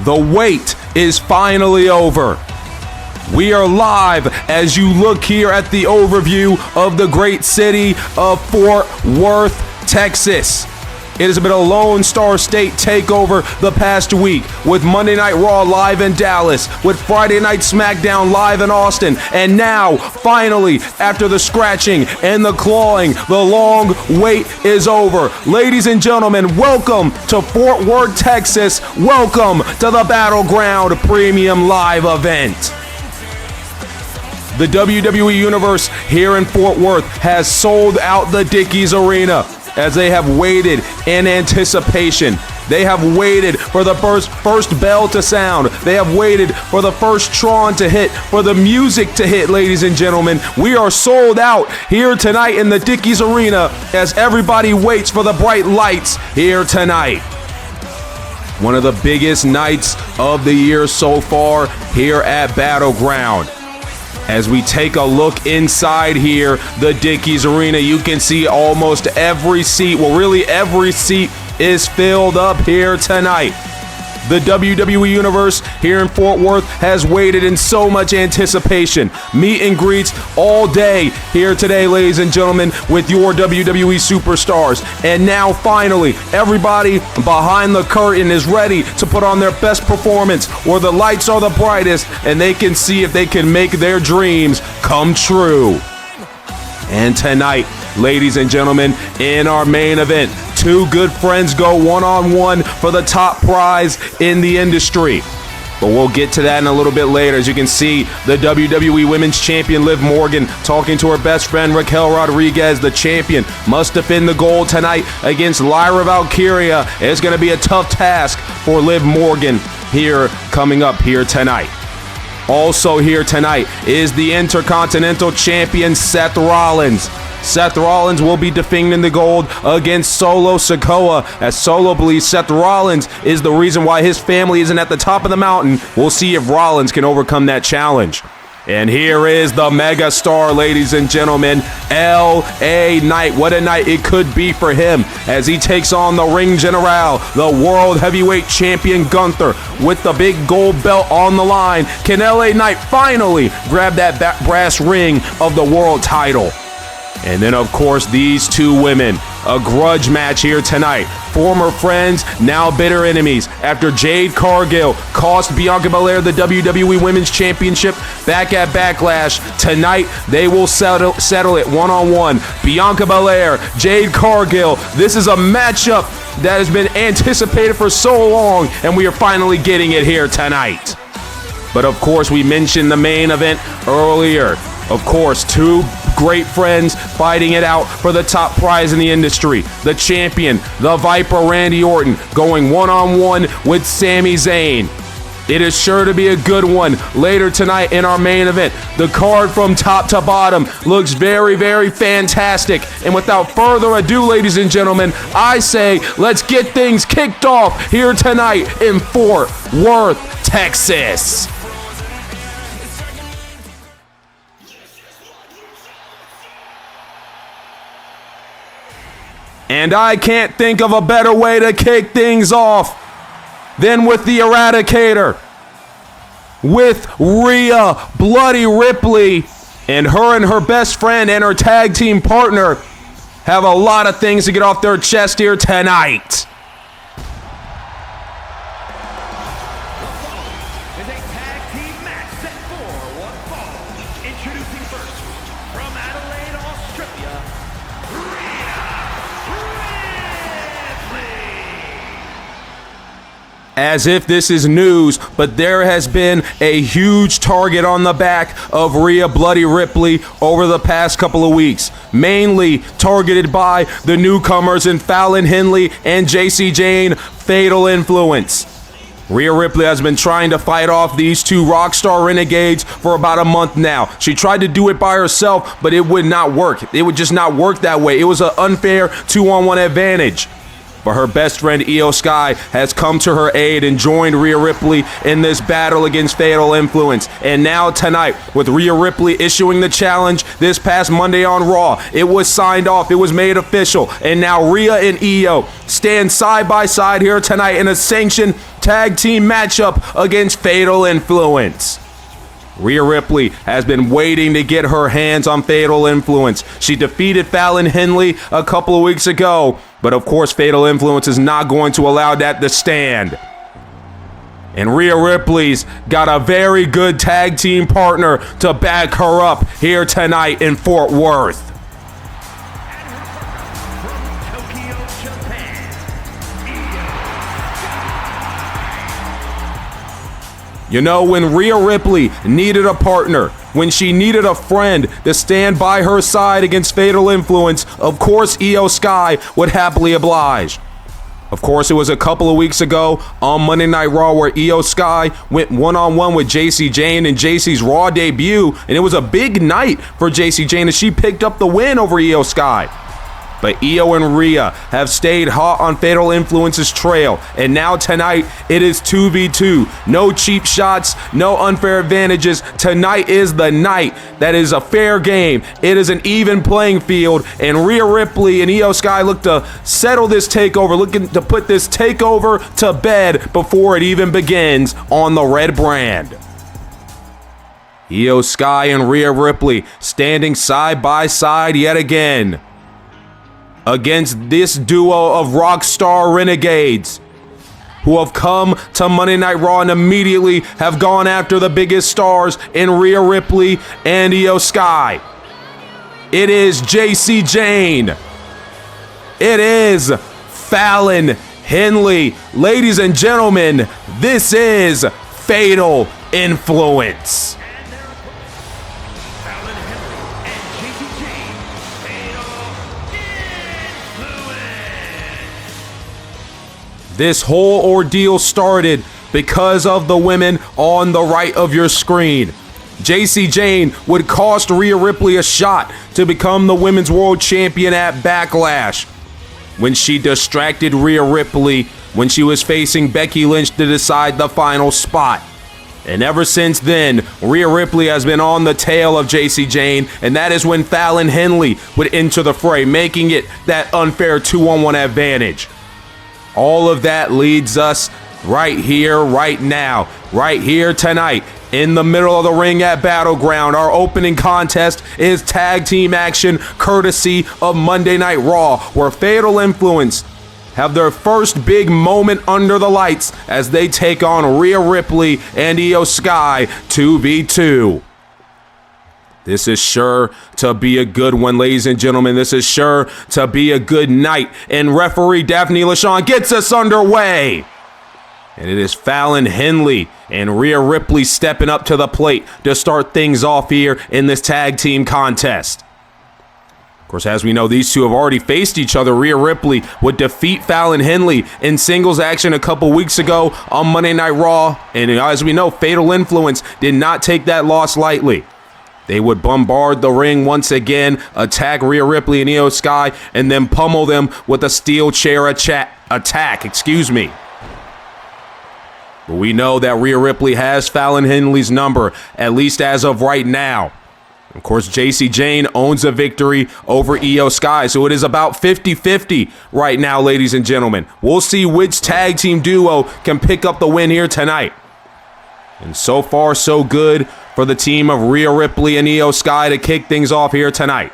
The wait is finally over. We are live as you look here at the overview of the great city of Fort Worth, Texas. It has been a Lone Star State takeover the past week, with Monday Night Raw live in Dallas, with Friday Night SmackDown live in Austin, and now, finally, after the scratching and the clawing, the long wait is over. Ladies and gentlemen, welcome to Fort Worth, Texas. Welcome to the Battleground Premium Live event. The WWE Universe here in Fort Worth has sold out the Dickies Arena, as they have waited in anticipation. They have waited for the first bell to sound. They have waited for the first Tron to hit, for the music to hit, ladies and gentlemen. We are sold out here tonight in the Dickies Arena as everybody waits for the bright lights here tonight. One of the biggest nights of the year so far here at Battleground. As we take a look inside here, the Dickies Arena, you can see almost every seat, well, really every seat is filled up here tonight. The WWE Universe here in Fort Worth has waited in so much anticipation. Meet and greets all day here today, ladies and gentlemen, with your WWE superstars. And now, finally, everybody behind the curtain is ready to put on their best performance, where the lights are the brightest, and they can see if they can make their dreams come true. And tonight, ladies and gentlemen, in our main event, two good friends go one-on-one for the top prize in the industry. But we'll get to that in a little bit later. As you can see, the WWE Women's Champion Liv Morgan talking to her best friend Raquel Rodriguez. The champion must defend the gold tonight against Lyra Valkyria. It's going to be a tough task for Liv Morgan here coming up here tonight. Also here tonight is the Intercontinental Champion Seth Rollins. Seth Rollins will be defending the gold against Solo Sikoa, as Solo believes Seth Rollins is the reason why his family isn't at the top of the mountain. We'll see if Rollins can overcome that challenge. And here is the mega star, ladies and gentlemen, LA Knight. What a night it could be for him as he takes on the Ring General, the World Heavyweight Champion Gunther, with the big gold belt on the line. Can LA Knight finally grab that brass ring of the world title? And then, of course, these two women, a grudge match here tonight. Former friends, now bitter enemies. After Jade Cargill cost Bianca Belair the WWE Women's Championship back at Backlash, tonight they will settle it one-on-one. Bianca Belair, Jade Cargill. This is a matchup that has been anticipated for so long, and we are finally getting it here tonight. But, of course, we mentioned the main event earlier. Of course, two great friends fighting it out for the top prize in the industry. The champion, the Viper Randy Orton, going one-on-one with Sami Zayn. It is sure to be a good one later tonight in our main event. The card from top to bottom looks very, very fantastic. And without further ado, ladies and gentlemen, I say let's get things kicked off here tonight in Fort Worth, Texas. And I can't think of a better way to kick things off than with the Eradicator, with Rhea Bloody Ripley, and her best friend and her tag team partner have a lot of things to get off their chest here tonight. As if this is news, but there has been a huge target on the back of Rhea Bloody Ripley over the past couple of weeks, mainly targeted by the newcomers in Fallon Henley and JC Jane, Fatal Influence. Rhea Ripley has been trying to fight off these two Rockstar Renegades for about a month now. She tried to do it by herself, but it would not work. It would just not work that way. It was an unfair 2-on-1 advantage. but her best friend Io Sky has come to her aid and joined Rhea Ripley in this battle against Fatal Influence. And now tonight, with Rhea Ripley issuing the challenge this past Monday on Raw, it was signed off, it was made official, and now Rhea and Io stand side by side here tonight in a sanctioned tag team matchup against Fatal Influence. Rhea Ripley has been waiting to get her hands on Fatal Influence. She defeated Fallon Henley a couple of weeks ago, but of course Fatal Influence is not going to allow that to stand. And Rhea Ripley's got a very good tag team partner to back her up here tonight in Fort Worth. You know, when Rhea Ripley needed a partner, when she needed a friend to stand by her side against Fatal Influence, of course Io Sky would happily oblige. Of course, it was a couple of weeks ago on Monday Night Raw where Io Sky went one-on-one with JC Jane in JC's Raw debut, and it was a big night for JC Jane as she picked up the win over Io Sky. But Io and Rhea have stayed hot on Fatal Influence's trail, and now tonight it is 2v2. No cheap shots, no unfair advantages. Tonight is the night that is a fair game. It is an even playing field, and Rhea Ripley and Io Sky look to settle this takeover, looking to put this takeover to bed before it even begins on the red brand. Io Sky and Rhea Ripley standing side by side yet again against this duo of rockstar renegades who have come to Monday Night Raw and immediately have gone after the biggest stars in Rhea Ripley and Io Sky. It is JC Jane. It is Fallon Henley. Ladies and gentlemen, this is Fatal Influence. This whole ordeal started because of the women on the right of your screen. JC Jane would cost Rhea Ripley a shot to become the Women's World Champion at Backlash when she distracted Rhea Ripley when she was facing Becky Lynch to decide the final spot. And ever since then, Rhea Ripley has been on the tail of JC Jane, and that is when Fallon Henley would enter the fray, making it that unfair 2-on-1 advantage. All of that leads us right here, right now, right here tonight, in the middle of the ring at Battleground. Our opening contest is tag team action, courtesy of Monday Night Raw, where Fatal Influence have their first big moment under the lights as they take on Rhea Ripley and Io Sky 2v2. This is sure to be a good one, ladies and gentlemen. This is sure to be a good night. And referee Daphne LaShawn gets us underway. And it is Fallon Henley and Rhea Ripley stepping up to the plate to start things off here in this tag team contest. Of course, as we know, these two have already faced each other. Rhea Ripley would defeat Fallon Henley in singles action a couple weeks ago on Monday Night Raw. And as we know, Fatal Influence did not take that loss lightly. They would bombard the ring once again, attack Rhea Ripley and Io Sky, and then pummel them with a steel chair attack. But we know that Rhea Ripley has Fallon Henley's number, at least as of right now. Of course, JC Jane owns a victory over Io Sky, so it is about 50-50 right now, ladies and gentlemen. We'll see which tag team duo can pick up the win here tonight. And so far, so good for the team of Rhea Ripley and Io Sky to kick things off here tonight.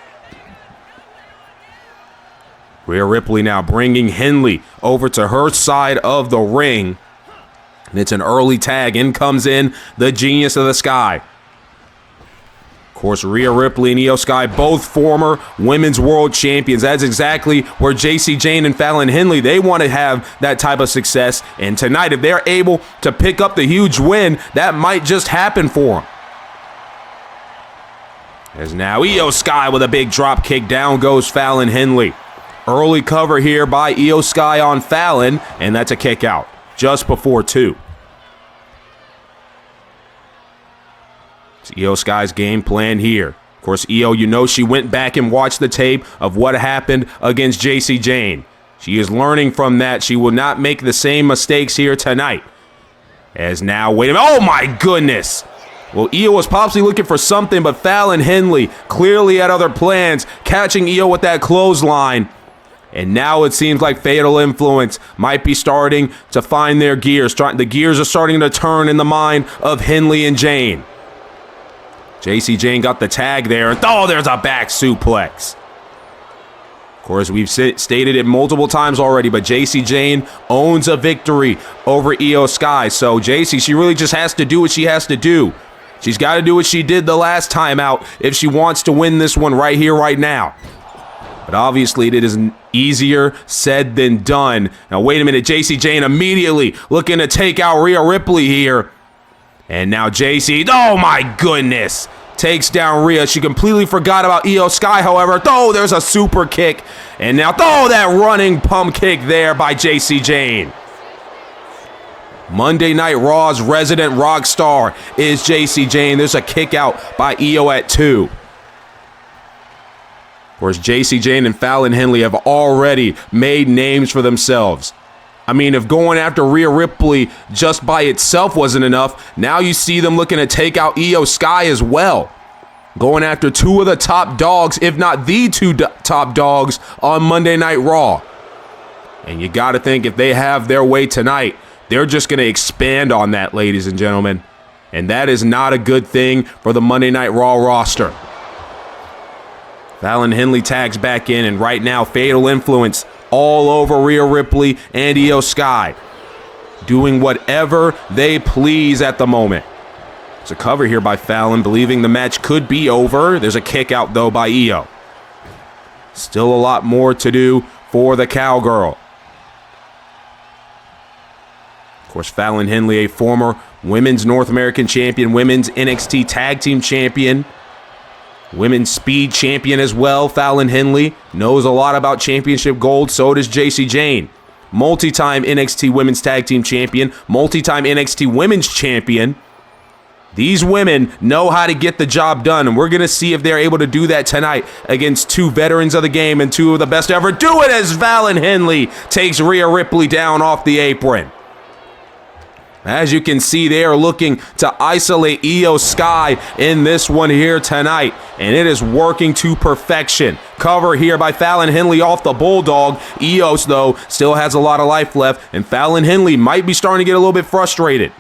Rhea Ripley now bringing Henley over to her side of the ring. And it's an early tag. In comes in the Genius of the Sky. Of course, Rhea Ripley and Io Sky, both former Women's World Champions. That's exactly where JC Jane and Fallon Henley, they want to have that type of success. And tonight, if they're able to pick up the huge win, that might just happen for them. As now Io Sky with a big drop kick. Down goes Fallon Henley. Early cover here by Io Sky on Fallon, and that's a kick out just before 2. It's Io Sky's game plan here. Of course, Io, you know, she went back and watched the tape of what happened against JC Jane. She is learning from that. She will not make the same mistakes here tonight. As now, wait a minute. Oh my goodness. Well, Io was possibly looking for something, but Fallon Henley clearly had other plans, catching Io with that clothesline. And now it seems like Fatal Influence might be starting to find their gears. The gears are starting to turn in the mind of Henley and Jane. JC Jane got the tag there. And oh, there's a back suplex. Of course, we've stated it multiple times already, but JC Jane owns a victory over Io Sky. So JC, she really just has to do what she has to do. She's got to do what she did the last time out if she wants to win this one right here, right now. But obviously, it is easier said than done. Now, wait a minute. JC Jane immediately looking to take out Rhea Ripley here. And now JC, oh my goodness, takes down Rhea. She completely forgot about Io Sky, however. Oh, there's a super kick. And now, oh, that running pump kick there by JC Jane. Monday Night Raw's resident rock star is JC Jane. There's a kick out by Io at 2. Of course, JC Jane and Fallon Henley have already made names for themselves. I mean, if going after Rhea Ripley just by itself wasn't enough, now you see them looking to take out Io Sky as well. Going after two of the top dogs, if not the two top dogs on Monday Night Raw. And you got to think if they have their way tonight, they're just going to expand on that, ladies and gentlemen. And that is not a good thing for the Monday Night Raw roster. Fallon Henley tags back in, and right now, Fatal Influence all over Rhea Ripley and Io Sky, doing whatever they please at the moment. It's a cover here by Fallon, believing the match could be over. There's a kick out, though, by Io. Still a lot more to do for the Cowgirl. Of course, Fallon Henley, a former Women's North American Champion, Women's NXT Tag Team Champion, Women's Speed Champion as well. Fallon Henley knows a lot about championship gold. So does JC Jane. Multi-time NXT Women's Tag Team Champion. Multi-time NXT Women's Champion. These women know how to get the job done. And we're going to see if they're able to do that tonight against two veterans of the game and two of the best ever. Do it as Fallon Henley takes Rhea Ripley down off the apron. As you can see, they are looking to isolate Io Sky in this one here tonight, and it is working to perfection. Cover here by Fallon Henley off the Bulldog. Io, though, still has a lot of life left, and Fallon Henley might be starting to get a little bit frustrated.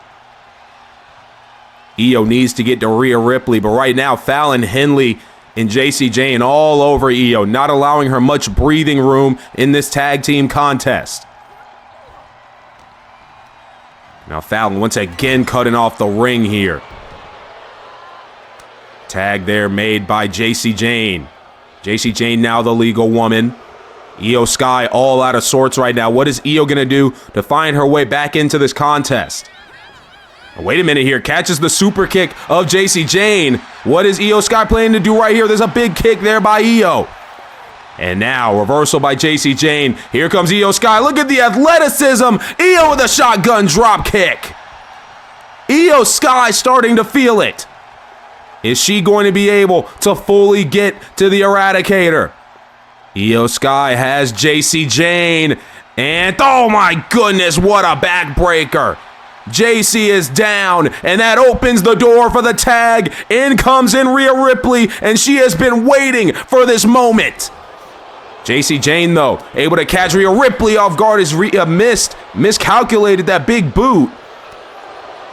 Io needs to get to Rhea Ripley, but right now, Fallon Henley and JC Jane all over Io, not allowing her much breathing room in this tag team contest. Now Fallon once again cutting off the ring here. Tag there made by JC Jane. JC Jane now the legal woman. Io Sky all out of sorts right now. What is Io going to do to find her way back into this contest? Wait a minute here. Catches the super kick of JC Jane. What is Io Sky planning to do right here? There's a big kick there by Io. And now, reversal by JC Jane. Here comes Io Sky. Look at the athleticism. Io with a shotgun drop kick. Io Sky starting to feel it. Is she going to be able to fully get to the Eradicator? Io Sky has JC Jane. And oh my goodness, what a backbreaker. JC is down, and that opens the door for the tag. In comes in Rhea Ripley, and she has been waiting for this moment. JC Jane, though, able to catch Rhea Ripley off guard as Rhea miscalculated that big boot.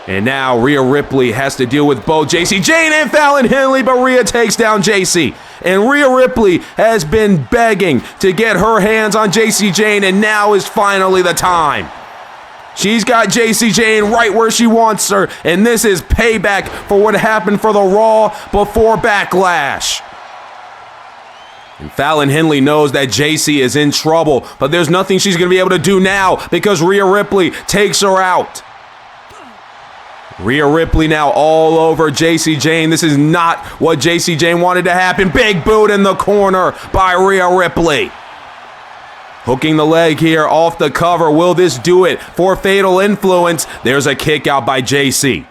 And now Rhea Ripley has to deal with both JC Jane and Fallon Henley, but Rhea takes down JC. And Rhea Ripley has been begging to get her hands on JC Jane, and now is finally the time. She's got JC Jane right where she wants her, and this is payback for what happened for the Raw before Backlash. And Fallon Henley knows that JC is in trouble, but there's nothing she's going to be able to do now because Rhea Ripley takes her out. Rhea Ripley now all over JC Jane. This is not what JC Jane wanted to happen. Big boot in the corner by Rhea Ripley. Hooking the leg here off the cover. Will this do it for Fatal Influence? There's a kick out by JC.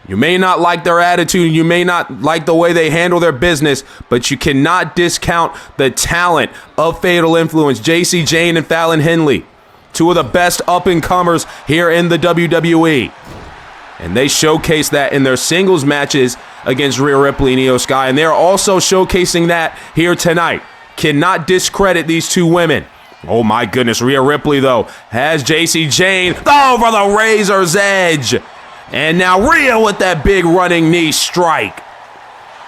You may not like their attitude, you may not like the way they handle their business, but you cannot discount the talent of Fatal Influence. Jacy Jayne and Fallon Henley, two of the best up-and-comers here in the WWE. And they showcase that in their singles matches against Rhea Ripley and Io Sky, and they're also showcasing that here tonight. Cannot discredit these two women. Oh my goodness, Rhea Ripley, though, has Jacy Jayne over the razor's edge. And now Rhea with that big running knee strike.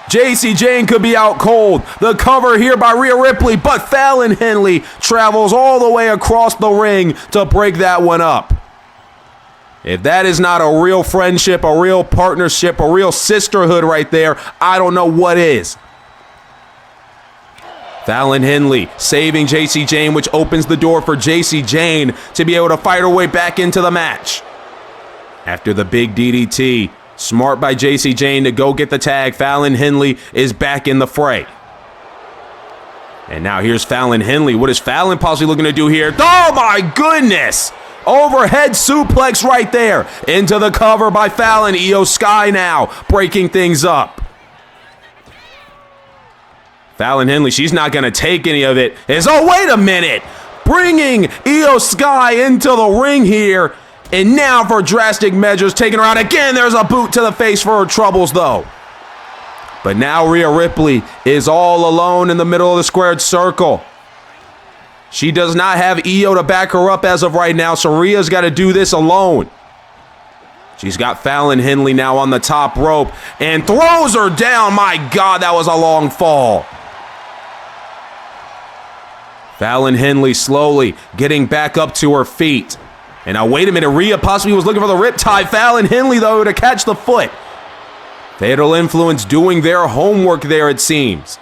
Jacy Jayne could be out cold. The cover here by Rhea Ripley, but Fallon Henley travels all the way across the ring to break that one up. If that is not a real friendship, a real partnership, a real sisterhood right there, I don't know what is. Fallon Henley saving Jacy Jayne, which opens the door for Jacy Jayne to be able to fight her way back into the match. After the big DDT, smart by Jacy Jayne to go get the tag, Fallon Henley is back in the fray. And now here's Fallon Henley. What is Fallon possibly looking to do here? Oh my goodness! Overhead suplex right there. Into the cover by Fallon. Io Sky now breaking things up. Fallon Henley, she's not going to take any of it. Oh, wait a minute. Bringing Io Sky into the ring here. And now for drastic measures, taking her out again. There's a boot to the face for her troubles, though. But now Rhea Ripley is all alone in the middle of the squared circle. She does not have Io to back her up as of right now, so Rhea's got to do this alone. She's got Fallon Henley now on the top rope and throws her down. My God, that was a long fall. Fallon Henley slowly getting back up to her feet. And now, wait a minute, Rhea possibly was looking for the riptide. Fallon Henley, though, to catch the foot. Fatal Influence doing their homework there, it seems.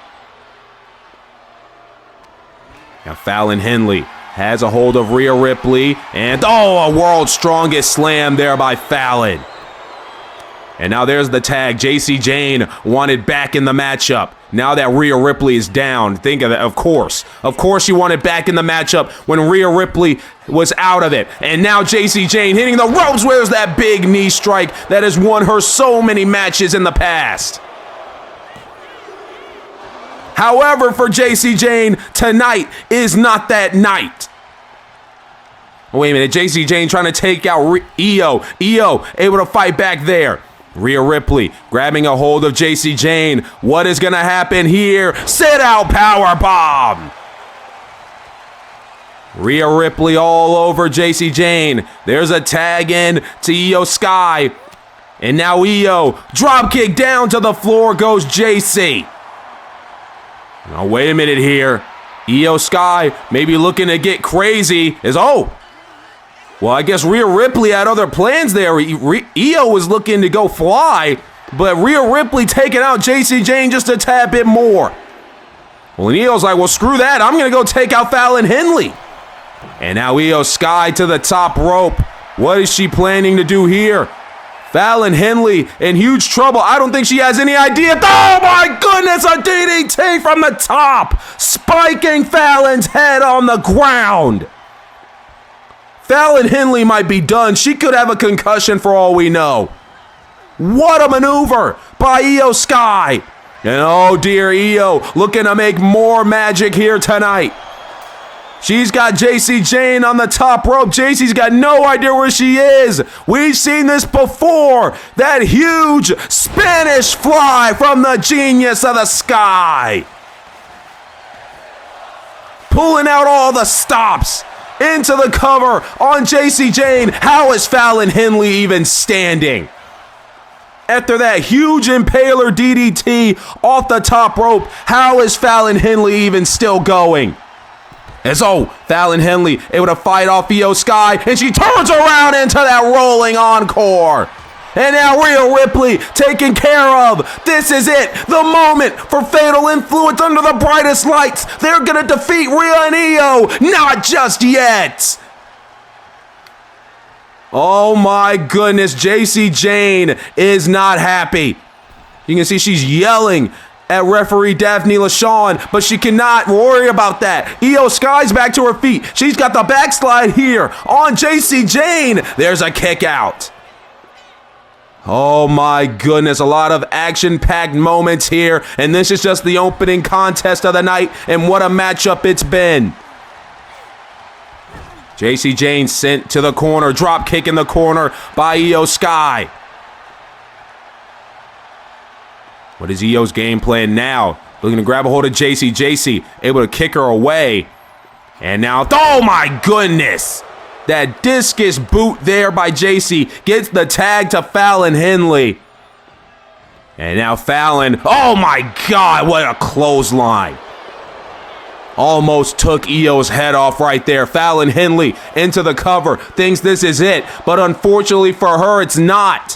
Now, Fallon Henley has a hold of Rhea Ripley. And, oh, a world's strongest slam there by Fallon. And now there's the tag. Jacy Jayne wanted back in the matchup. Now that Rhea Ripley is down, think of it, of course. Of course she wanted back in the matchup when Rhea Ripley was out of it. And now Jacy Jayne hitting the ropes. Where's that big knee strike that has won her so many matches in the past? However, for Jacy Jayne, tonight is not that night. Wait a minute, Jacy Jayne trying to take out Io. Io able to fight back there. Rhea Ripley grabbing a hold of Jacy Jayne. What is going to happen here? Sit out powerbomb. Rhea Ripley all over Jacy Jayne. There's a tag in to Io Sky. And now Io, drop kick down to the floor goes Jacy. Now wait a minute here. Io Sky maybe looking to get crazy. Well, I guess Rhea Ripley had other plans there. Io was looking to go fly, but Rhea Ripley taking out Jacy Jayne just a tad bit more. Well, and Io's like, well, screw that. I'm going to go take out Fallon Henley. And now Io Sky to the top rope. What is she planning to do here? Fallon Henley in huge trouble. I don't think she has any idea. Oh, my goodness, a DDT from the top, spiking Fallon's head on the ground. Fallon Henley might be done. She could have a concussion for all we know. What a maneuver by Io Sky. And oh dear, Io looking to make more magic here tonight. She's got Jacy Jayne on the top rope. Jacy's got no idea where she is. We've seen this before. That huge Spanish fly from the genius of the sky. Pulling out all the stops. Into the cover on Jacy Jayne. How is Fallon Henley even standing? After that huge impaler DDT off the top rope, how is Fallon Henley even still going? Fallon Henley able to fight off Io Sky, and she turns around into that rolling encore. And now Rhea Ripley taken care of. This is it. The moment for Fatal Influence under the brightest lights. They're going to defeat Rhea and Io. Not just yet. Oh my goodness. Jacy Jayne is not happy. You can see she's yelling at referee Daphne LaShawn, but she cannot worry about that. Io Sky's back to her feet. She's got the backslide here on Jacy Jayne. There's a kick out. Oh my goodness, a lot of action-packed moments here, and this is just the opening contest of the night, and what a matchup it's been. Jacy Jayne sent to the corner, drop kick in the corner by Io Sky. What is Io's game plan now? Looking to grab a hold of Jacy. Jacy able to kick her away. And now, oh my goodness! That discus boot there by Jacy gets the tag to Fallon Henley. And now Fallon, oh my God, what a clothesline. Almost took Io's head off right there. Fallon Henley into the cover, thinks this is it, but unfortunately for her, it's not.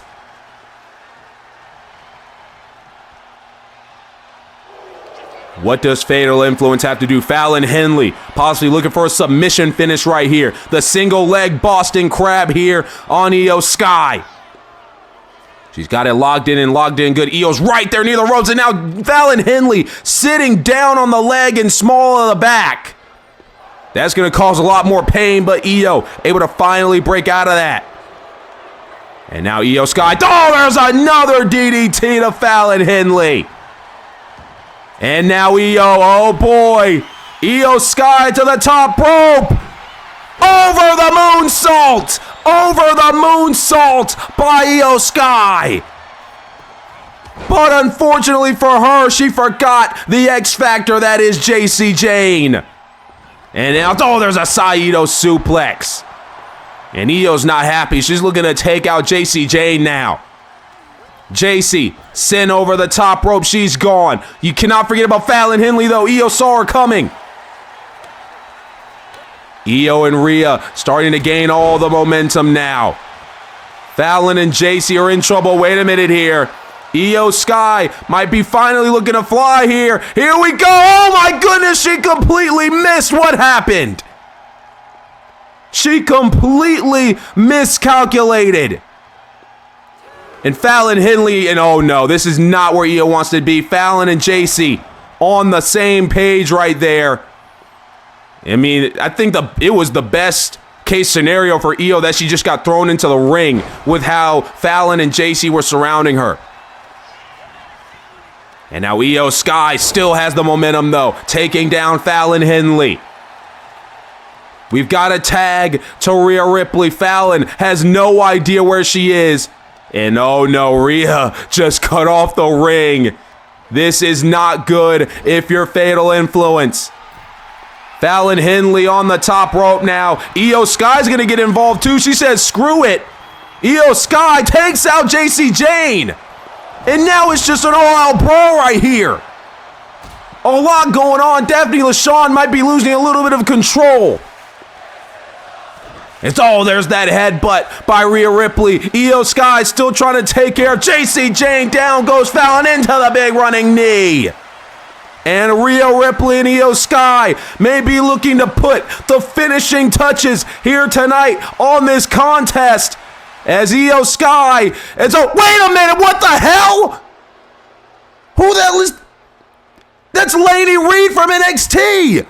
What does Fatal Influence have to do? Fallon Henley possibly looking for a submission finish right here. The single leg Boston Crab here on Io Sky. She's got it locked in and locked in good. Io's right there near the ropes, and now Fallon Henley sitting down on the leg and small of the back. That's going to cause a lot more pain, but Io able to finally break out of that. And now Io Sky. Oh, there's another DDT to Fallon Henley. And now Io, oh boy, Io Sky to the top rope. Over the moonsault! Over the moonsault by Io Sky. But unfortunately for her, she forgot the X Factor that is Jacy Jayne. And now, oh, there's a Saito suplex. And Io's not happy. She's looking to take out Jacy Jayne now. Jacy sent over the top rope. She's gone. You cannot forget about Fallon Henley, though. Io saw her coming. Io and Rhea starting to gain all the momentum now. Fallon and Jacy are in trouble. Wait a minute here. Io Sky might be finally looking to fly here. Here we go. Oh my goodness, she completely missed. What happened? She completely miscalculated. And Fallon Henley, and oh no, this is not where Io wants to be. Fallon and Jacy on the same page right there. I mean, I think it was the best case scenario for Io that she just got thrown into the ring with how Fallon and Jacy were surrounding her. And now Io Sky still has the momentum though, taking down Fallon Henley. We've got a tag to Rhea Ripley. Fallon has no idea where she is. And oh no, Rhea just cut off the ring. This is not good if you're Fatal Influence. Fallon Henley on the top rope now. Io Sky's gonna get involved too. She says, screw it. Io Sky takes out Jacy Jayne. And now it's just an all-out brawl right here. A lot going on. Daphne LaShawn might be losing a little bit of control. There's that headbutt by Rhea Ripley. Io Sky still trying to take care of Jacy Jayne. Down goes Fallon into the big running knee. And Rhea Ripley and Io Sky may be looking to put the finishing touches here tonight on this contest. As Io Sky, wait a minute, what the hell? Who the hell is, that's Lady Reed from NXT.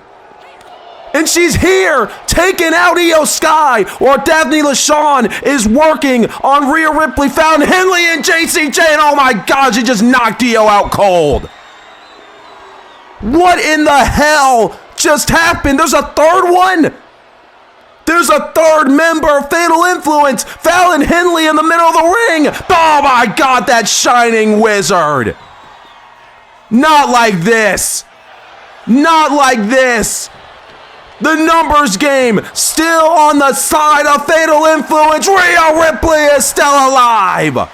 And she's here, taking out Io Sky, or Daphne LaShawn is working on Rhea Ripley, Fallon Henley, and Jacy Jayne. Oh my God, she just knocked Io out cold. What in the hell just happened? There's a third one? There's a third member of Fatal Influence, Fallon Henley in the middle of the ring. Oh my God, that shining wizard. Not like this. Not like this. The numbers game still on the side of Fatal Influence. Rhea Ripley is still alive.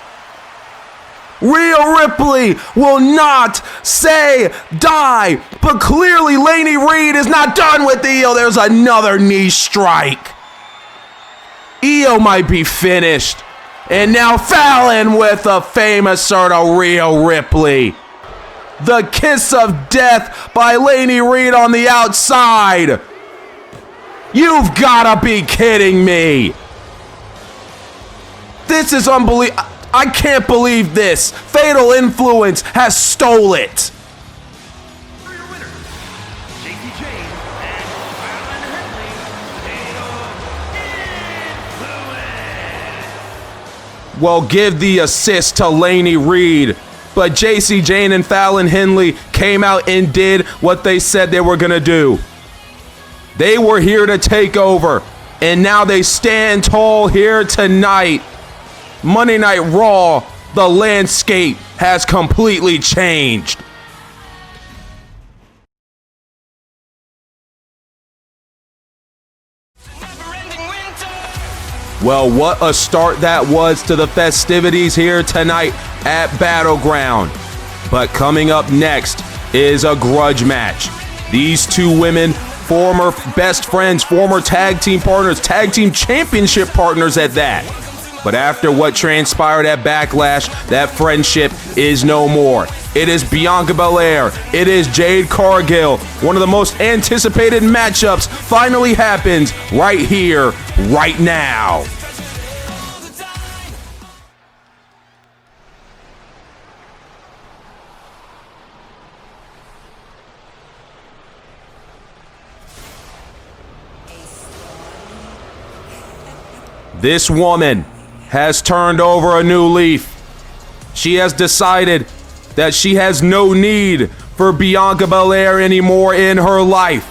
Rhea Ripley will not say die, but clearly Lady Reed is not done with Io. There's another knee strike. Io might be finished. And now Fallon with a famous sort of Rhea Ripley. The kiss of death by Lady Reed on the outside. You've gotta be kidding me. This is unbelievable. I can't believe this. Fatal Influence has stole it. For your winners, Jacy Jayne and Fallon Henley, Fatal Influence. well, give the assist to Laney Reed. But JC Jane and Fallon Henley came out and did what they said they were going to do. They were here to take over, and now they stand tall here tonight. Monday Night Raw, the landscape has completely changed. Well, what a start that was to the festivities here tonight at Battleground. But coming up next is a grudge match. These two women, former best friends, former tag team partners, tag team championship partners at that. But after what transpired at Backlash, that friendship is no more. It is Bianca Belair. It is Jade Cargill. One of the most anticipated matchups finally happens right here, right now. This woman has turned over a new leaf. She has decided that she has no need for Bianca Belair anymore in her life.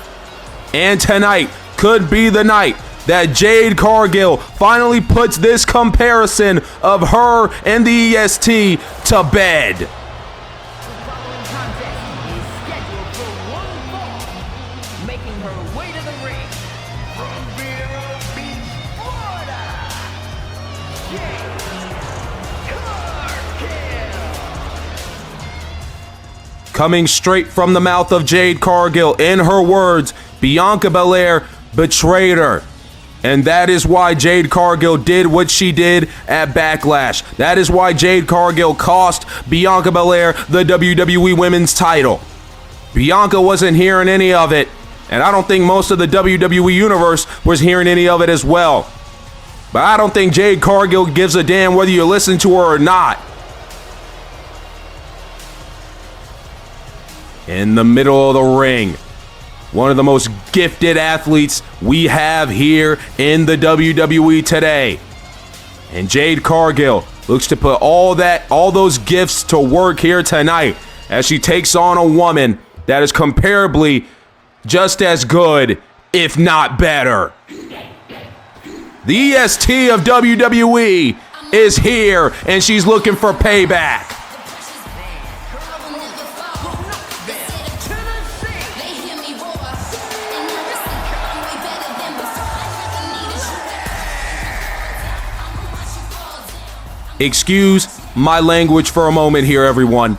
And tonight could be the night that Jade Cargill finally puts this comparison of her and the EST to bed. The following contest is scheduled for one fall, making her way to the ring from Vero Beach, Florida, Jade Cargill. Coming straight from the mouth of Jade Cargill, in her words, Bianca Belair betrayed her. And that is why Jade Cargill did what she did at Backlash. That is why Jade Cargill cost Bianca Belair the WWE Women's title. Bianca wasn't hearing any of it, and I don't think most of the WWE Universe was hearing any of it as well. But I don't think Jade Cargill gives a damn whether you listen to her or not. In the middle of the ring, one of the most gifted athletes we have here in the WWE today. And Jade Cargill looks to put all those gifts to work here tonight as she takes on a woman that is comparably just as good, if not better. The EST of WWE is here, and she's looking for payback. Excuse my language for a moment here, everyone.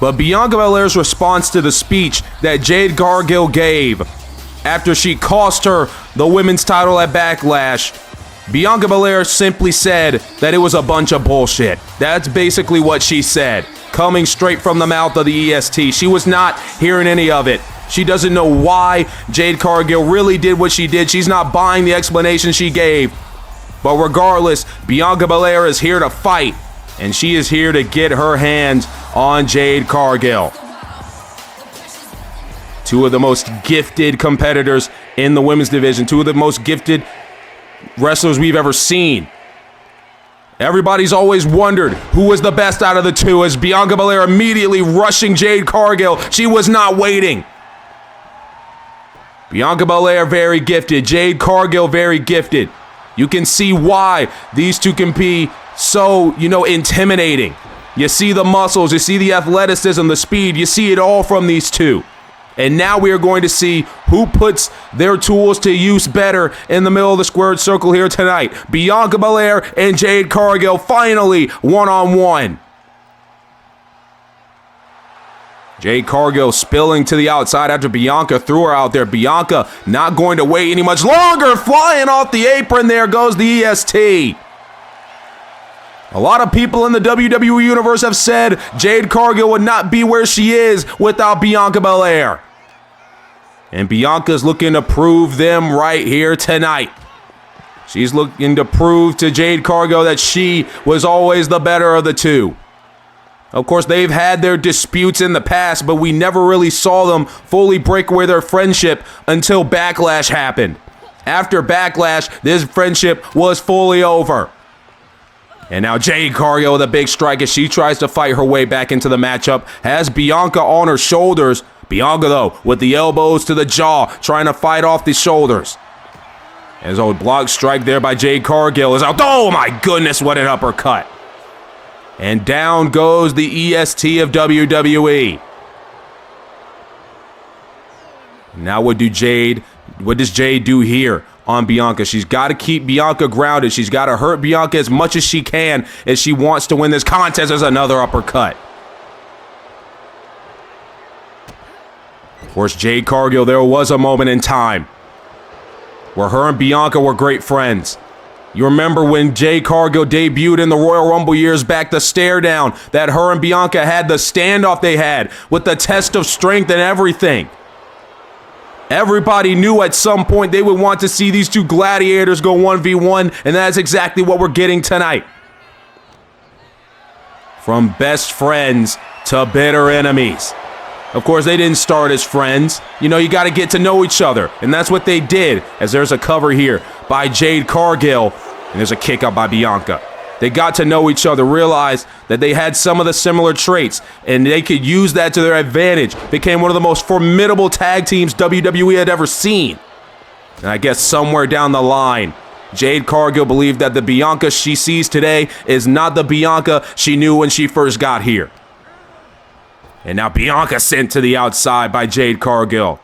But Bianca Belair's response to the speech that Jade Cargill gave after she cost her the women's title at Backlash, Bianca Belair simply said that it was a bunch of bullshit. That's basically what she said, coming straight from the mouth of the EST. She was not hearing any of it. She doesn't know why Jade Cargill really did what she did. She's not buying the explanation she gave. But regardless, Bianca Belair is here to fight, and she is here to get her hands on Jade Cargill. Two of the most gifted competitors in the women's division, two of the most gifted wrestlers we've ever seen. Everybody's always wondered who was the best out of the two, as Bianca Belair immediately rushing Jade Cargill. She was not waiting. Bianca Belair very gifted, Jade Cargill very gifted. You can see why these two can be so, intimidating. You see the muscles, you see the athleticism, the speed, you see it all from these two. And now we are going to see who puts their tools to use better in the middle of the squared circle here tonight. Bianca Belair and Jade Cargill finally one-on-one. Jade Cargill spilling to the outside after Bianca threw her out there. Bianca not going to wait any much longer. Flying off the apron, there goes the EST. A lot of people in the WWE Universe have said Jade Cargill would not be where she is without Bianca Belair. And Bianca's looking to prove them right here tonight. She's looking to prove to Jade Cargill that she was always the better of the two. Of course, they've had their disputes in the past, but we never really saw them fully break away their friendship until Backlash happened. After Backlash, this friendship was fully over. And now Jade Cargill with a big strike as she tries to fight her way back into the matchup. Has Bianca on her shoulders. Bianca, though, with the elbows to the jaw, trying to fight off the shoulders. As a block strike there by Jade Cargill is out. Oh my goodness, what an uppercut. And down goes the EST of WWE. Now what does Jade do here on Bianca? She's got to keep Bianca grounded. She's got to hurt Bianca as much as she can as she wants to win this contest. There's another uppercut. Of course, Jade Cargill, there was a moment in time where her and Bianca were great friends. You remember when Jade Cargill debuted in the Royal Rumble years back, the stare down that her and Bianca had, the standoff they had with the test of strength and everything. Everybody knew at some point they would want to see these two gladiators go 1v1, and that's exactly what we're getting tonight. From best friends to bitter enemies. Of course, they didn't start as friends. You know, you got to get to know each other, and that's what they did, as there's a cover here by Jade Cargill, and there's a kick out by Bianca. They got to know each other, realized that they had some of the similar traits, and they could use that to their advantage. Became one of the most formidable tag teams WWE had ever seen. And I guess somewhere down the line, Jade Cargill believed that the Bianca she sees today is not the Bianca she knew when she first got here. And now Bianca sent to the outside by Jade Cargill.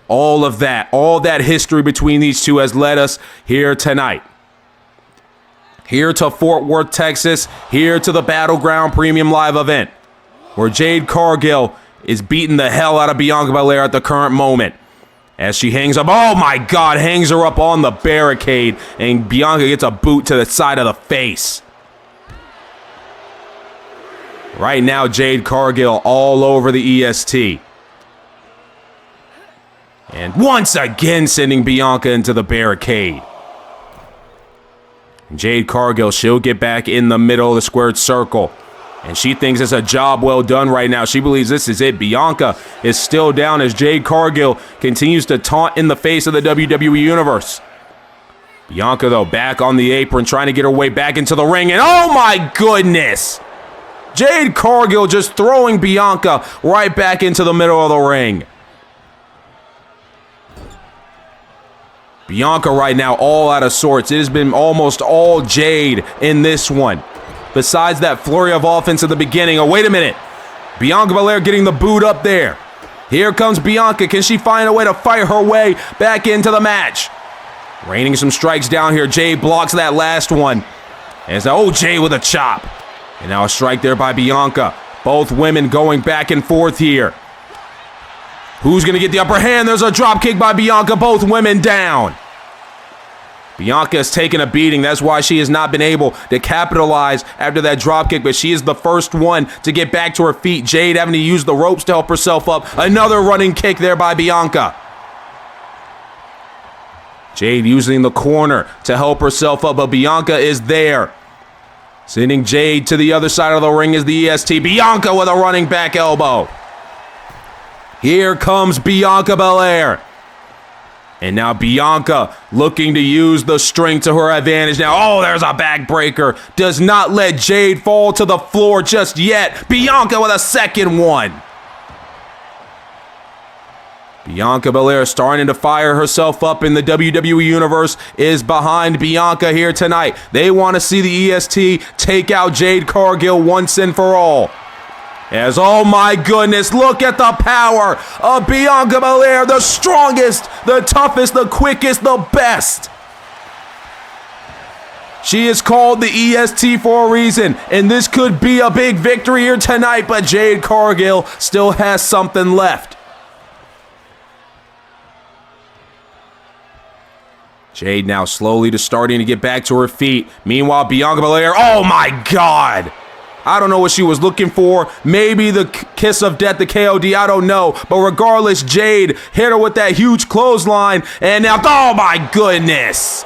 All that history between these two has led us here tonight. Here to Fort Worth, Texas, here to the Battleground Premium Live event, where Jade Cargill is beating the hell out of Bianca Belair at the current moment. As she hangs up, oh my God, hangs her up on the barricade, and Bianca gets a boot to the side of the face. Right now, Jade Cargill all over the EST. And once again, sending Bianca into the barricade. Jade Cargill, she'll get back in the middle of the squared circle. And she thinks it's a job well done right now. She believes this is it. Bianca is still down as Jade Cargill continues to taunt in the face of the WWE Universe. Bianca, though, back on the apron, trying to get her way back into the ring. And oh my goodness! Jade Cargill just throwing Bianca right back into the middle of the ring. Bianca right now all out of sorts. It has been almost all Jade in this one. Besides that flurry of offense at the beginning. Oh, wait a minute. Bianca Belair getting the boot up there. Here comes Bianca. Can she find a way to fight her way back into the match? Raining some strikes down here. Jade blocks that last one. And now, oh, Jade with a chop. And now a strike there by Bianca. Both women going back and forth here. Who's going to get the upper hand? There's a drop kick by Bianca. Both women down. Bianca has taken a beating. That's why she has not been able to capitalize after that drop kick, but she is the first one to get back to her feet. Jade having to use the ropes to help herself up. Another running kick there by Bianca. Jade using the corner to help herself up, but Bianca is there. Sending Jade to the other side of the ring is the EST. Bianca with a running back elbow. Here comes Bianca Belair. And now Bianca looking to use the strength to her advantage. Now, oh, there's a backbreaker. Does not let Jade fall to the floor just yet. Bianca with a second one. Bianca Belair starting to fire herself up in the WWE Universe is behind Bianca here tonight. They want to see the EST take out Jade Cargill once and for all. As, oh my goodness, look at the power of Bianca Belair, the strongest, the toughest, the quickest, the best. She is called the EST for a reason, and this could be a big victory here tonight, but Jade Cargill still has something left. Jade now slowly starting to get back to her feet. Meanwhile, Bianca Belair, oh my God! I don't know what she was looking for. Maybe the kiss of death, the KOD, I don't know. But regardless, Jade hit her with that huge clothesline. And now, oh my goodness!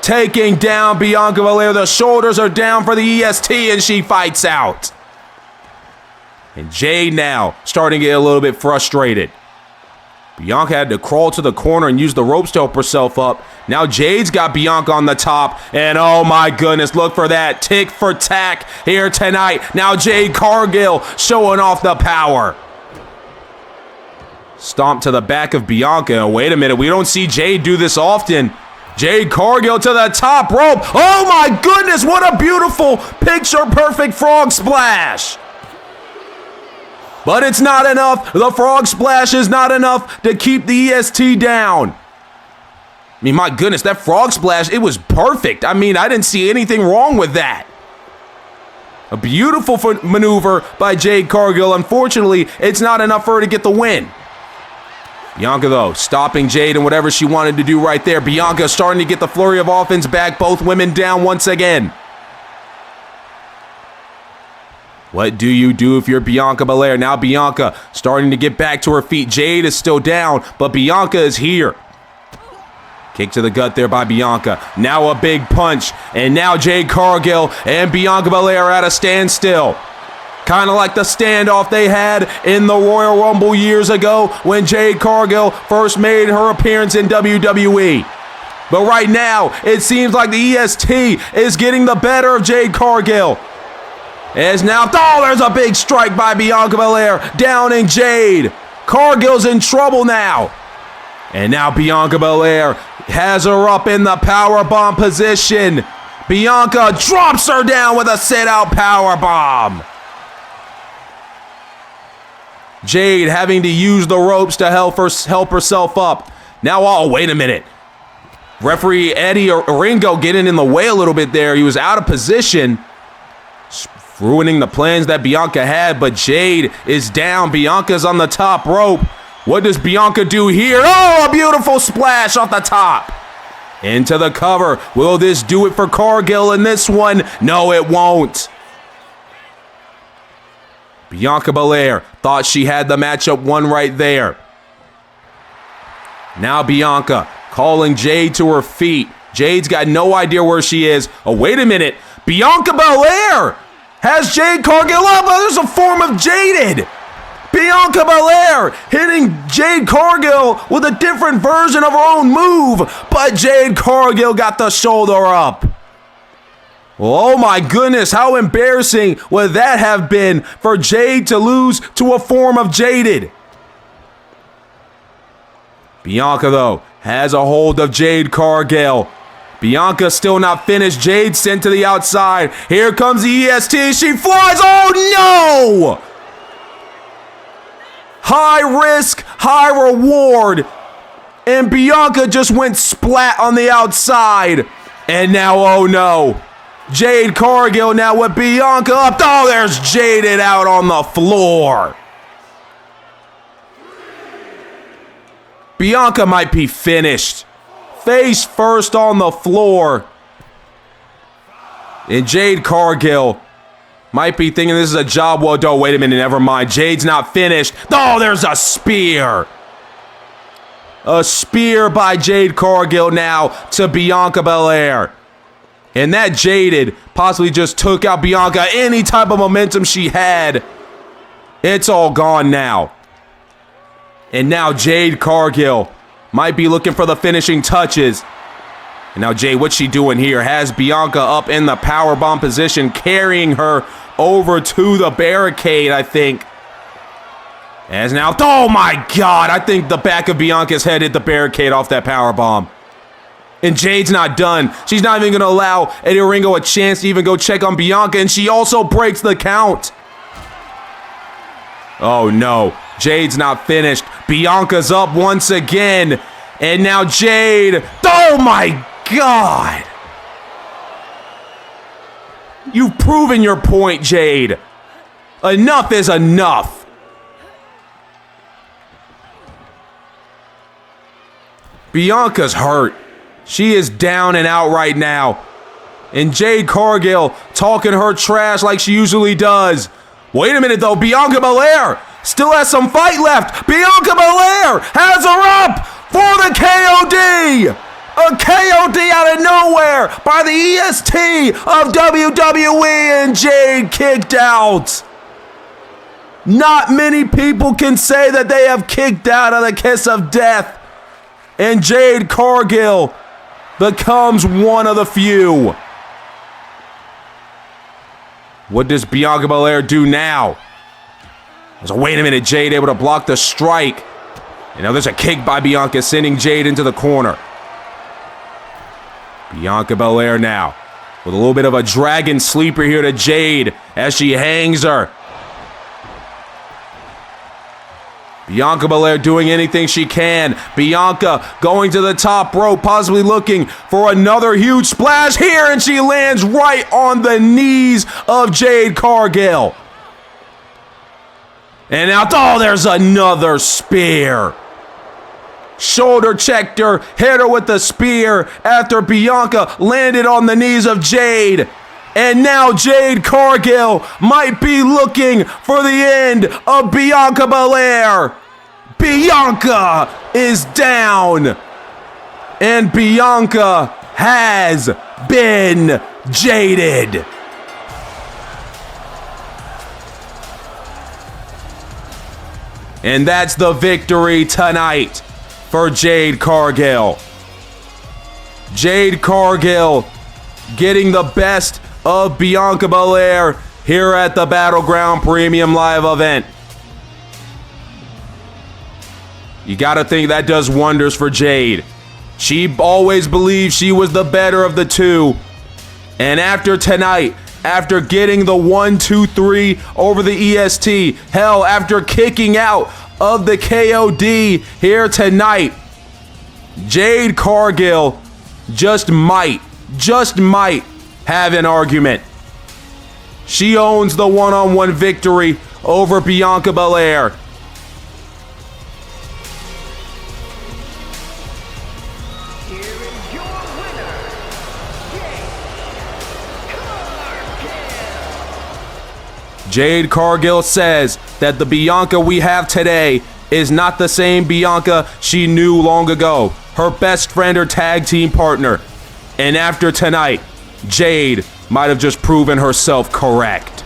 Taking down Bianca Belair. The shoulders are down for the EST and she fights out. And Jade now starting to get a little bit frustrated. Bianca had to crawl to the corner and use the ropes to help herself up. Now Jade's got Bianca on the top. And oh my goodness, look for that tick for tack here tonight. Now Jade Cargill showing off the power. Stomp to the back of Bianca. Wait a minute, we don't see Jade do this often. Jade Cargill to the top rope. Oh my goodness, what a beautiful picture-perfect frog splash. But it's not enough. The frog splash is not enough to keep the EST down. I mean, my goodness, that frog splash, it was perfect. I mean, I didn't see anything wrong with that. A beautiful maneuver by Jade Cargill. Unfortunately, it's not enough for her to get the win. Bianca, though, stopping Jade and whatever she wanted to do right there. Bianca starting to get the flurry of offense back. Both women down once again. What do you do if you're Bianca Belair? Now Bianca starting to get back to her feet. Jade is still down, but Bianca is here. Kick to the gut there by Bianca. Now a big punch, and now Jade Cargill and Bianca Belair are at a standstill. Kind of like the standoff they had in the Royal Rumble years ago when Jade Cargill first made her appearance in WWE. But right now, it seems like the EST is getting the better of Jade Cargill. As now, oh, there's a big strike by Bianca Belair, downing Jade. Cargill's in trouble now. And now Bianca Belair has her up in the powerbomb position. Bianca drops her down with a sit-out powerbomb. Jade having to use the ropes to help herself up. Now, oh, wait a minute. Referee Eddie Oringo getting in the way a little bit there. He was out of position, ruining the plans that Bianca had, but Jade is down. Bianca's on the top rope. What does Bianca do here? Oh, a beautiful splash off the top. Into the cover. Will this do it for Cargill in this one? No, it won't. Bianca Belair thought she had the matchup won right there. Now Bianca calling Jade to her feet. Jade's got no idea where she is. Oh, wait a minute. Bianca Belair has Jade Cargill up. Oh, there's a form of Jaded. Bianca Belair hitting Jade Cargill with a different version of her own move, but Jade Cargill got the shoulder up. Oh my goodness, how embarrassing would that have been for Jade to lose to a form of Jaded? Bianca, though, has a hold of Jade Cargill. Bianca still not finished. Jade sent to the outside. Here comes the EST. She flies. Oh, no! High risk, high reward. And Bianca just went splat on the outside. And now, oh no. Jade Cargill now with Bianca up. Oh, there's Jaded out on the floor. Bianca might be finished. Face first on the floor. And Jade Cargill might be thinking this is a job well done. Wait a minute, never mind. Jade's not finished. Oh, there's a spear. A spear by Jade Cargill now to Bianca Belair. And that Jaded possibly just took out Bianca. Any type of momentum she had, it's all gone now. And now Jade Cargill might be looking for the finishing touches. And now Jade, what's she doing here? Has Bianca up in the powerbomb position, carrying her over to the barricade, I think. As now, oh my God, I think the back of Bianca's head hit the barricade off that powerbomb. And Jade's not done. She's not even going to allow Eddie Oringo a chance to even go check on Bianca, and she also breaks the count. Oh no, Jade's not finished. Bianca's up once again. And now Jade, oh my God. You've proven your point, Jade. Enough is enough. Bianca's hurt. She is down and out right now. And Jade Cargill talking her trash like she usually does. Wait a minute though, Bianca Belair still has some fight left. Bianca Belair has her up for the KOD. A KOD out of nowhere by the EST of WWE, and Jade kicked out. Not many people can say that they have kicked out of the kiss of death. And Jade Cargill becomes one of the few. What does Bianca Belair do now? So wait a minute, Jade able to block the strike. And now there's a kick by Bianca, sending Jade into the corner. Bianca Belair now with a little bit of a dragon sleeper here to Jade as she hangs her. Bianca Belair doing anything she can. Bianca going to the top rope, possibly looking for another huge splash here, and she lands right on the knees of Jade Cargill. And now, oh, there's another spear. Shoulder checked her, hit her with the spear after Bianca landed on the knees of Jade. And now Jade Cargill might be looking for the end of Bianca Belair. Bianca is down. And Bianca has been jaded. And that's the victory tonight for Jade Cargill. Jade Cargill getting the best of Bianca Belair here at the Battleground Premium Live event. You gotta think that does wonders for Jade. She always believed she was the better of the two. And after tonight, after getting the 1-2-3 over the EST, hell, after kicking out of the KOD here tonight, Jade Cargill just might have an argument. She owns the one-on-one victory over Bianca Belair. Here is your winner, Jade Cargill says that the Bianca we have today is not the same Bianca she knew long ago. Her best friend or tag team partner. And after tonight, Jade might have just proven herself correct.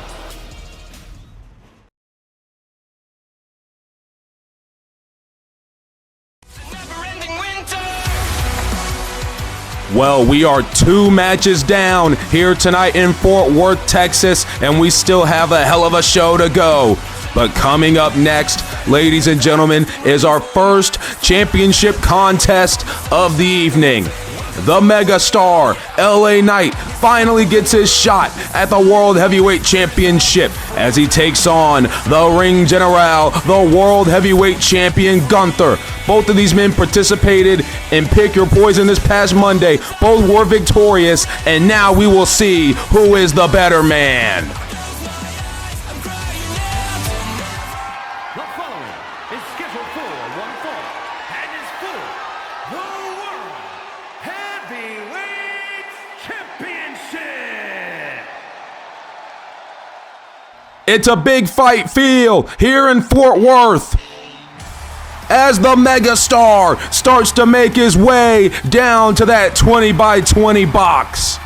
Well, we are 2 matches down here tonight in Fort Worth, Texas, and we still have a hell of a show to go. But coming up next, ladies and gentlemen, is our first championship contest of the evening. The megastar, LA Knight, finally gets his shot at the World Heavyweight Championship as he takes on the Ring General, the World Heavyweight Champion Gunther. Both of these men participated in Pick Your Poison this past Monday. Both were victorious, and now we will see who is the better man. The following is scheduled for one fall and is for the World Heavyweight Championship. It's a big fight feel here in Fort Worth as the megastar starts to make his way down to that 20x20 box.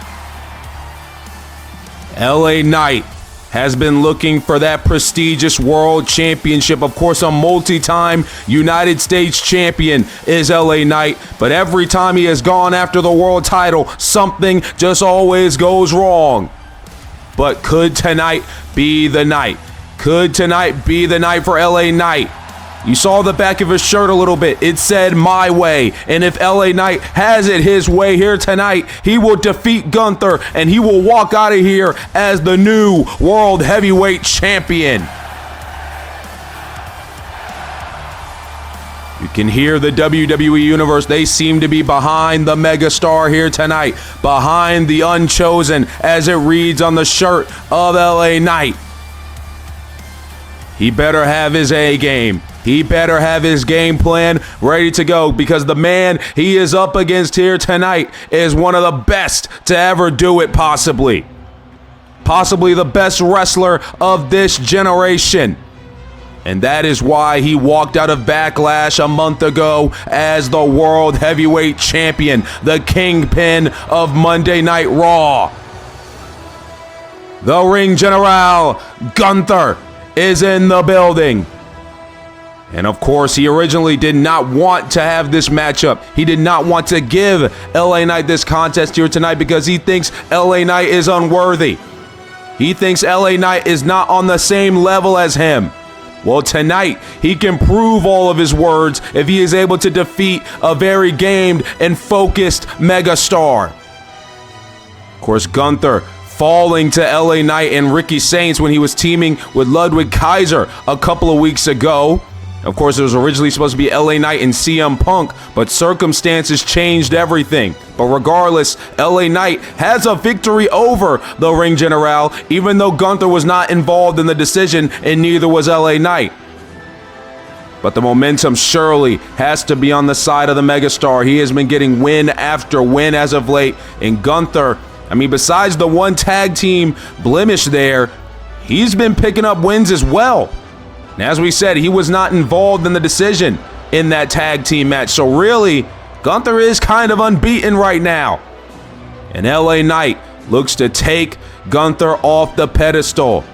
LA Knight has been looking for that prestigious world championship. Of course, a multi-time United States champion is LA Knight, but every time he has gone after the world title, something just always goes wrong. But could tonight be the night? Could tonight be the night for LA Knight? You saw the back of his shirt a little bit. It said "My Way." And if LA Knight has it his way here tonight, he will defeat Gunther and he will walk out of here as the new World Heavyweight Champion. You can hear the WWE Universe. They seem to be behind the megastar here tonight, behind the Unchosen, as it reads on the shirt of LA Knight. He better have his A game. He better have his game plan ready to go, because the man he is up against here tonight is one of the best to ever do it, possibly. Possibly the best wrestler of this generation. And that is why he walked out of Backlash a month ago as the World Heavyweight Champion, the kingpin of Monday Night Raw. The Ring General, Gunther, is in the building. And of course, he originally did not want to have this matchup. He did not want to give LA Knight this contest here tonight because he thinks LA Knight is unworthy. He thinks LA Knight is not on the same level as him. Well, tonight, he can prove all of his words if he is able to defeat a very gamed and focused megastar. Of course, Gunther falling to LA Knight and Ricky Saints when he was teaming with Ludwig Kaiser a couple of weeks ago. Of course, it was originally supposed to be LA Knight and CM Punk, but circumstances changed everything. But regardless, LA Knight has a victory over the Ring General, even though Gunther was not involved in the decision, and neither was LA Knight. But the momentum surely has to be on the side of the megastar. He has been getting win after win as of late, and Gunther, I mean, besides the one tag team blemish there, he's been picking up wins as well. And as we said, he was not involved in the decision in that tag team match. So really, Gunther is kind of unbeaten right now. And LA Knight looks to take Gunther off the pedestal.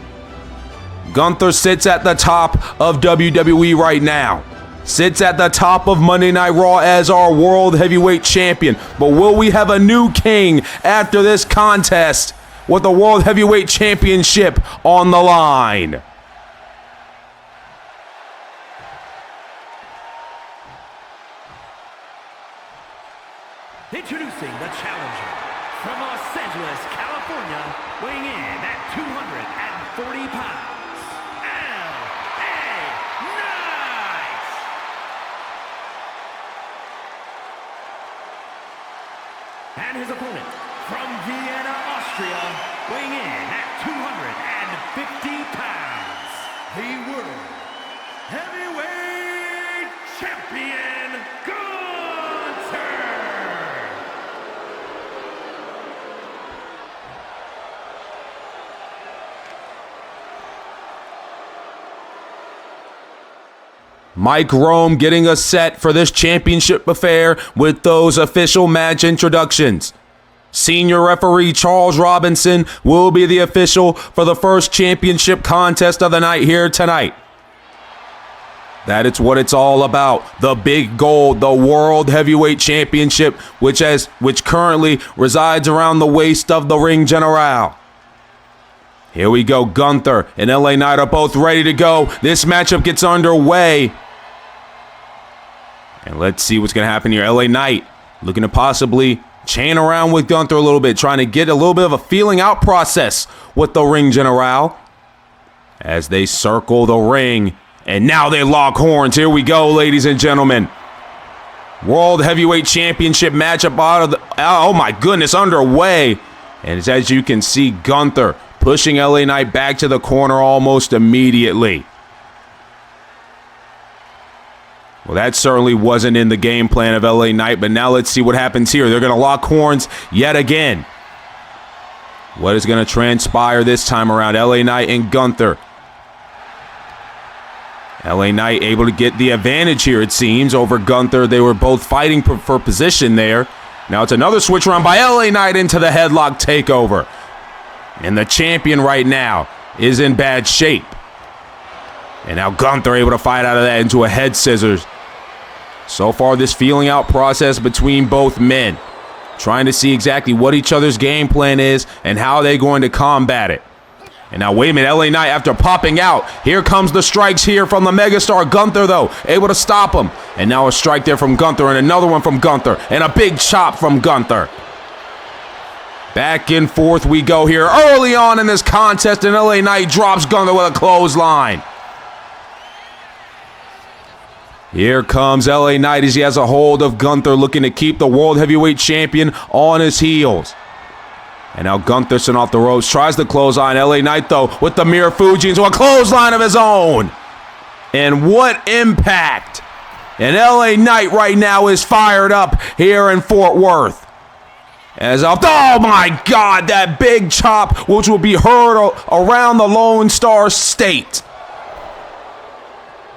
Gunther sits at the top of WWE right now. Sits at the top of Monday Night Raw as our World Heavyweight Champion. But will we have a new king after this contest with the World Heavyweight Championship on the line? Introducing the challenger from Los Angeles, California, weighing in at 240 pounds, LA Knight. And his opponent from Vienna, Austria, weighing in at 250 pounds, the World Heavyweight Champion, Gunther. Mike Rome getting us set for this championship affair with those official match introductions. Senior referee Charles Robinson will be the official for the first championship contest of the night here tonight. That is what it's all about. The big gold, the World Heavyweight Championship, which currently resides around the waist of the Ring General. Here we go. Gunther and LA Knight are both ready to go. This matchup gets underway. And let's see what's going to happen here. LA Knight looking to possibly chain around with Gunther a little bit, trying to get a little bit of a feeling out process with the Ring General as they circle the ring. And now they lock horns. Here we go, ladies and gentlemen. World Heavyweight Championship matchup oh my goodness, underway. And it's, as you can see, Gunther pushing LA Knight back to the corner almost immediately. Well, that certainly wasn't in the game plan of LA Knight, but now let's see what happens here. They're going to lock horns yet again. What is going to transpire this time around? LA Knight and Gunther. LA Knight able to get the advantage here, it seems, over Gunther. They were both fighting for position there. Now it's another switch around by LA Knight into the headlock takeover. And the champion right now is in bad shape. And now Gunther able to fight out of that into a head scissors. So far, this feeling out process between both men, trying to see exactly what each other's game plan is and how they're going to combat it. And now, wait a minute, LA Knight, after popping out, here comes the strikes here from the megastar. Gunther, though, able to stop him. And now a strike there from Gunther, and another one from Gunther, and a big chop from Gunther. Back and forth we go here early on in this contest, and LA Knight drops Gunther with a clothesline. Here comes LA Knight as he has a hold of Gunther, looking to keep the World Heavyweight Champion on his heels. And now Gunther sent off the ropes, tries to clothesline. LA Knight, though, with the Mirror Fuji into a clothesline of his own. And what impact. And LA Knight right now is fired up here in Fort Worth. Oh my God, that big chop, which will be heard around the Lone Star State.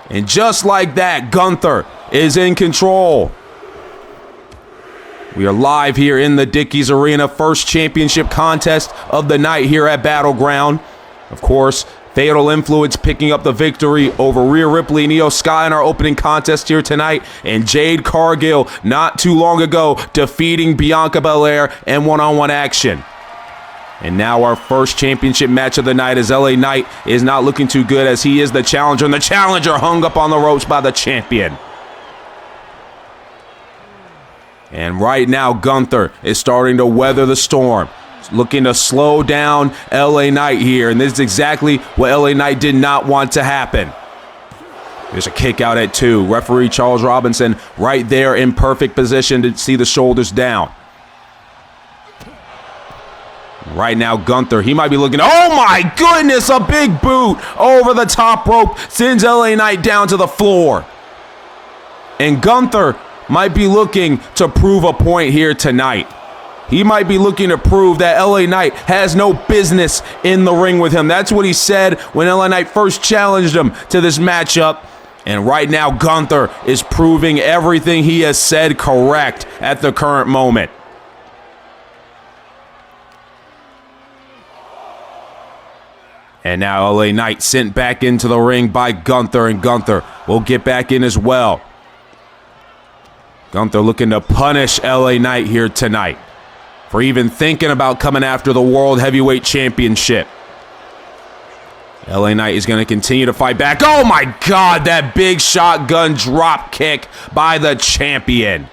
And just like that, Gunther is in control. We are live here in the Dickies Arena, first championship contest of the night here at Battleground. Of course, Fatal Influence picking up the victory over Rhea Ripley and Io Sky in our opening contest here tonight. And Jade Cargill, not too long ago, defeating Bianca Belair in one-on-one action. And now our first championship match of the night, as LA Knight is not looking too good, as he is the challenger, and the challenger hung up on the ropes by the champion. And right now, Gunther is starting to weather the storm, looking to slow down LA Knight here, and this is exactly what LA Knight did not want to happen. There's a kick out at 2. Referee Charles Robinson right there in perfect position to see the shoulders down. Right now, Gunther, he might be looking, oh my goodness, a big boot over the top rope sends LA Knight down to the floor. And Gunther might be looking to prove a point here tonight. He might be looking to prove that LA Knight has no business in the ring with him. That's what he said when LA Knight first challenged him to this matchup. And right now, Gunther is proving everything he has said correct at the current moment. And now LA Knight sent back into the ring by Gunther, and Gunther will get back in as well. Gunther looking to punish LA Knight here tonight for even thinking about coming after the World Heavyweight Championship. LA Knight is going to continue to fight back. Oh my God, that big shotgun drop kick by the champion.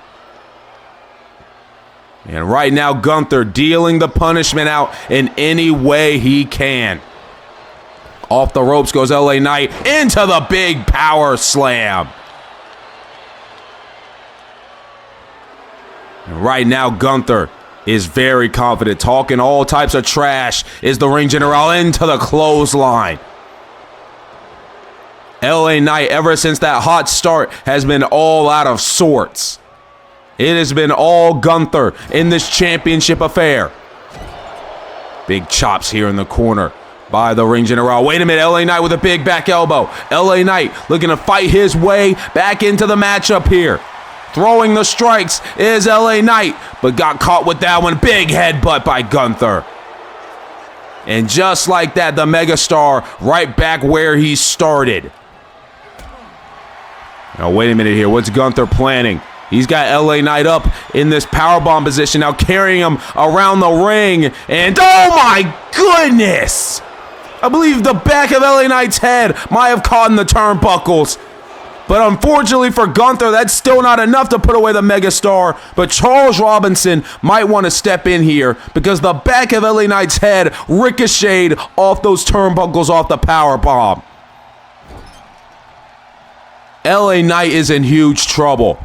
And right now, Gunther dealing the punishment out in any way he can. Off the ropes goes LA Knight into the big power slam. And right now, Gunther is very confident, talking all types of trash, is the ring general into the clothesline. LA Knight, ever since that hot start, has been all out of sorts. It has been all Gunther in this championship affair. Big chops here in the corner by the ring general. Wait a minute, LA Knight with a big back elbow. LA Knight looking to fight his way back into the matchup here. Throwing the strikes is LA Knight, but got caught with that one. Big headbutt by Gunther. And just like that, the megastar right back where he started. Now, wait a minute here. What's Gunther planning? He's got LA Knight up in this powerbomb position, now carrying him around the ring. And oh my goodness! I believe the back of LA Knight's head might have caught in the turnbuckles. But unfortunately for Gunther, that's still not enough to put away the megastar. But Charles Robinson might want to step in here because the back of LA Knight's head ricocheted off those turnbuckles off the powerbomb. LA Knight is in huge trouble.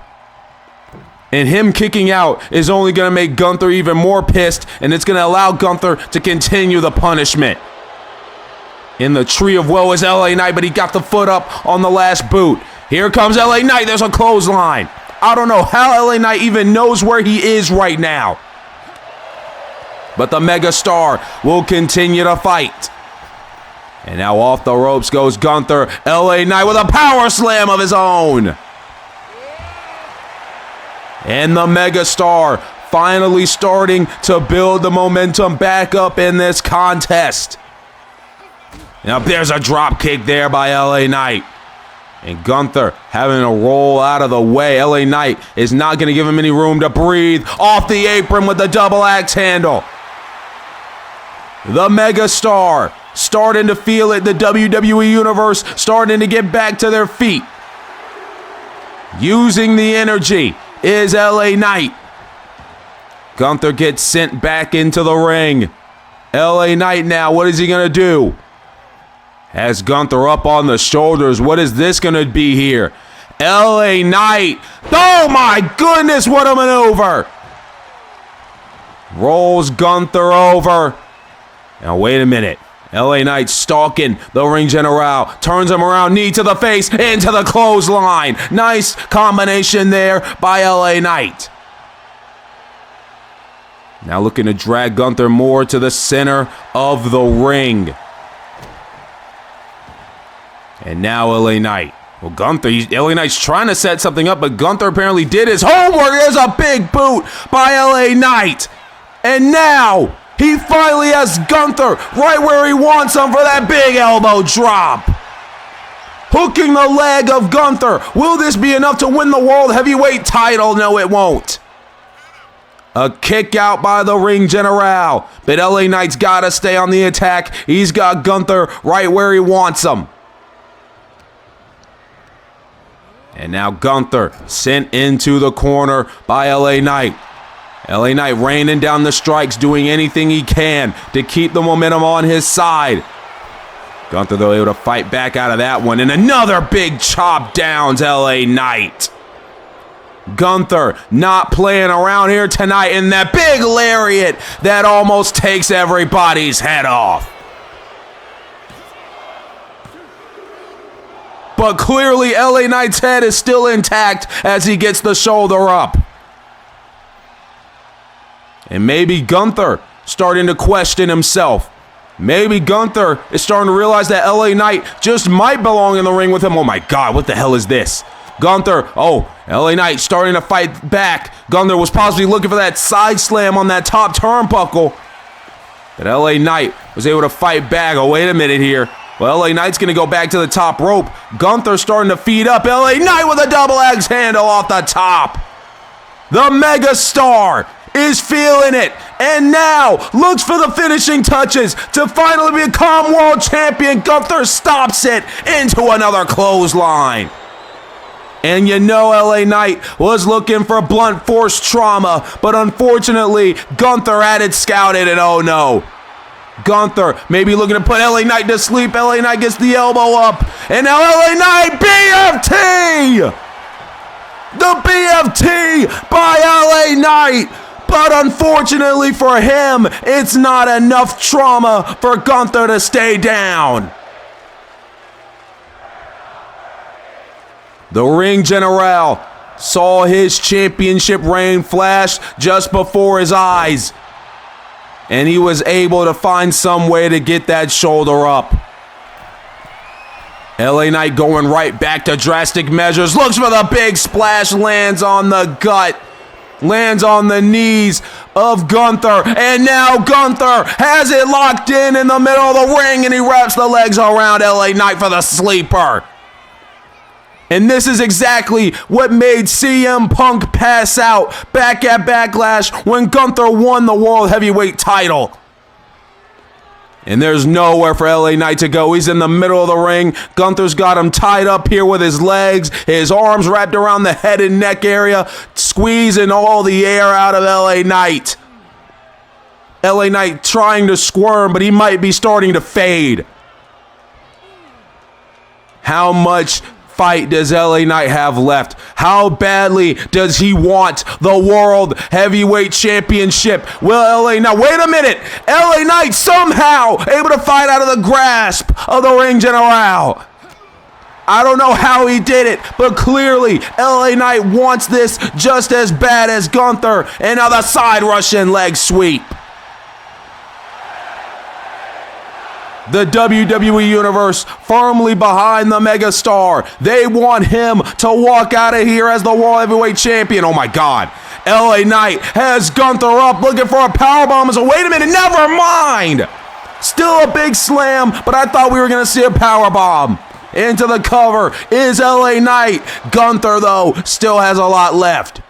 And him kicking out is only going to make Gunther even more pissed, and it's going to allow Gunther to continue the punishment. In the tree of woe is LA Knight, but he got the foot up on the last boot. Here comes LA Knight. There's a clothesline. I don't know how LA Knight even knows where he is right now. But the megastar will continue to fight. And now off the ropes goes Gunther. LA Knight with a power slam of his own. And the megastar finally starting to build the momentum back up in this contest. Now there's a drop kick there by LA Knight. And Gunther having to roll out of the way. LA Knight is not going to give him any room to breathe. Off the apron with the double axe handle. The megastar starting to feel it. The WWE Universe starting to get back to their feet. Using the energy is LA Knight. Gunther gets sent back into the ring. LA Knight now, what is he going to do? Has Gunther up on the shoulders. What is this going to be here? LA Knight. Oh my goodness, what a maneuver. Rolls Gunther over. Now wait a minute. LA Knight stalking the ring general. Turns him around, knee to the face, into the clothesline. Nice combination there by LA Knight. Now looking to drag Gunther more to the center of the ring. And now LA Knight. Well, Gunther, LA Knight's trying to set something up, but Gunther apparently did his homework. There's a big boot by LA Knight. And now He finally has Gunther right where he wants him for that big elbow drop. Hooking the leg of Gunther. Will this be enough to win the World Heavyweight title? No, it won't. A kick out by the Ring General. But LA Knight's got to stay on the attack. He's got Gunther right where he wants him. And now Gunther sent into the corner by LA Knight. LA Knight raining down the strikes, doing anything he can to keep the momentum on his side. Gunther, though, able to fight back out of that one. And another big chop downs LA Knight. Gunther not playing around here tonight in that big lariat that almost takes everybody's head off. But clearly LA Knight's head is still intact as he gets the shoulder up. And maybe Gunther starting to question himself. Maybe Gunther is starting to realize that LA Knight just might belong in the ring with him. Oh my God, what the hell is this? Gunther, LA Knight starting to fight back. Gunther was possibly looking for that side slam on that top turnbuckle. But LA Knight was able to fight back. Oh, wait a minute here. Well, LA Knight's going to go back to the top rope. Gunther starting to feed up. LA Knight with a double axe handle off the top. The Mega Star is feeling it, and now looks for the finishing touches to finally become world champion. Gunther stops it into another clothesline. And you know LA Knight was looking for blunt force trauma, but unfortunately Gunther had it scouted, and oh no. Gunther maybe looking to put LA Knight to sleep. LA Knight gets the elbow up, and now LA Knight BFT! The BFT by LA Knight! But unfortunately for him, it's not enough trauma for Gunther to stay down. The Ring General saw his championship reign flash just before his eyes, and he was able to find some way to get that shoulder up. LA Knight going right back to drastic measures, looks for the big splash, lands on the gut. Lands on the knees of Gunther, and now Gunther has it locked in the middle of the ring, and he wraps the legs around LA Knight for the sleeper. And this is exactly what made CM Punk pass out back at Backlash when Gunther won the World Heavyweight title. And there's nowhere for LA Knight to go. He's in the middle of the ring. Gunther's got him tied up here with his legs, his arms wrapped around the head and neck area, squeezing all the air out of LA Knight. LA Knight trying to squirm, but he might be starting to fade. How much fight does LA Knight have left? How badly does he want the World Heavyweight Championship? Will LA Knight, wait a minute, LA Knight somehow able to fight out of the grasp of the Ring General. I don't know how he did it, but clearly LA Knight wants this just as bad as Gunther. And now the side Russian leg sweep. The WWE Universe firmly behind the megastar. They want him to walk out of here as the World Heavyweight Champion. Oh my God. LA Knight has Gunther up, looking for a powerbomb. So wait a minute, never mind. Still a big slam, but I thought we were going to see a powerbomb. Into the cover is LA Knight. Gunther, though, still has a lot left.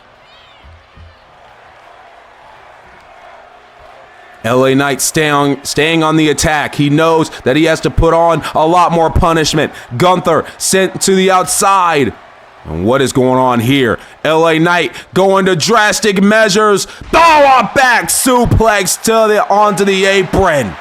LA Knight staying on the attack. He knows that he has to put on a lot more punishment. Gunther sent to the outside. And what is going on here? LA Knight going to drastic measures. Throw a back suplex onto the apron.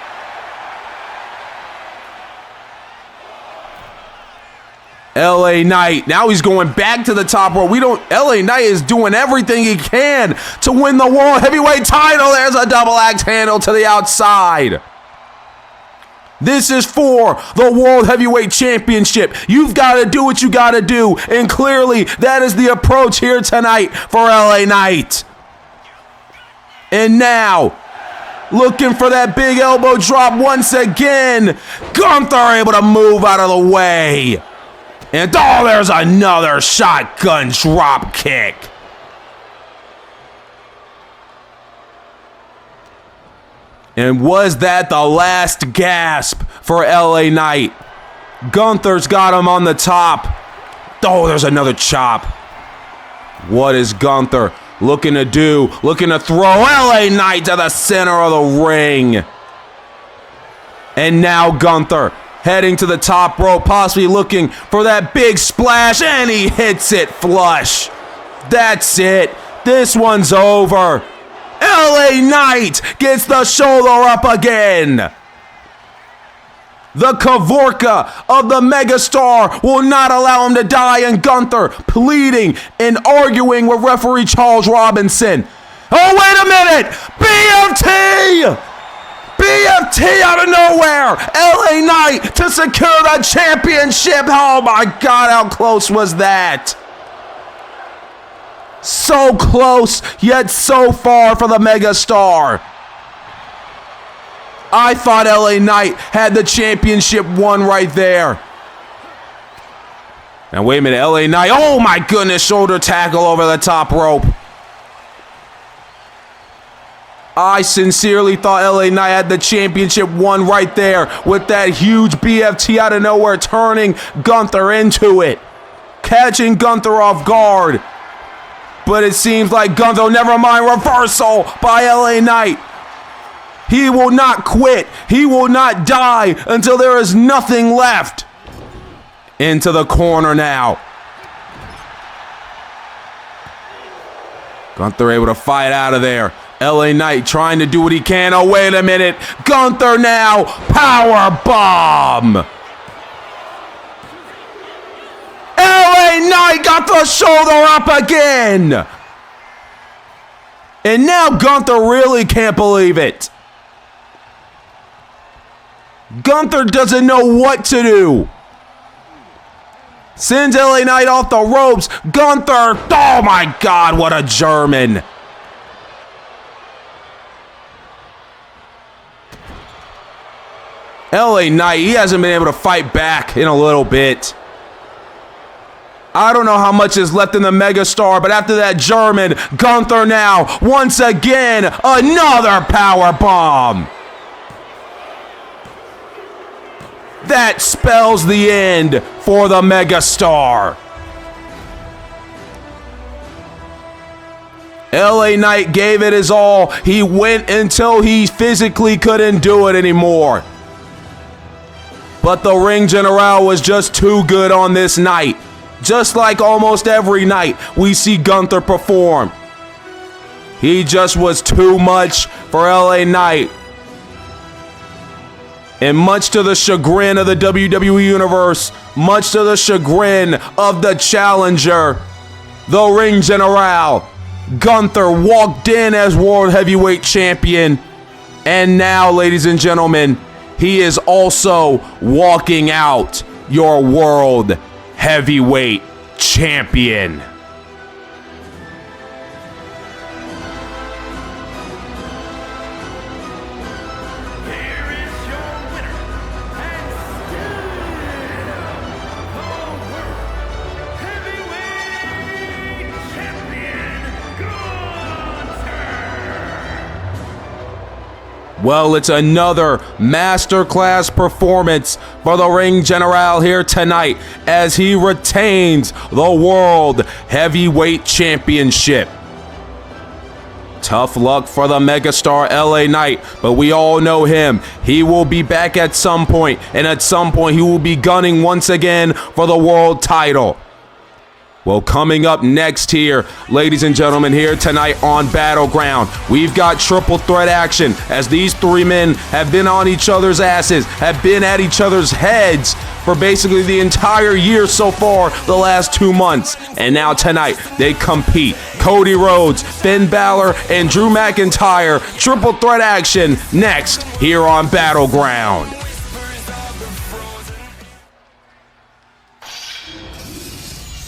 LA Knight, now he's going back to the top rope. LA Knight is doing everything he can to win the World Heavyweight title. There's a double axe handle to the outside. This is for the World Heavyweight Championship. You've got to do what you got to do, and clearly that is the approach here tonight for LA Knight. And now, looking for that big elbow drop once again. Gunther able to move out of the way. And there's another shotgun drop kick. And was that the last gasp for LA Knight? Gunther's got him on the top. Oh, there's another chop. What is Gunther looking to do? Looking to throw LA Knight to the center of the ring. And now Gunther heading to the top rope, possibly looking for that big splash, and he hits it flush. That's it. This one's over. LA Knight gets the shoulder up again. The Kavorka of the megastar will not allow him to die, and Gunther pleading and arguing with referee Charles Robinson. Oh, wait a minute! BFT! BFT out of nowhere! LA Knight to secure the championship! Oh my God, how close was that? So close, yet so far for the megastar. I thought LA Knight had the championship won right there. Now wait a minute, LA Knight, oh my goodness, shoulder tackle over the top rope. I sincerely thought LA Knight had the championship won right there with that huge BFT out of nowhere, turning Gunther into it, catching Gunther off guard. But it seems like Gunther, never mind, reversal by LA Knight. He will not quit. He will not die until there is nothing left. Into the corner now. Gunther able to fight out of there. LA Knight trying to do what he can. Oh, wait a minute. Gunther now. Power bomb. LA Knight got the shoulder up again. And now Gunther really can't believe it. Gunther doesn't know what to do. Sends LA Knight off the ropes. Gunther, oh my God, what a German. LA Knight, he hasn't been able to fight back in a little bit. I don't know how much is left in the megastar, but after that German, Gunther now, once again, another power bomb. That spells the end for the megastar. LA Knight gave it his all. He went until he physically couldn't do it anymore. But the Ring General was just too good on this night. Just like almost every night we see Gunther perform. He just was too much for LA Knight. And much to the chagrin of the WWE Universe, much to the chagrin of the challenger, the Ring General, Gunther walked in as World Heavyweight Champion. And now, ladies and gentlemen, he is also walking out your World Heavyweight Champion. Well, it's another masterclass performance for the Ring General here tonight as he retains the World Heavyweight Championship. Tough luck for the megastar LA Knight, but we all know him. He will be back at some point, and at some point he will be gunning once again for the world title. Well, coming up next here, ladies and gentlemen, here tonight on Battleground, we've got triple threat action as these three men have been on each other's asses, have been at each other's heads for basically the entire year so far, the last 2 months. And now tonight, they compete. Cody Rhodes, Finn Balor, and Drew McIntyre, triple threat action next here on Battleground.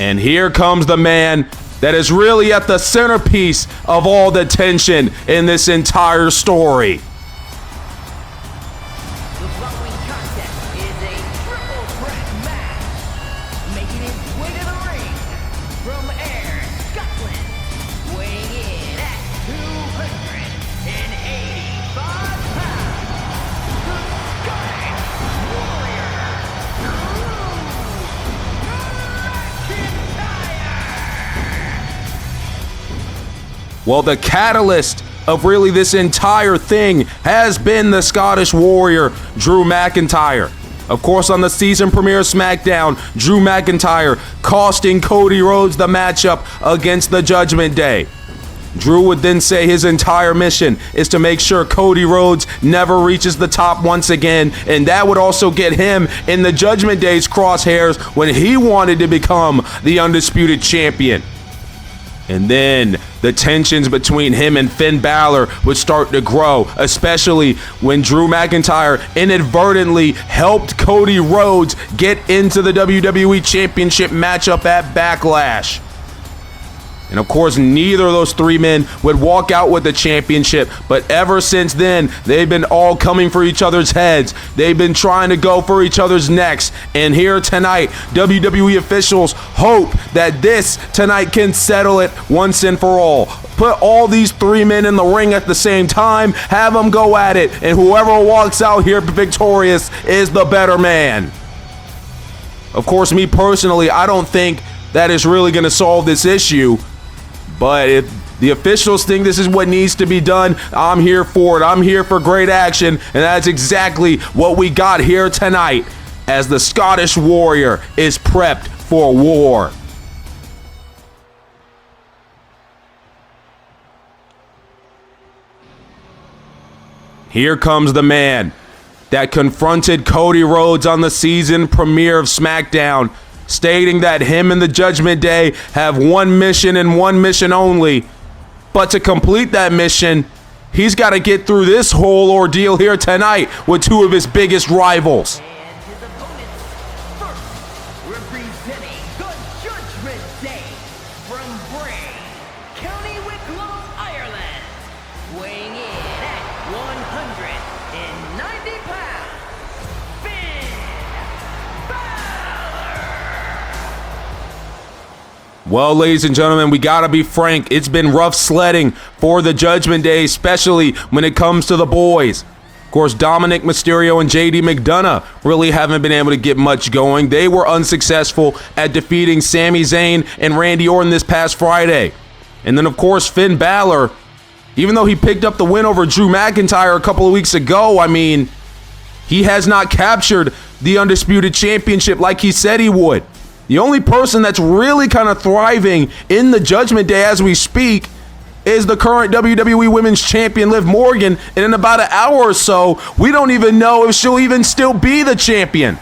And here comes the man that is really at the centerpiece of all the tension in this entire story. The following contest is a triple threat match. Making his way to the ring from Ayr, Scotland, weighing in at 285 pounds. Well, the catalyst of really this entire thing has been the Scottish Warrior, Drew McIntyre. Of course, on the season premiere of SmackDown, Drew McIntyre costing Cody Rhodes the matchup against the Judgment Day. Drew would then say his entire mission is to make sure Cody Rhodes never reaches the top once again, and that would also get him in the Judgment Day's crosshairs when he wanted to become the Undisputed Champion. And then the tensions between him and Finn Balor would start to grow, especially when Drew McIntyre inadvertently helped Cody Rhodes get into the WWE Championship matchup at Backlash. And of course, neither of those three men would walk out with the championship, but ever since then, they've been all coming for each other's heads. They've been trying to go for each other's necks. And here tonight, WWE officials hope that this tonight can settle it once and for all. Put all these three men in the ring at the same time, have them go at it, and whoever walks out here victorious is the better man. Of course, me personally, I don't think that is really going to solve this issue. But if the officials think this is what needs to be done, I'm here for it. I'm here for great action, and that's exactly what we got here tonight as the Scottish Warrior is prepped for war. Here comes the man that confronted Cody Rhodes on the season premiere of SmackDown, stating that him and the Judgment Day have one mission and one mission only. But to complete that mission, he's got to get through this whole ordeal here tonight with two of his biggest rivals. And his opponents, first, representing the Judgment Day from Bray, County Wicklow, Ireland, weighing in at 190 pounds, Finn Balor. Well, ladies and gentlemen, we gotta be frank. It's been rough sledding for the Judgment Day, especially when it comes to the boys. Of course, Dominic Mysterio and JD McDonough really haven't been able to get much going. They were unsuccessful at defeating Sami Zayn and Randy Orton this past Friday. And then, of course, Finn Balor, even though he picked up the win over Drew McIntyre a couple of weeks ago, I mean, he has not captured the Undisputed Championship like he said he would. The only person that's really kind of thriving in the Judgment Day as we speak is the current WWE Women's Champion, Liv Morgan, and in about an hour or so, we don't even know if she'll even still be the champion.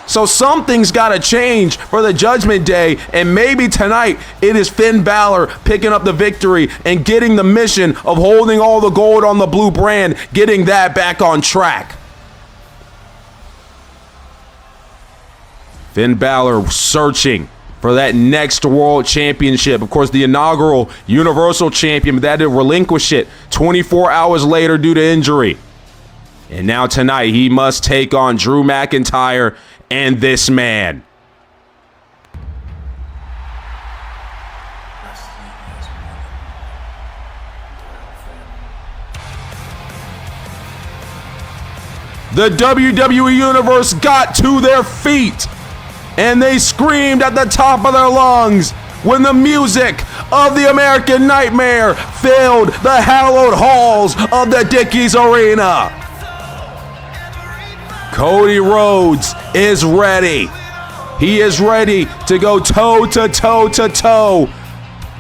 So something's got to change for the Judgment Day, and maybe tonight it is Finn Balor picking up the victory and getting the mission of holding all the gold on the blue brand, getting that back on track. Finn Balor searching for that next world championship. Of course, the inaugural Universal Champion, but that did relinquish it 24 hours later due to injury. And now tonight, he must take on Drew McIntyre and this man. The WWE Universe got to their feet, and they screamed at the top of their lungs when the music of the American Nightmare filled the hallowed halls of the Dickies Arena. Cody Rhodes is ready. He is ready to go toe to toe to toe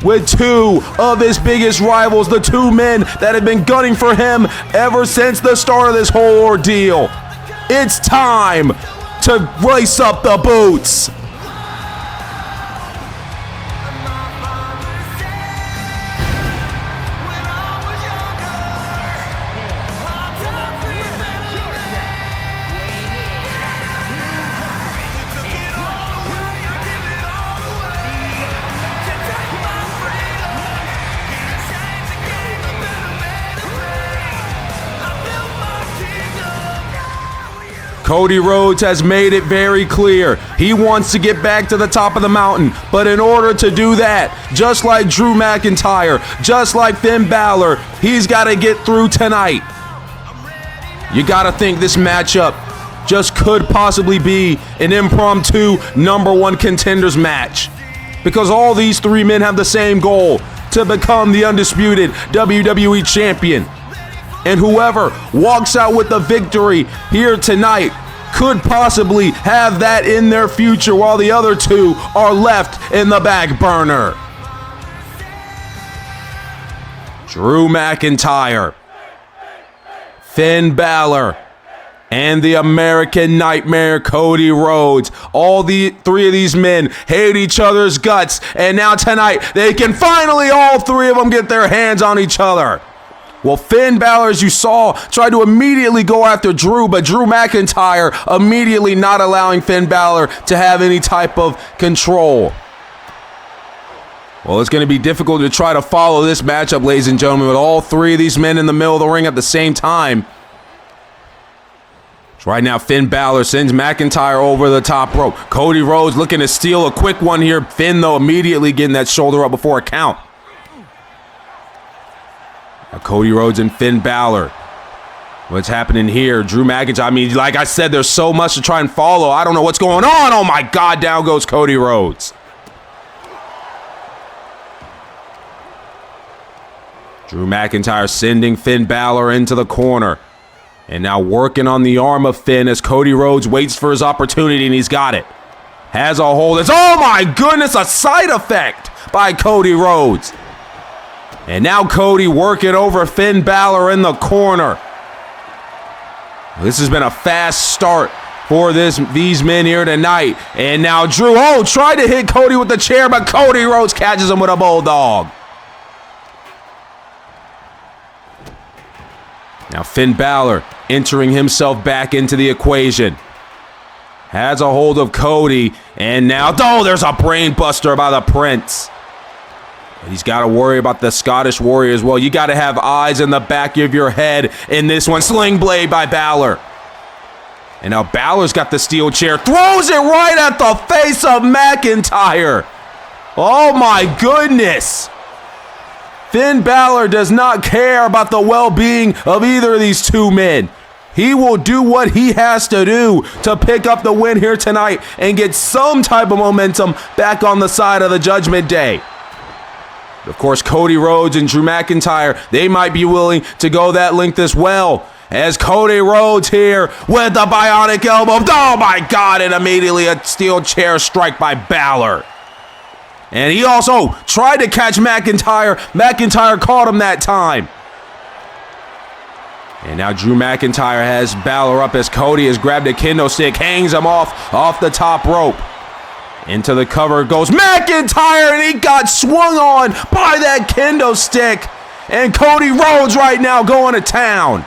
with two of his biggest rivals, the two men that have been gunning for him ever since the start of this whole ordeal. It's time to lace up the boots. Cody Rhodes has made it very clear he wants to get back to the top of the mountain, but in order to do that, just like Drew McIntyre, just like Finn Balor, he's got to get through tonight. You got to think this matchup just could possibly be an impromptu #1 contenders match, because all these three men have the same goal: to become the undisputed WWE champion. And whoever walks out with the victory here tonight could possibly have that in their future, while the other two are left in the back burner. Drew McIntyre, Finn Balor, and the American Nightmare Cody Rhodes. All the three of these men hate each other's guts, and now tonight they can finally, all three of them, get their hands on each other. Well, Finn Balor, as you saw, tried to immediately go after Drew, but Drew McIntyre immediately not allowing Finn Balor to have any type of control. Well, it's going to be difficult to try to follow this matchup, ladies and gentlemen, with all three of these men in the middle of the ring at the same time. So right now, Finn Balor sends McIntyre over the top rope. Cody Rhodes looking to steal a quick one here. Finn, though, immediately getting that shoulder up before a count. Now Cody Rhodes and Finn Balor. What's happening here? Drew McIntyre, I mean, like I said, there's so much to try and follow. I don't know what's going on. Oh my God, down goes Cody Rhodes. Drew McIntyre sending Finn Balor into the corner. And now working on the arm of Finn as Cody Rhodes waits for his opportunity, and he's got it. Has a hold. It's, oh my goodness, a side effect by Cody Rhodes. And now Cody working over Finn Balor in the corner. This has been a fast start for these men here tonight. And now Drew, tried to hit Cody with the chair, but Cody Rhodes catches him with a bulldog. Now Finn Balor entering himself back into the equation. Has a hold of Cody, and now, there's a brain buster by the Prince. He's got to worry about the Scottish Warrior as well. You got to have eyes in the back of your head in this one. Sling blade by Balor. And now Balor's got the steel chair. Throws it right at the face of McIntyre. Oh my goodness. Finn Balor does not care about the well-being of either of these two men. He will do what he has to do to pick up the win here tonight and get some type of momentum back on the side of the Judgment Day. Of course, Cody Rhodes and Drew McIntyre, they might be willing to go that length as well. As Cody Rhodes here with the bionic elbow. Oh my God, and immediately a steel chair strike by Balor. And he also tried to catch McIntyre. McIntyre caught him that time. And now Drew McIntyre has Balor up as Cody has grabbed a kendo stick, hangs him off the top rope. Into the cover goes McIntyre, and he got swung on by that kendo stick. And Cody Rhodes right now going to town.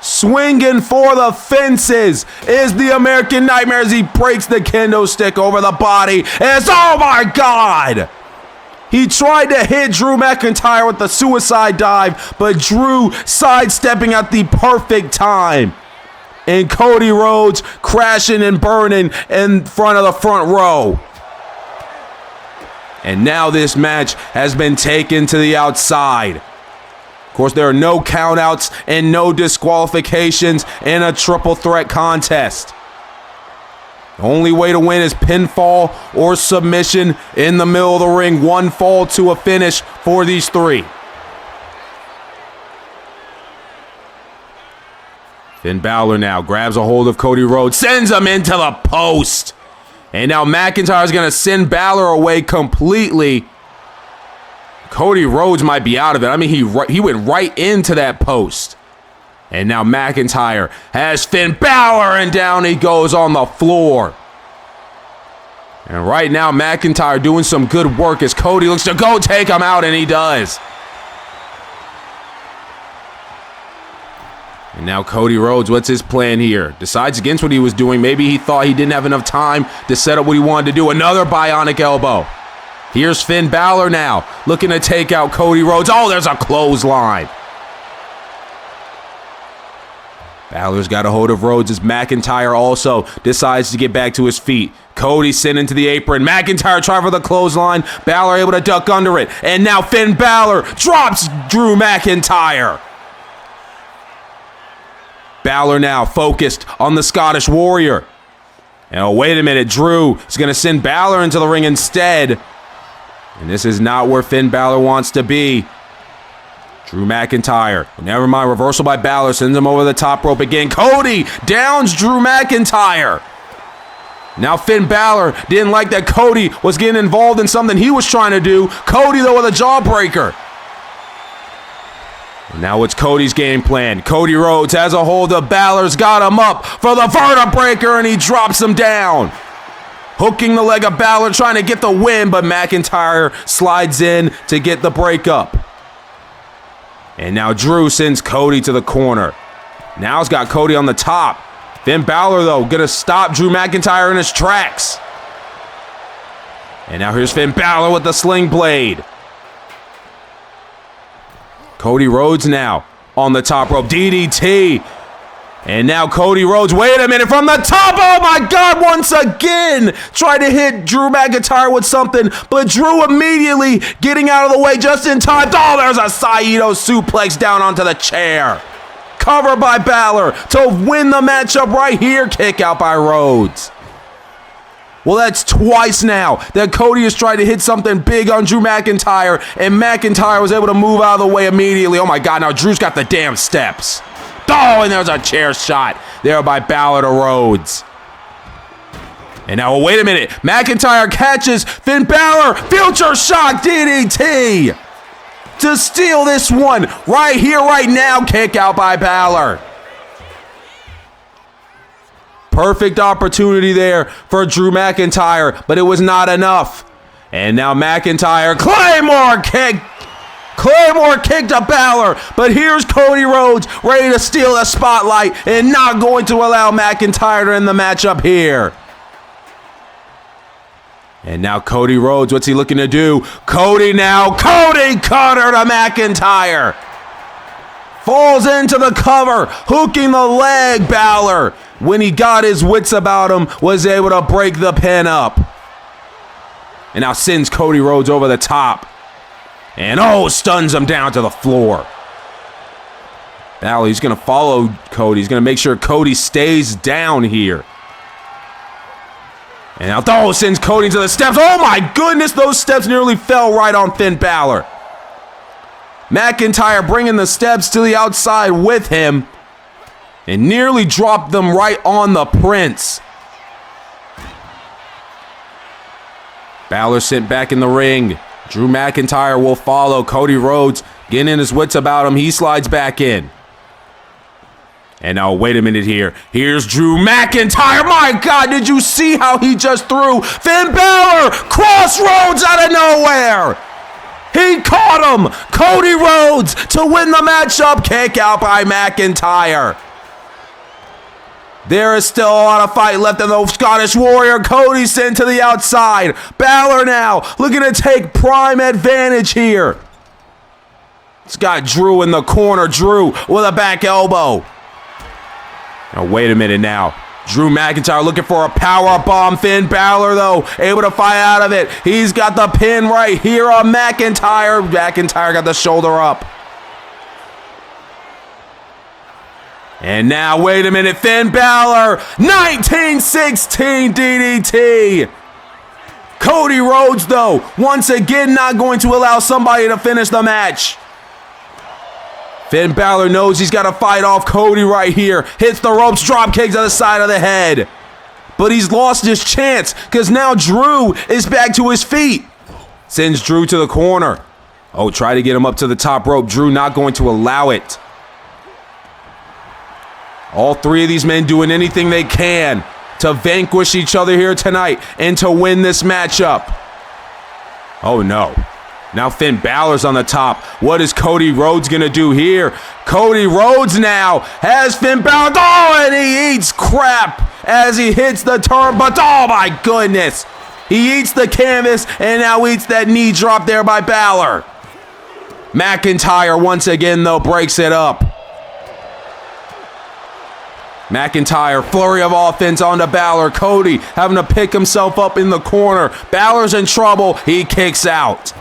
Swinging for the fences is the American Nightmare as he breaks the kendo stick over the body. As, oh my God! He tried to hit Drew McIntyre with the suicide dive, but Drew sidestepping at the perfect time. And Cody Rhodes crashing and burning in front of the front row. And now this match has been taken to the outside. Of course, there are no countouts and no disqualifications in a triple threat contest. The only way to win is pinfall or submission in the middle of the ring. One fall to a finish for these three. Finn Balor now grabs a hold of Cody Rhodes, sends him into the post. And now McIntyre's going to send Balor away completely. Cody Rhodes might be out of it. I mean, he went right into that post. And now McIntyre has Finn Balor, and down he goes on the floor. And right now, McIntyre doing some good work as Cody looks to go take him out, and he does. And now Cody Rhodes, what's his plan here? Decides against what he was doing. Maybe he thought he didn't have enough time to set up what he wanted to do. Another bionic elbow. Here's Finn Balor now, looking to take out Cody Rhodes. Oh, there's a clothesline. Balor's got a hold of Rhodes as McIntyre also decides to get back to his feet. Cody sent into the apron. McIntyre trying for the clothesline. Balor able to duck under it. And now Finn Balor drops Drew McIntyre. Balor now focused on the Scottish Warrior. And oh, wait a minute. Drew is going to send Balor into the ring instead. And this is not where Finn Balor wants to be. Drew McIntyre. Never mind. Reversal by Balor. Sends him over the top rope again. Cody downs Drew McIntyre. Now Finn Balor didn't like that Cody was getting involved in something he was trying to do. Cody, though, with a jawbreaker. And now it's Cody's game plan. Cody Rhodes has a hold of Balor's got him up for the vertebreaker, and he drops him down. Hooking the leg of Balor, trying to get the win, but McIntyre slides in to get the breakup. And now Drew sends Cody to the corner. Now he's got Cody on the top. Finn Balor, though, gonna stop Drew McIntyre in his tracks. And now here's Finn Balor with the sling blade. Cody Rhodes now on the top rope. DDT. And now Cody Rhodes, wait a minute, from the top. Oh my God, once again. Tried to hit Drew McIntyre with something, but Drew immediately getting out of the way just in time. Oh, there's a Saito suplex down onto the chair. Cover by Balor to win the matchup right here. Kick out by Rhodes. Well, that's twice now that Cody has tried to hit something big on Drew McIntyre, and McIntyre was able to move out of the way immediately. Oh my God, now Drew's got the damn steps. Oh, and there's a chair shot there by Balor to Rhodes. And now, wait a minute. McIntyre catches Finn Balor. Future shock DDT to steal this one right here, right now. Kick out by Balor. Perfect opportunity there for Drew McIntyre, but it was not enough. And now McIntyre, Claymore kick. Claymore kick to Balor, but here's Cody Rhodes ready to steal the spotlight and not going to allow McIntyre to end the matchup here. And now Cody Rhodes, what's he looking to do? Cody now, Cody cutter to McIntyre. Falls into the cover, hooking the leg. Balor, when he got his wits about him, was able to break the pin up. And now sends Cody Rhodes over the top. And stuns him down to the floor. Balor, he's going to follow Cody. He's going to make sure Cody stays down here. And now sends Cody to the steps. Oh my goodness, those steps nearly fell right on Finn Balor. McIntyre bringing the steps to the outside with him and nearly dropped them right on the Prince. Balor sent back in the ring. Drew McIntyre will follow. Cody Rhodes getting in his wits about him. He slides back in. And now, wait a minute here. Here's Drew McIntyre. My God, did you see how he just threw Finn Balor crossroads out of nowhere? He caught him. Cody Rhodes to win the matchup. Kick out by McIntyre. There is still a lot of fight left in the Scottish Warrior. Cody sent to the outside. Balor now looking to take prime advantage here. It's got Drew in the corner. Drew with a back elbow. Now wait a minute now. Drew McIntyre looking for a power bomb. Finn Balor, though, able to fight out of it. He's got the pin right here on McIntyre. McIntyre got the shoulder up. And now, wait a minute, Finn Balor, 1916 DDT. Cody Rhodes, though, once again not going to allow somebody to finish the match. Finn Balor knows he's got to fight off Cody right here. Hits the ropes, drop kicks to the side of the head. But he's lost his chance because now Drew is back to his feet. Sends Drew to the corner. Try to get him up to the top rope. Drew not going to allow it. All three of these men doing anything they can to vanquish each other here tonight and to win this matchup. Oh no. Now Finn Balor's on the top. What is Cody Rhodes going to do here? Cody Rhodes now has Finn Balor. And he eats crap as he hits the turn. But oh my goodness. He eats the canvas and now eats that knee drop there by Balor. McIntyre once again, though, breaks it up. McIntyre, flurry of offense onto Balor. Cody having to pick himself up in the corner. Balor's in trouble. He kicks out.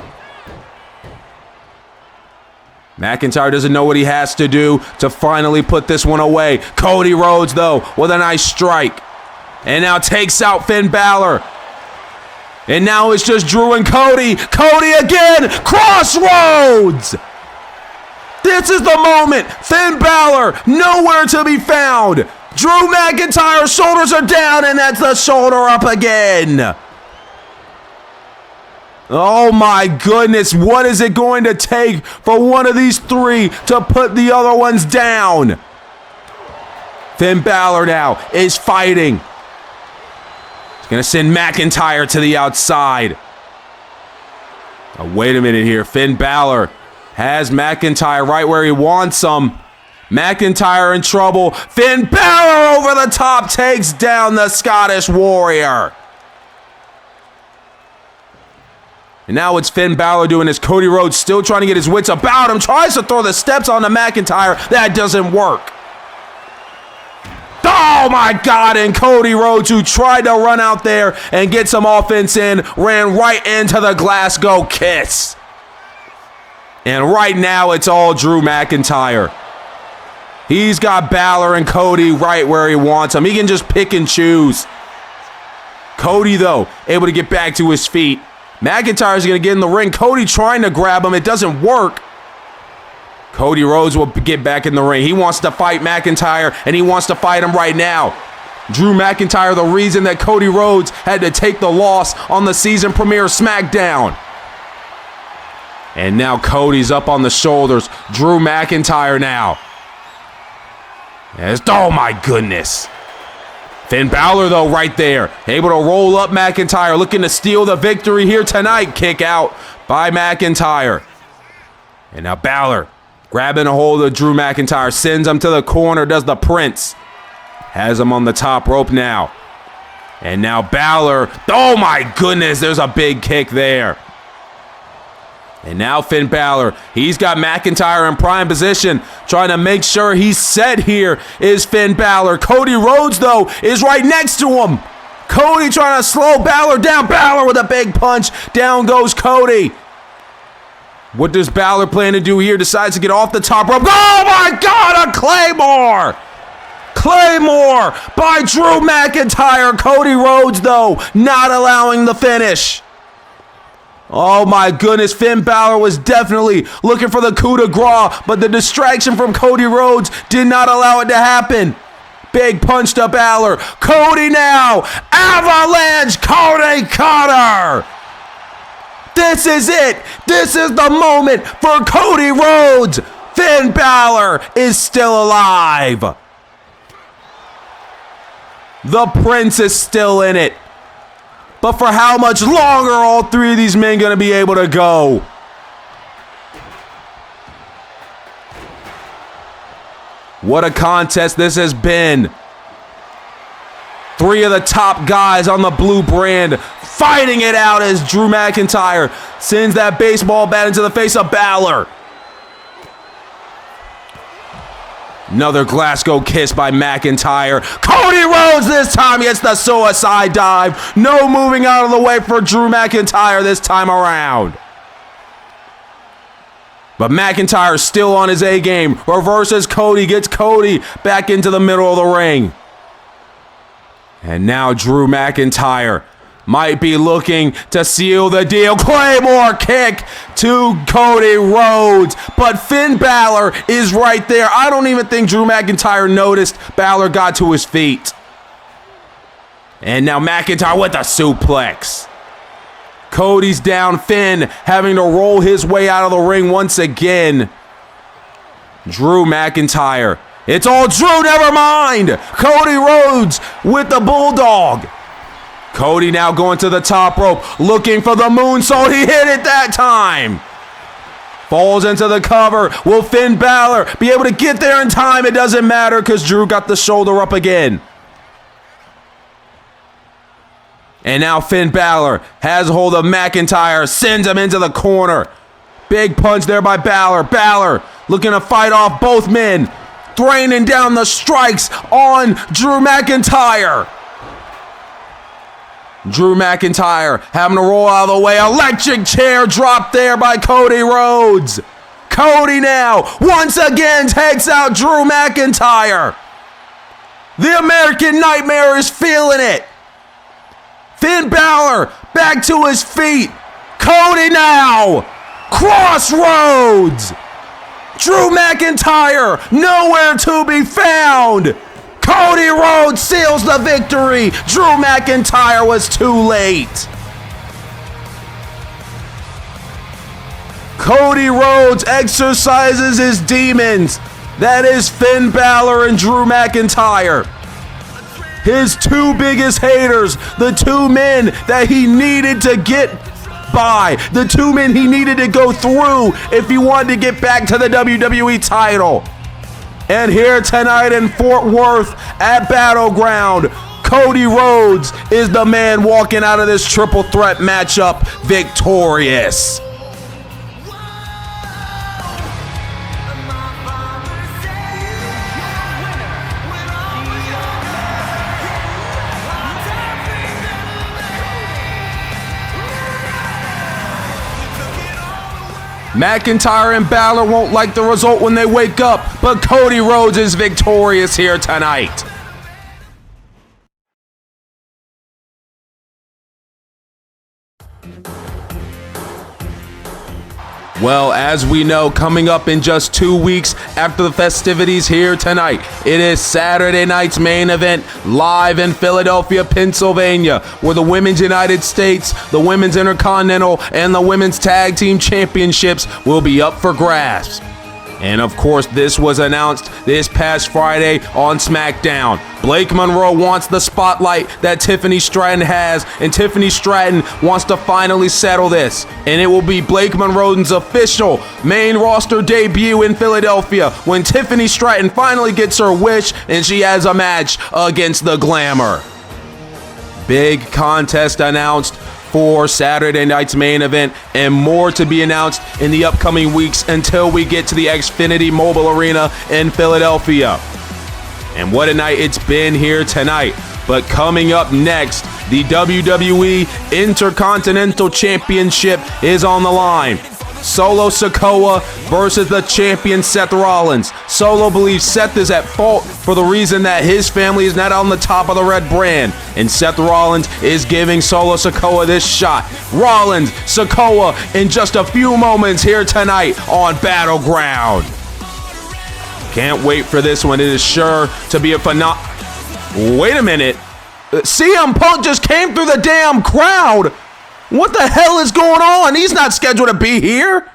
McIntyre doesn't know what he has to do to finally put this one away. Cody Rhodes, though, with a nice strike. And now takes out Finn Balor. And now it's just Drew and Cody. Cody again. Crossroads. This is the moment. Finn Balor nowhere to be found. Drew McIntyre's shoulders are down, and that's the shoulder up again. Oh my goodness, what is it going to take for one of these three to put the other ones down? Finn Balor now is fighting. He's going to send McIntyre to the outside. Oh, wait a minute here. Finn Balor has McIntyre right where he wants him. McIntyre in trouble. Finn Balor over the top takes down the Scottish Warrior. And now it's Finn Balor doing this. Cody Rhodes still trying to get his wits about him. Tries to throw the steps onto McIntyre. That doesn't work. Oh my God, and Cody Rhodes, who tried to run out there and get some offense in, ran right into the Glasgow Kiss. And right now it's all Drew McIntyre. He's got Balor and Cody right where he wants them. He can just pick and choose. Cody, though, able to get back to his feet. McIntyre's going to get in the ring. Cody trying to grab him. It doesn't work. Cody Rhodes will get back in the ring. He wants to fight McIntyre, and he wants to fight him right now. Drew McIntyre, the reason that Cody Rhodes had to take the loss on the season premiere SmackDown. And now Cody's up on the shoulders. Drew McIntyre now. Oh my goodness. Finn Balor, though, right there. Able to roll up McIntyre, looking to steal the victory here tonight. Kick out by McIntyre. And now Balor grabbing a hold of Drew McIntyre. Sends him to the corner, does the Prince. Has him on the top rope now. And now Balor. Oh my goodness, there's a big kick there. And now Finn Balor, he's got McIntyre in prime position, trying to make sure he's set here is Finn Balor. Cody Rhodes, though, is right next to him. Cody trying to slow Balor down. Balor with a big punch. Down goes Cody. What does Balor plan to do here? Decides to get off the top rope. Oh my God, a Claymore! Claymore by Drew McIntyre. Cody Rhodes, though, not allowing the finish. Oh my goodness, Finn Balor was definitely looking for the coup de grace, but the distraction from Cody Rhodes did not allow it to happen. Big punch to Balor. Cody now, avalanche Cody Cutter. This is it. This is the moment for Cody Rhodes. Finn Balor is still alive. The Prince is still in it. But for how much longer are all three of these men going to be able to go? What a contest this has been. Three of the top guys on the blue brand fighting it out as Drew McIntyre sends that baseball bat into the face of Balor. Another Glasgow kiss by McIntyre. Cody Rhodes this time gets the suicide dive. No moving out of the way for Drew McIntyre this time around. But McIntyre's still on his A game. Reverses Cody, gets Cody back into the middle of the ring. And now Drew McIntyre might be looking to seal the deal. Claymore kick to Cody Rhodes. But Finn Balor is right there. I don't even think Drew McIntyre noticed Balor got to his feet. And now McIntyre with a suplex. Cody's down. Finn having to roll his way out of the ring once again. Drew McIntyre. It's all Drew, never mind. Cody Rhodes with the Bulldog. Cody now going to the top rope, looking for the moonsault. He hit it that time. Falls into the cover. Will Finn Balor be able to get there in time? It doesn't matter because Drew got the shoulder up again. And now Finn Balor has a hold of McIntyre, sends him into the corner. Big punch there by Balor. Balor looking to fight off both men, raining down the strikes on Drew McIntyre. Drew McIntyre having to roll out of the way. Electric chair drop there by Cody Rhodes. Cody now once again takes out Drew McIntyre. The American Nightmare is feeling it. Finn Balor back to his feet. Cody now. Crossroads. Drew McIntyre nowhere to be found. Cody Rhodes seals the victory. Drew McIntyre was too late. Cody Rhodes exercises his demons. That is Finn Balor and Drew McIntyre. His two biggest haters, the two men that he needed to get by, the two men he needed to go through if he wanted to get back to the WWE title. And here tonight in Fort Worth at Battleground, Cody Rhodes is the man walking out of this triple threat matchup victorious. McIntyre and Balor won't like the result when they wake up, but Cody Rhodes is victorious here tonight. Well, as we know, coming up in just 2 weeks after the festivities here tonight, it is Saturday night's main event live in Philadelphia, Pennsylvania, where the Women's United States, the Women's Intercontinental, and the Women's Tag Team Championships will be up for grabs. And of course, this was announced this past Friday on SmackDown. Blake Monroe wants the spotlight that Tiffany Stratton has, and Tiffany Stratton wants to finally settle this. And it will be Blake Monroe's official main roster debut in Philadelphia when Tiffany Stratton finally gets her wish and she has a match against the Glamour. Big contest announced for Saturday night's main event, and more to be announced in the upcoming weeks until we get to the Xfinity Mobile Arena in Philadelphia. And what a night it's been here tonight. But coming up next, the WWE Intercontinental Championship is on the line. Solo Sikoa versus the champion Seth Rollins. Solo believes Seth is at fault for the reason that his family is not on the top of the red brand, and Seth Rollins is giving Solo Sikoa this shot. Rollins, Sikoa in just a few moments here tonight on Battleground. Can't wait for this one. It is sure to be a Wait a minute. CM Punk just came through the damn crowd. What the hell is going on? He's not scheduled to be here.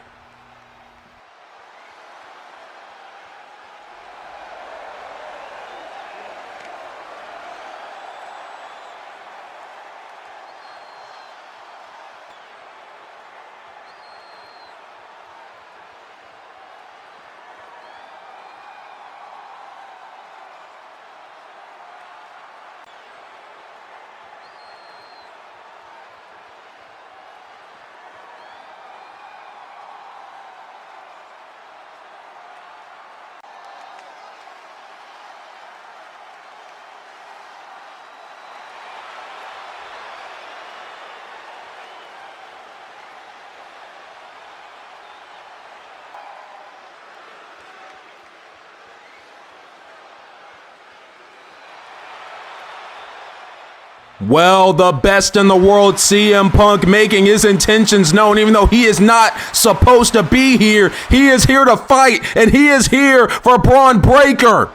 Well, the best in the world, CM Punk, making his intentions known, even though he is not supposed to be here. He is here to fight, and he is here for Braun Breaker.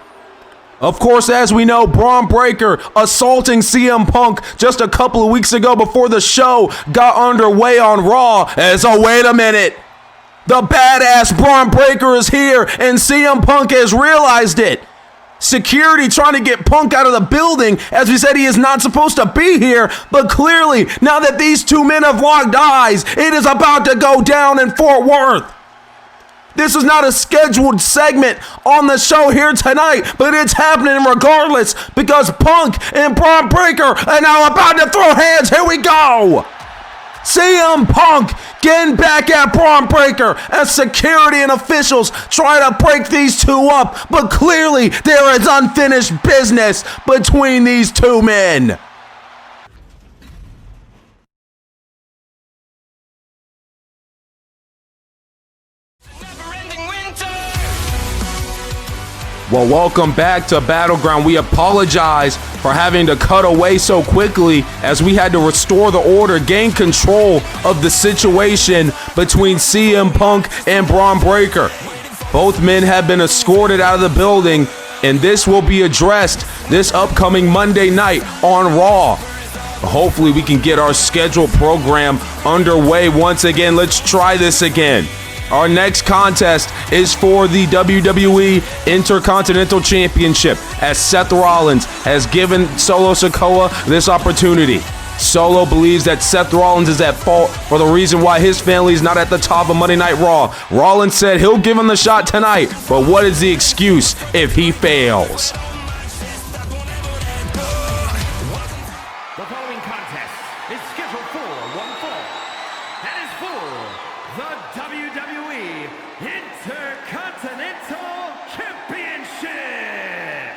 Of course, as we know, Braun Breaker assaulting CM Punk just a couple of weeks ago before the show got underway on Raw. Wait a minute. The badass Braun Breaker is here, and CM Punk has realized it. Security trying to get Punk out of the building. As we said, he is not supposed to be here, but clearly, now that these two men have locked eyes, it is about to go down in Fort Worth. This is not a scheduled segment on the show here tonight, but it's happening regardless because Punk and Braun Breaker are now about to throw hands. Here we go. CM Punk getting back at Braun Breaker as security and officials try to break these two up, but clearly there is unfinished business between these two men. Well, welcome back to Battleground. We apologize for having to cut away so quickly as we had to restore the order, gain control of the situation between CM Punk and Braun Breaker. Both men have been escorted out of the building, and this will be addressed this upcoming Monday night on Raw. Hopefully we can get our scheduled program underway once again. Let's try this again. Our next contest is for the WWE Intercontinental Championship, as Seth Rollins has given Solo Sikoa this opportunity. Solo believes that Seth Rollins is at fault for the reason why his family is not at the top of Monday Night Raw. Rollins said he'll give him the shot tonight, but what is the excuse if he fails? The following contest is scheduled for one fall. That is for the WWE Intercontinental Championship.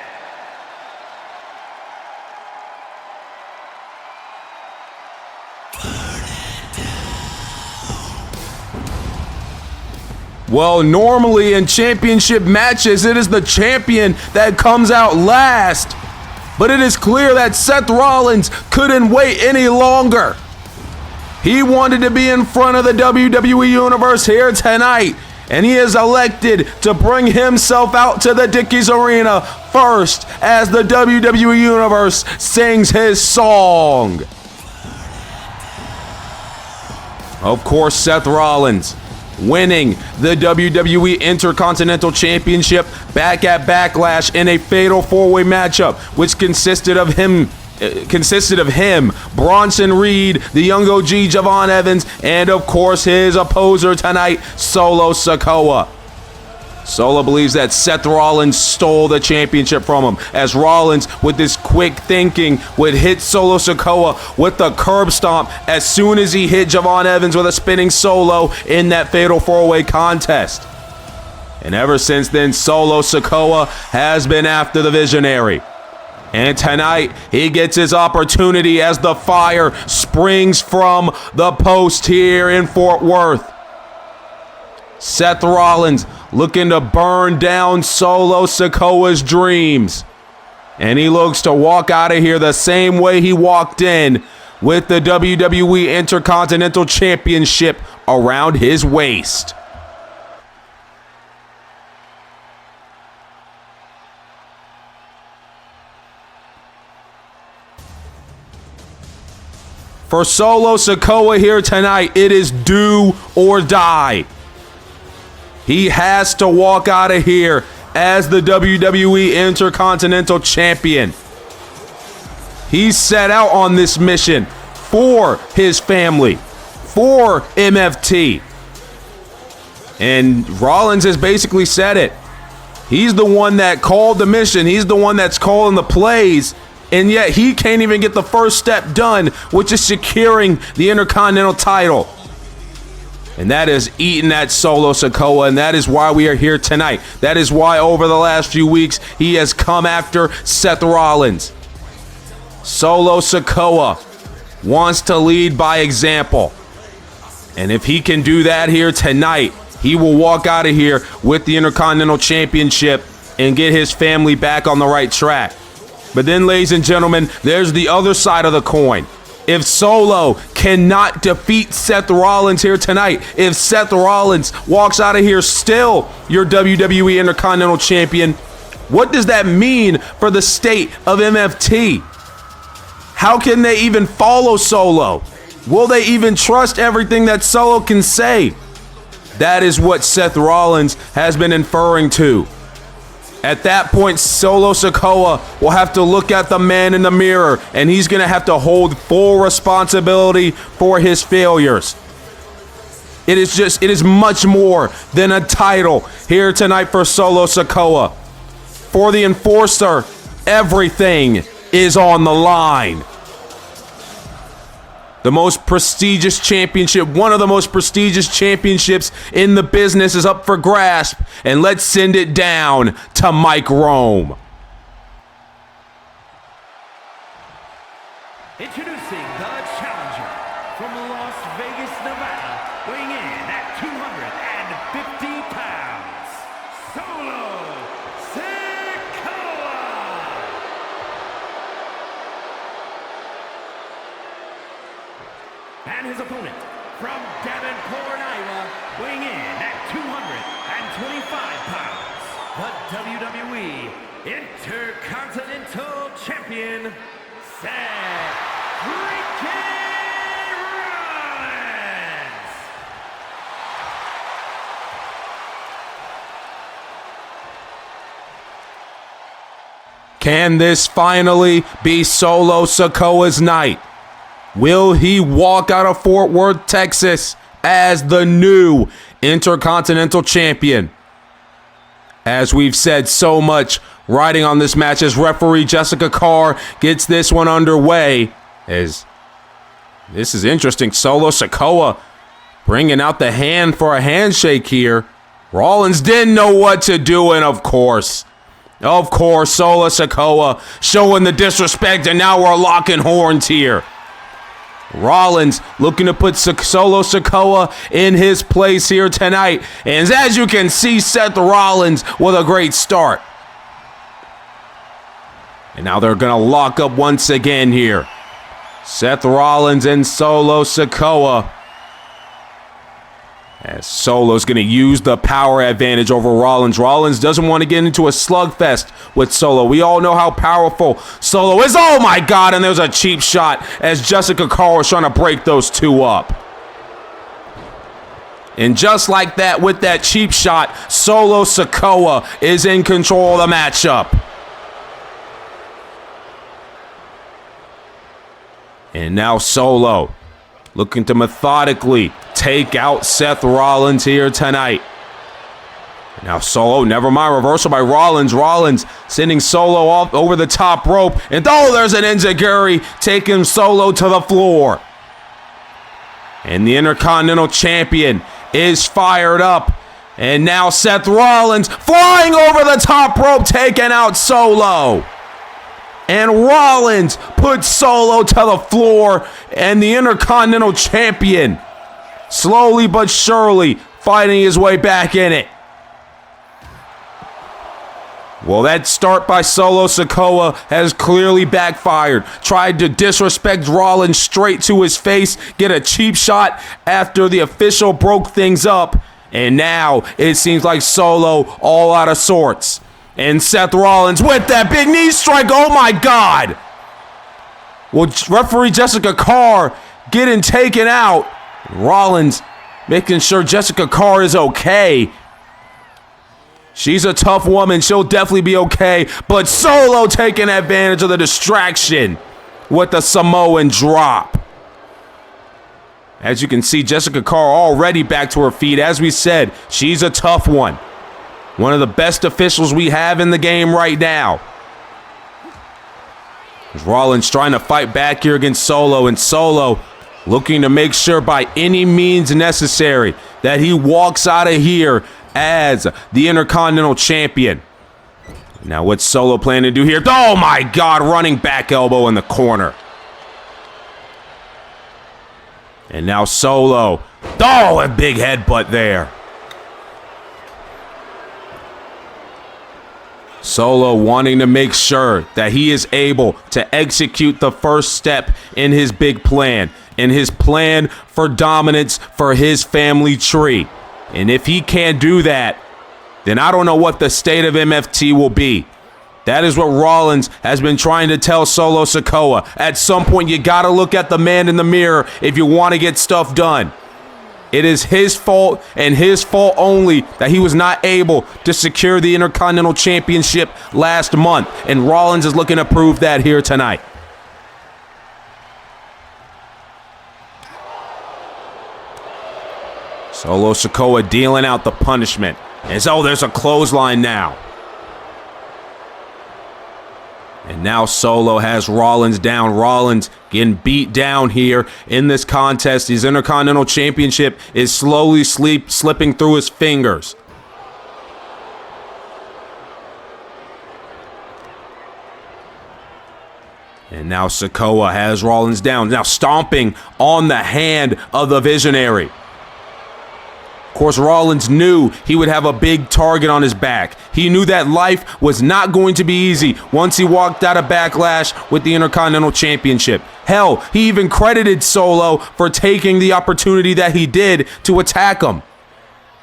Well, normally in championship matches, it is the champion that comes out last. But it is clear that Seth Rollins couldn't wait any longer. He wanted to be in front of the WWE Universe here tonight, and he is elected to bring himself out to the Dickies Arena first as the WWE Universe sings his song. Of course, Seth Rollins winning the WWE Intercontinental Championship back at Backlash in a fatal four-way matchup, which consisted of him, Bronson Reed, the young OG Javon Evans, and of course his opposer tonight, Solo Sikoa. Solo believes that Seth Rollins stole the championship from him, as Rollins, with this quick thinking, would hit Solo Sikoa with the curb stomp as soon as he hit Javon Evans with a spinning solo in that fatal four-way contest. And ever since then, Solo Sikoa has been after the Visionary. And tonight, he gets his opportunity as the fire springs from the post here in Fort Worth. Seth Rollins looking to burn down Solo Sikoa's dreams. And he looks to walk out of here the same way he walked in, with the WWE Intercontinental Championship around his waist. For Solo Sikoa here tonight, it is do or die. He has to walk out of here as the WWE Intercontinental Champion. He set out on this mission for his family, for MFT. And Rollins has basically said it. He's the one that called the mission. He's the one that's calling the plays. And yet he can't even get the first step done, which is securing the Intercontinental title. And that is eating that Solo Sikoa, and that is why we are here tonight. That is why over the last few weeks he has come after Seth Rollins. Solo Sikoa wants to lead by example. And if he can do that here tonight, he will walk out of here with the Intercontinental Championship and get his family back on the right track. But then, ladies and gentlemen, there's the other side of the coin. If Solo cannot defeat Seth Rollins here tonight, if Seth Rollins walks out of here still your WWE Intercontinental Champion, what does that mean for the state of MFT? How can they even follow Solo? Will they even trust everything that Solo can say? That is what Seth Rollins has been inferring to. At that point, Solo Sikoa will have to look at the man in the mirror, and he's going to have to hold full responsibility for his failures. It is much more than a title here tonight for Solo Sikoa. For the Enforcer, everything is on the line. The most prestigious championship, one of the most prestigious championships in the business, is up for grasp, and let's send it down to Mike Rome. Introducing the challenger from Las Vegas, Nevada, weighing in at 250 pounds, Solo Sikoa. his opponent from Davenport, Iowa, weighing in at 225 pounds, the WWE Intercontinental Champion, Seth freaking Rollins. Can this finally be Solo Sikoa's night? Will he walk out of Fort Worth, Texas as the new Intercontinental Champion? As we've said so much riding on this match as referee Jessica Carr gets this one underway. As this is interesting. Solo Sikoa bringing out the hand for a handshake here. Rollins didn't know what to do, and of course, Solo Sikoa showing the disrespect, and now we're locking horns here. Rollins looking to put Solo Sikoa in his place here tonight. And as you can see, Seth Rollins with a great start. And now they're going to lock up once again here. Seth Rollins and Solo Sikoa. As Solo's going to use the power advantage over Rollins. Rollins doesn't want to get into a slugfest with Solo. We all know how powerful Solo is. Oh my God, and there's a cheap shot as Jessica Carr was trying to break those two up. And just like that, with that cheap shot, Solo Sikoa is in control of the matchup. And now Solo looking to methodically take out Seth Rollins here tonight. Now Solo, never mind, reversal by Rollins. Rollins sending Solo off over the top rope. And there's an enziguri taking Solo to the floor. And the Intercontinental Champion is fired up. And now Seth Rollins flying over the top rope, taking out Solo. And Rollins puts Solo to the floor, and the Intercontinental Champion slowly but surely fighting his way back in it. Well, that start by Solo Sikoa has clearly backfired. Tried to disrespect Rollins straight to his face, get a cheap shot after the official broke things up, and now it seems like Solo all out of sorts. And Seth Rollins with that big knee strike. Oh my God. Well, referee Jessica Carr getting taken out. Rollins making sure Jessica Carr is okay. She's a tough woman. She'll definitely be okay. But Solo taking advantage of the distraction with the Samoan drop. As you can see, Jessica Carr already back to her feet. As we said, she's a tough one. One of the best officials we have in the game right now. Rollins trying to fight back here against Solo, and Solo looking to make sure by any means necessary that he walks out of here as the Intercontinental Champion. Now what's Solo planning to do here? Oh my God, running back elbow in the corner. And now Solo. Oh, a big headbutt there. Solo wanting to make sure that he is able to execute the first step in his big plan, in his plan for dominance for his family tree. And if he can't do that, then I don't know what the state of MFT will be. That is what Rollins has been trying to tell Solo Sikoa. At some point, you got to look at the man in the mirror if you want to get stuff done. It is his fault and his fault only that he was not able to secure the Intercontinental Championship last month. And Rollins is looking to prove that here tonight. Solo Sikoa dealing out the punishment. And so there's a clothesline now. And now Solo has Rollins down. Rollins getting beat down here in this contest. His Intercontinental Championship is slowly slipping through his fingers. And now Sikoa has Rollins down. Now stomping on the hand of the Visionary. Of course, Rollins knew he would have a big target on his back. He knew that life was not going to be easy once he walked out of Backlash with the Intercontinental Championship. Hell, he even credited Solo for taking the opportunity that he did to attack him.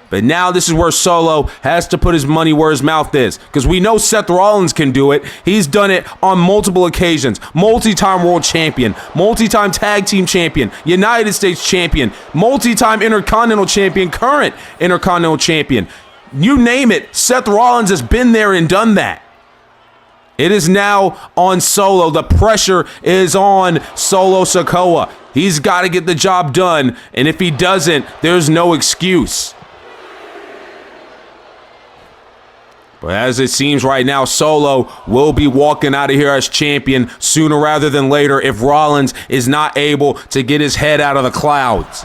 But now this is where Solo has to put his money where his mouth is, because we know Seth Rollins can do it. He's done it on multiple occasions. Multi-time world champion, multi-time tag team champion, United States champion, multi-time Intercontinental champion, current Intercontinental champion. You name it, Seth Rollins has been there and done that. It is now on Solo. The pressure is on Solo Sikoa. He's got to get the job done, and if he doesn't, there's no excuse. But as it seems right now, Solo will be walking out of here as champion sooner rather than later if Rollins is not able to get his head out of the clouds.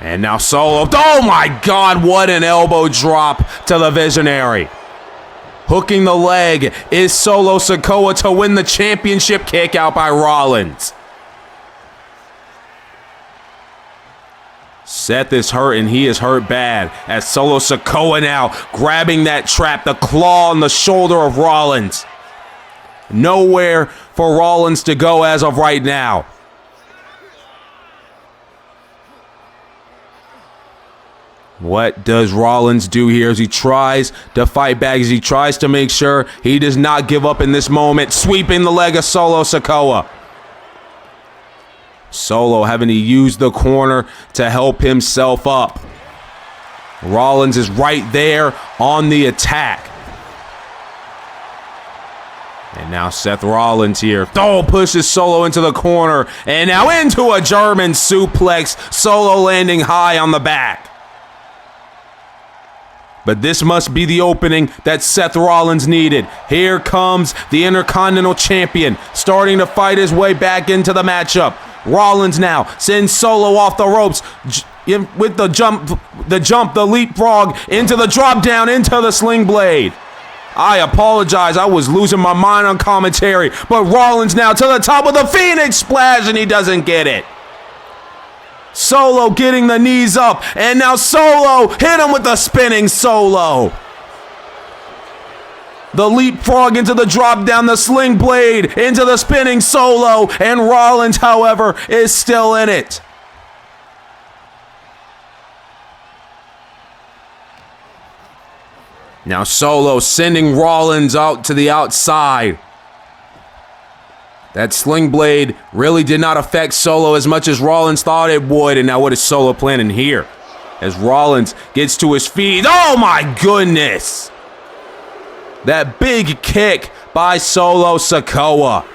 And now Solo, oh my God, what an elbow drop to the Visionary. Hooking the leg is Solo Sikoa to win the championship, kick out by Rollins. Seth is hurt, and he is hurt bad as Solo Sikoa now grabbing that trap, the claw on the shoulder of Rollins. Nowhere for Rollins to go as of right now. What does Rollins do here as he tries to fight back, as he tries to make sure he does not give up in this moment, sweeping the leg of Solo Sikoa. Solo having to use the corner to help himself up. Rollins is right there on the attack. And now Seth Rollins here. Oh, pushes Solo into the corner. And now into a German suplex. Solo landing high on the back. But this must be the opening that Seth Rollins needed. Here comes the Intercontinental Champion, starting to fight his way back into the matchup. Rollins now sends Solo off the ropes with the leapfrog into the drop down, into the sling blade. I apologize, I was losing my mind on commentary, but Rollins now to the top with the Phoenix Splash, and he doesn't get it. Solo getting the knees up, and now Solo hit him with the spinning Solo. The leapfrog into the drop down, the sling blade into the spinning Solo, and Rollins, however, is still in it. Now Solo sending Rollins out to the outside. That sling blade really did not affect Solo as much as Rollins thought it would, and now what is Solo planning here? As Rollins gets to his feet, oh my goodness! That big kick by Solo Sikoa.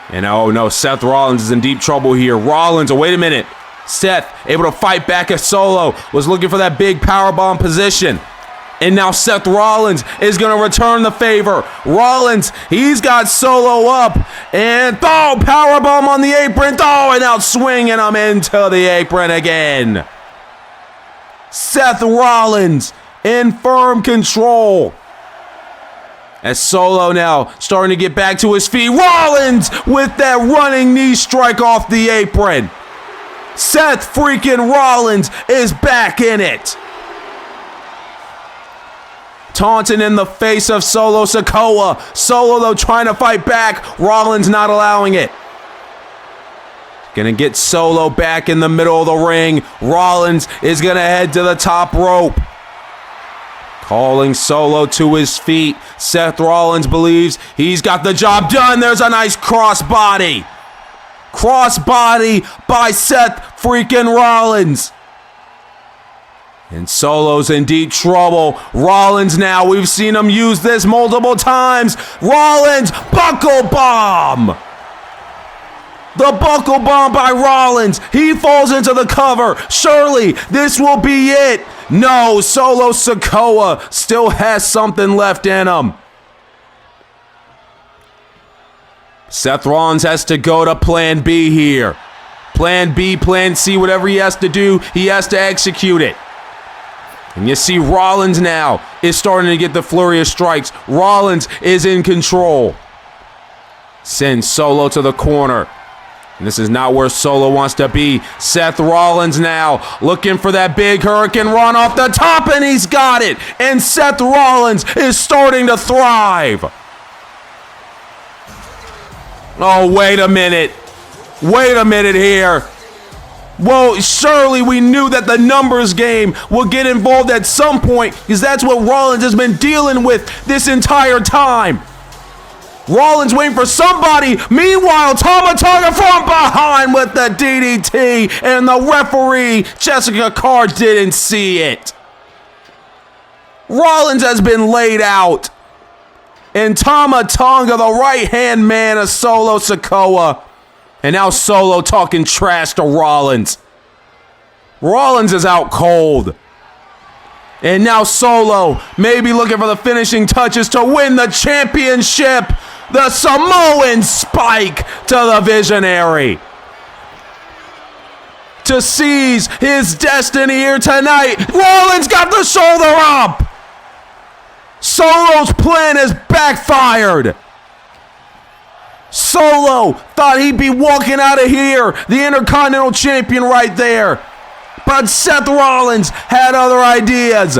And oh no, Seth Rollins is in deep trouble here. Rollins, oh wait a minute. Seth able to fight back as Solo was looking for that big powerbomb position. And now Seth Rollins is going to return the favor. Rollins, he's got Solo up. And powerbomb on the apron. And now swinging him into the apron again. Seth Rollins in firm control. As Solo now starting to get back to his feet. Rollins with that running knee strike off the apron. Seth freaking Rollins is back in it. Taunting in the face of Solo Sikoa. Solo, though, trying to fight back. Rollins not allowing it. Gonna get Solo back in the middle of the ring. Rollins is gonna head to the top rope. Calling Solo to his feet. Seth Rollins believes he's got the job done. There's a nice crossbody. Crossbody by Seth freaking Rollins. And Solo's in deep trouble. Rollins now, we've seen him use this multiple times. Rollins, buckle bomb. The buckle bomb by Rollins. He falls into the cover. Surely this will be it. No, Solo Sikoa still has something left in him. Seth Rollins has to go to plan B here. Plan B, plan C, whatever he has to do, he has to execute it. And you see Rollins now is starting to get the flurry of strikes. Rollins is in control. Sends Solo to the corner. And this is not where Solo wants to be. Seth Rollins now looking for that big hurricane run off the top, and he's got it. And Seth Rollins is starting to thrive. Oh, wait a minute. Wait a minute here. Well, surely we knew that the numbers game will get involved at some point, because that's what Rollins has been dealing with this entire time. Rollins waiting for somebody. Meanwhile, Tama Tonga from behind with the DDT, and the referee, Jessica Carr, didn't see it. Rollins has been laid out. And Tama Tonga, the right-hand man of Solo Sikoa. And now Solo talking trash to Rollins. Rollins is out cold. And now Solo maybe looking for the finishing touches to win the championship. The Samoan spike to the Visionary. To seize his destiny here tonight. Rollins got the shoulder up. Solo's plan has backfired. Solo thought he'd be walking out of here, the Intercontinental Champion right there. But Seth Rollins had other ideas.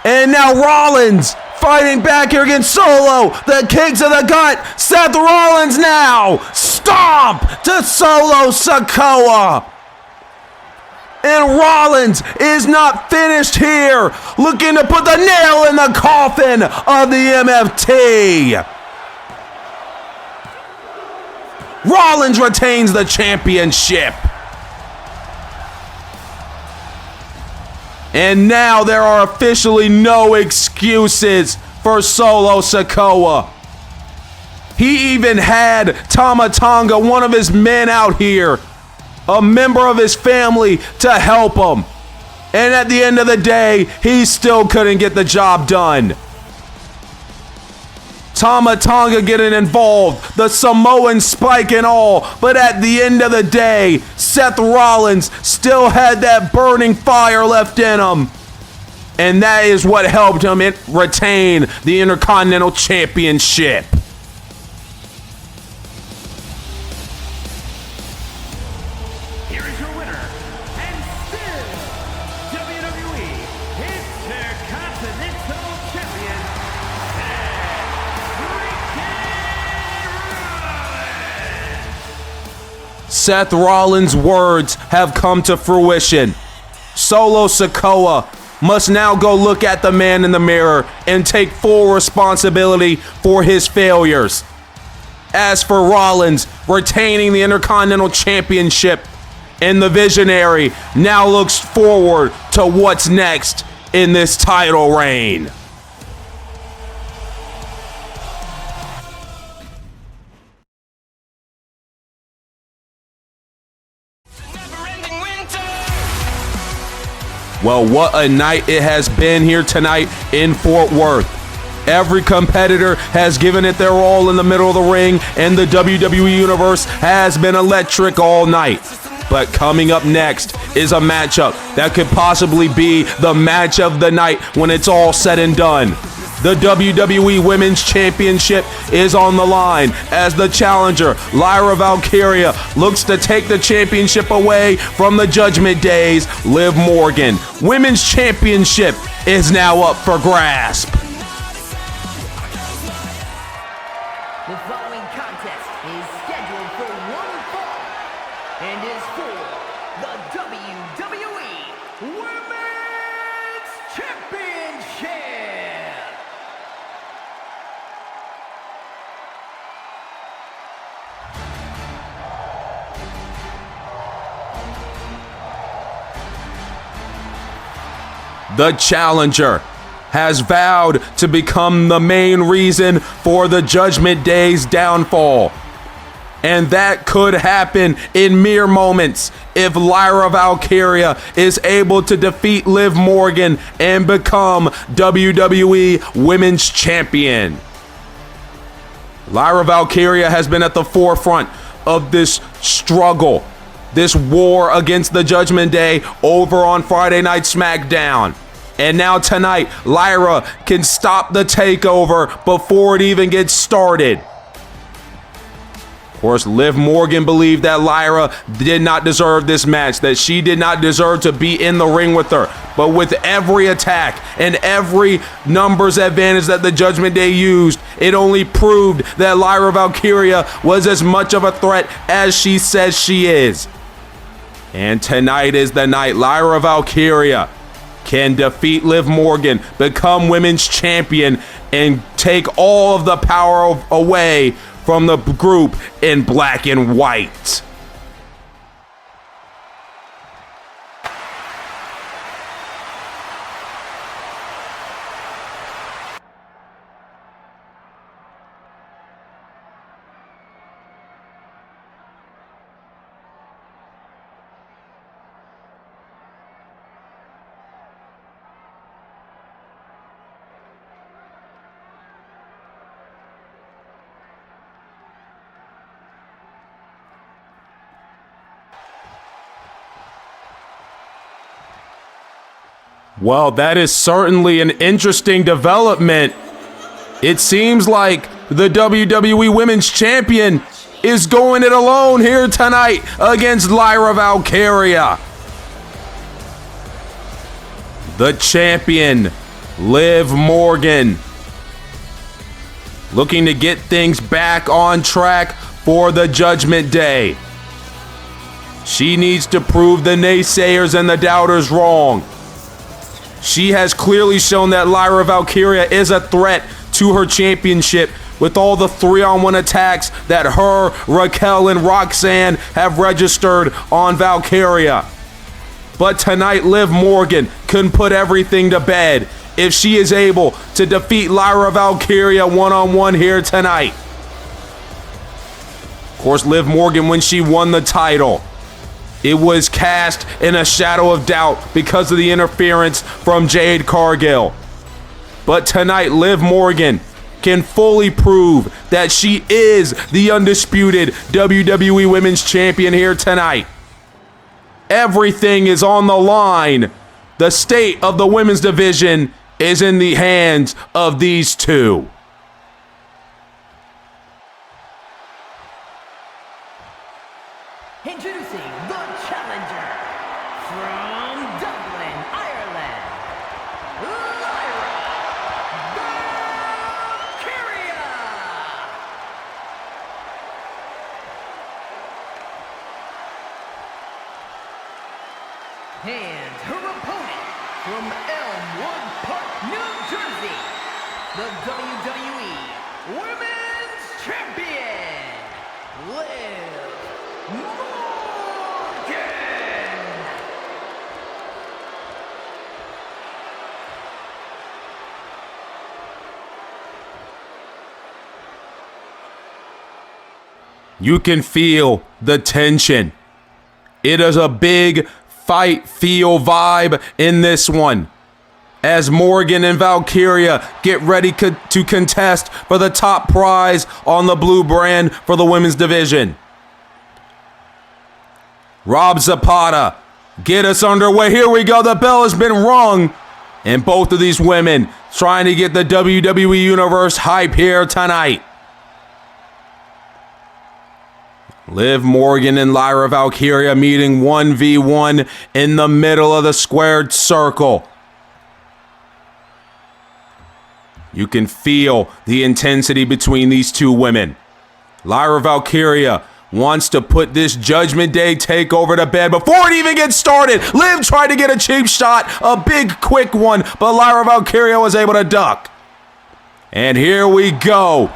And now Rollins fighting back here against Solo. The kicks of the gut. Seth Rollins now. Stomp to Solo Sikoa. And Rollins is not finished here. Looking to put the nail in the coffin of the MFT. Rollins retains the championship. And now there are officially no excuses for Solo Sikoa. He even had Tama Tonga, one of his men out here, a member of his family, to help him. And at the end of the day, he still couldn't get the job done. Tama Tonga getting involved, the Samoan spike and all, but at the end of the day, Seth Rollins still had that burning fire left in him. And that is what helped him retain the Intercontinental Championship. Here is your winner, and still WWE Intercontinental Champion, Seth Rollins' words have come to fruition. Solo Sikoa must now go look at the man in the mirror and take full responsibility for his failures. As for Rollins retaining the Intercontinental Championship, and the Visionary now looks forward to what's next in this title reign. Well, what a night it has been here tonight in Fort Worth. Every competitor has given it their all in the middle of the ring, and the WWE Universe has been electric all night. But coming up next is a matchup that could possibly be the match of the night when it's all said and done. The WWE Women's Championship is on the line as the challenger, Lyra Valkyria, looks to take the championship away from the Judgment Day's Liv Morgan. Women's Championship is now up for grasp. The following contest is scheduled for one fall and is for the WWE Women's Championship. The challenger has vowed to become the main reason for the Judgment Day's downfall. And that could happen in mere moments if Lyra Valkyria is able to defeat Liv Morgan and become WWE Women's Champion. Lyra Valkyria has been at the forefront of this struggle, this war against the Judgment Day over on Friday Night SmackDown. And now tonight, Lyra can stop the takeover before it even gets started. Of course, Liv Morgan believed that Lyra did not deserve this match, that she did not deserve to be in the ring with her. But with every attack and every numbers advantage that the Judgment Day used, it only proved that Lyra Valkyria was as much of a threat as she says she is. And tonight is the night Lyra Valkyria can defeat Liv Morgan, become women's champion, and take all of the power away from the group in black and white. Well, that is certainly an interesting development. It seems like the WWE Women's Champion is going it alone here tonight against Lyra Valkyria. The champion, Liv Morgan, looking to get things back on track for the Judgment Day. She needs to prove the naysayers and the doubters wrong. She has clearly shown that Lyra Valkyria is a threat to her championship with all the 3-on-1 attacks that her, Raquel, and Roxanne have registered on Valkyria. But tonight, Liv Morgan can put everything to bed if she is able to defeat Lyra Valkyria one-on-one here tonight. Of course, Liv Morgan, when she won the title, it was cast in a shadow of doubt because of the interference from Jade Cargill. But tonight, Liv Morgan can fully prove that she is the undisputed WWE Women's Champion here tonight. Everything is on the line. The state of the women's division is in the hands of these two. Introducing the challenger from Dublin, Ireland, Lyra Valkyria. And her opponent from Elmwood Park, New Jersey, the WWE Women's Champion, Liv Morgan. You can feel the tension. It is a big fight feel vibe in this one, as Morgan and Valkyria get ready to contest for the top prize on the blue brand for the women's division. Rob Zapata, get us underway. Here we go. The bell has been rung. And both of these women trying to get the WWE Universe hype here tonight. Liv Morgan and Lyra Valkyria meeting 1v1 in the middle of the squared circle. You can feel the intensity between these two women. Lyra Valkyria wants to put this Judgment Day takeover to bed before it even gets started. Liv tried to get a cheap shot, a big quick one, but Lyra Valkyria was able to duck. And here we go.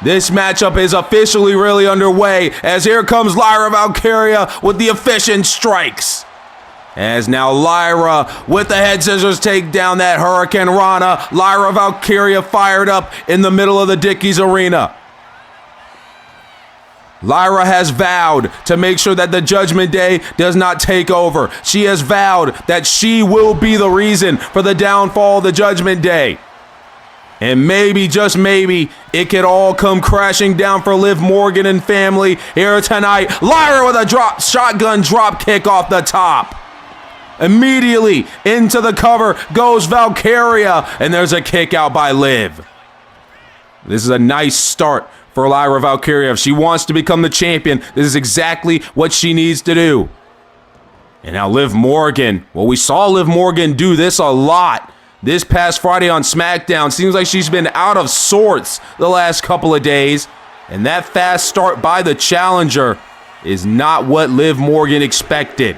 This matchup is officially really underway, as here comes Lyra Valkyria with the efficient strikes. As now Lyra with the head scissors take down that Hurricane Rana. Lyra Valkyria fired up in the middle of the Dickies Arena. Lyra has vowed to make sure that the Judgment Day does not take over. She has vowed that she will be the reason for the downfall of the Judgment Day. And maybe, just maybe, it could all come crashing down for Liv Morgan and family here tonight. Lyra with a shotgun drop kick off the top. Immediately into the cover goes Valkyria, and there's a kick out by Liv. This is a nice start for Lyra Valkyria. If she wants to become the champion, this is exactly what she needs to do. And now Liv Morgan. Well, we saw Liv Morgan do this a lot this past Friday on SmackDown. Seems like she's been out of sorts the last couple of days. And that fast start by the challenger is not what Liv Morgan expected.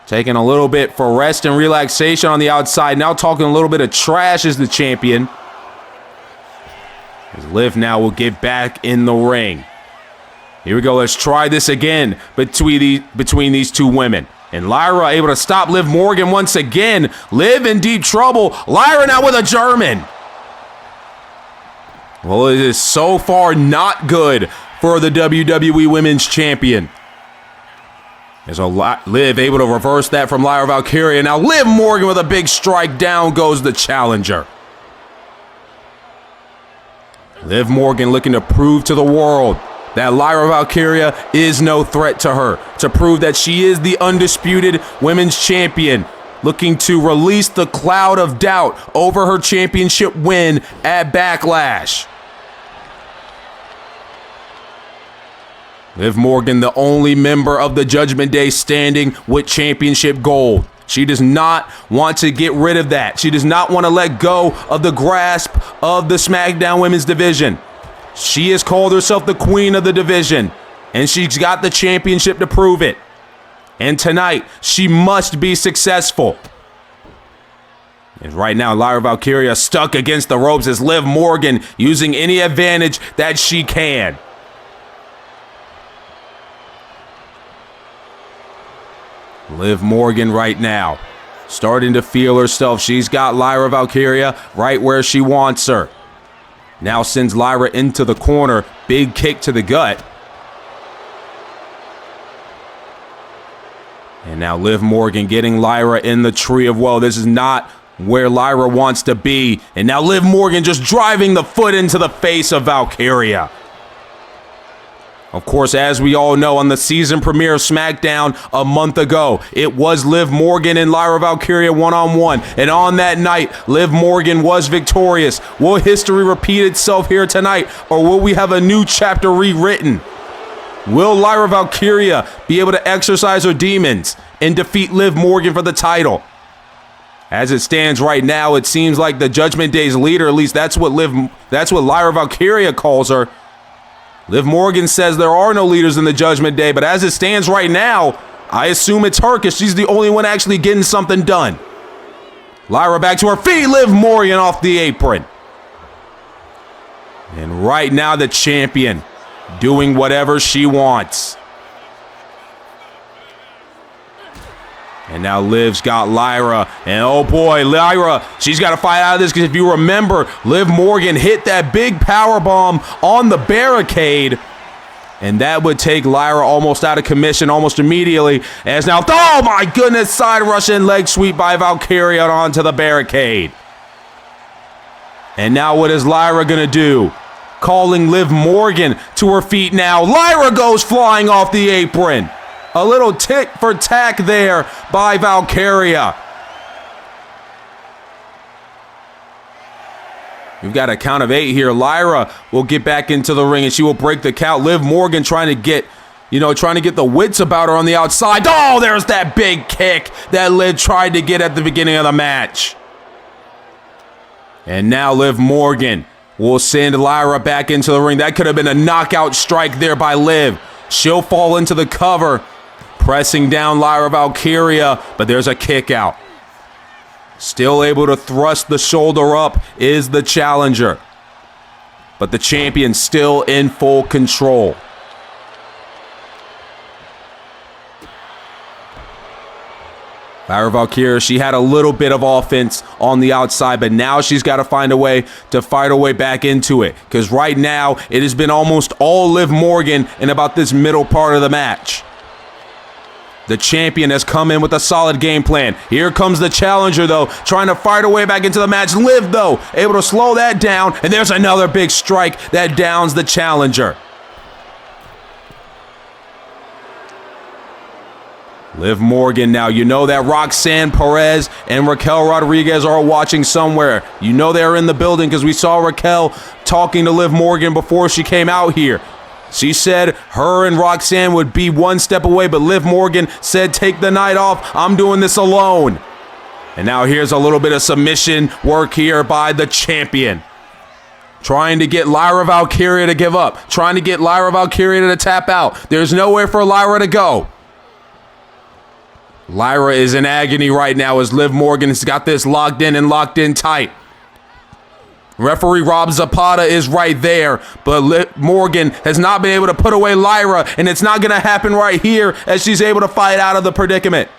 Taking a little bit for rest and relaxation on the outside. Now talking a little bit of trash as the champion. As Liv now will get back in the ring. Here we go. Let's try this again between these two women. And Lyra able to stop Liv Morgan once again. Liv in deep trouble. Lyra now with a German. Well, it is so far not good for the WWE Women's Champion. As Liv able to reverse that from Lyra Valkyria. Now Liv Morgan with a big strike. Down goes the challenger. Liv Morgan looking to prove to the world that Lyra Valkyria is no threat to her. To prove that she is the undisputed women's champion. Looking to release the cloud of doubt over her championship win at Backlash. Liv Morgan, the only member of the Judgment Day standing with championship gold. She does not want to get rid of that. She does not want to let go of the grasp of the SmackDown Women's Division. She has called herself the queen of the division, and she's got the championship to prove it. And tonight, she must be successful. And right now, Lyra Valkyria stuck against the ropes as Liv Morgan using any advantage that she can. Liv Morgan right now, starting to feel herself. She's got Lyra Valkyria right where she wants her. Now sends Lyra into the corner. Big kick to the gut. And now Liv Morgan getting Lyra in the tree of woe. This is not where Lyra wants to be. And now Liv Morgan just driving the foot into the face of Valkyria. Of course, as we all know, on the season premiere of SmackDown a month ago, it was Liv Morgan and Lyra Valkyria one-on-one. And on that night, Liv Morgan was victorious. Will history repeat itself here tonight, or will we have a new chapter rewritten? Will Lyra Valkyria be able to exercise her demons and defeat Liv Morgan for the title? As it stands right now, it seems like the Judgment Day's leader, at least that's what Lyra Valkyria calls her. Liv Morgan says there are no leaders in the Judgment Day, but as it stands right now, I assume it's her because she's the only one actually getting something done. Lyra back to her feet, Liv Morgan off the apron. And right now the champion doing whatever she wants. And now Liv's got Lyra, and oh boy, Lyra, she's got to fight out of this because if you remember, Liv Morgan hit that big powerbomb on the barricade, and that would take Lyra almost out of commission almost immediately. As now, oh my goodness, side Russian leg sweep by Valkyria onto the barricade. And now what is Lyra going to do? Calling Liv Morgan to her feet now. Lyra goes flying off the apron. A little tick for tack there by Valkyria. We've got a count of 8 here. Lyra will get back into the ring and she will break the count. Liv Morgan trying to get the wits about her on the outside. Oh, there's that big kick that Liv tried to get at the beginning of the match. And now Liv Morgan will send Lyra back into the ring. That could have been a knockout strike there by Liv. She'll fall into the cover. Pressing down Lyra Valkyria, but there's a kick out. Still able to thrust the shoulder up is the challenger. But the champion still in full control. Lyra Valkyria, she had a little bit of offense on the outside, but now she's got to find a way to fight her way back into it. Because right now, it has been almost all Liv Morgan in about this middle part of the match. The champion has come in with a solid game plan. Here comes the challenger, though, trying to fight her way back into the match. Liv, though, able to slow that down, and there's another big strike that downs the challenger. Liv Morgan now, you know that Roxanne Perez and Raquel Rodriguez are watching somewhere. You know they're in the building because we saw Raquel talking to Liv Morgan before she came out here. She said her and Roxanne would be one step away, but Liv Morgan said, take the night off. I'm doing this alone. And now here's a little bit of submission work here by the champion. Trying to get Lyra Valkyria to give up. Trying to get Lyra Valkyria to tap out. There's nowhere for Lyra to go. Lyra is in agony right now as Liv Morgan has got this locked in and locked in tight. Referee Rob Zapata is right there, but Liv Morgan has not been able to put away Lyra, and it's not going to happen right here as she's able to fight out of the predicament.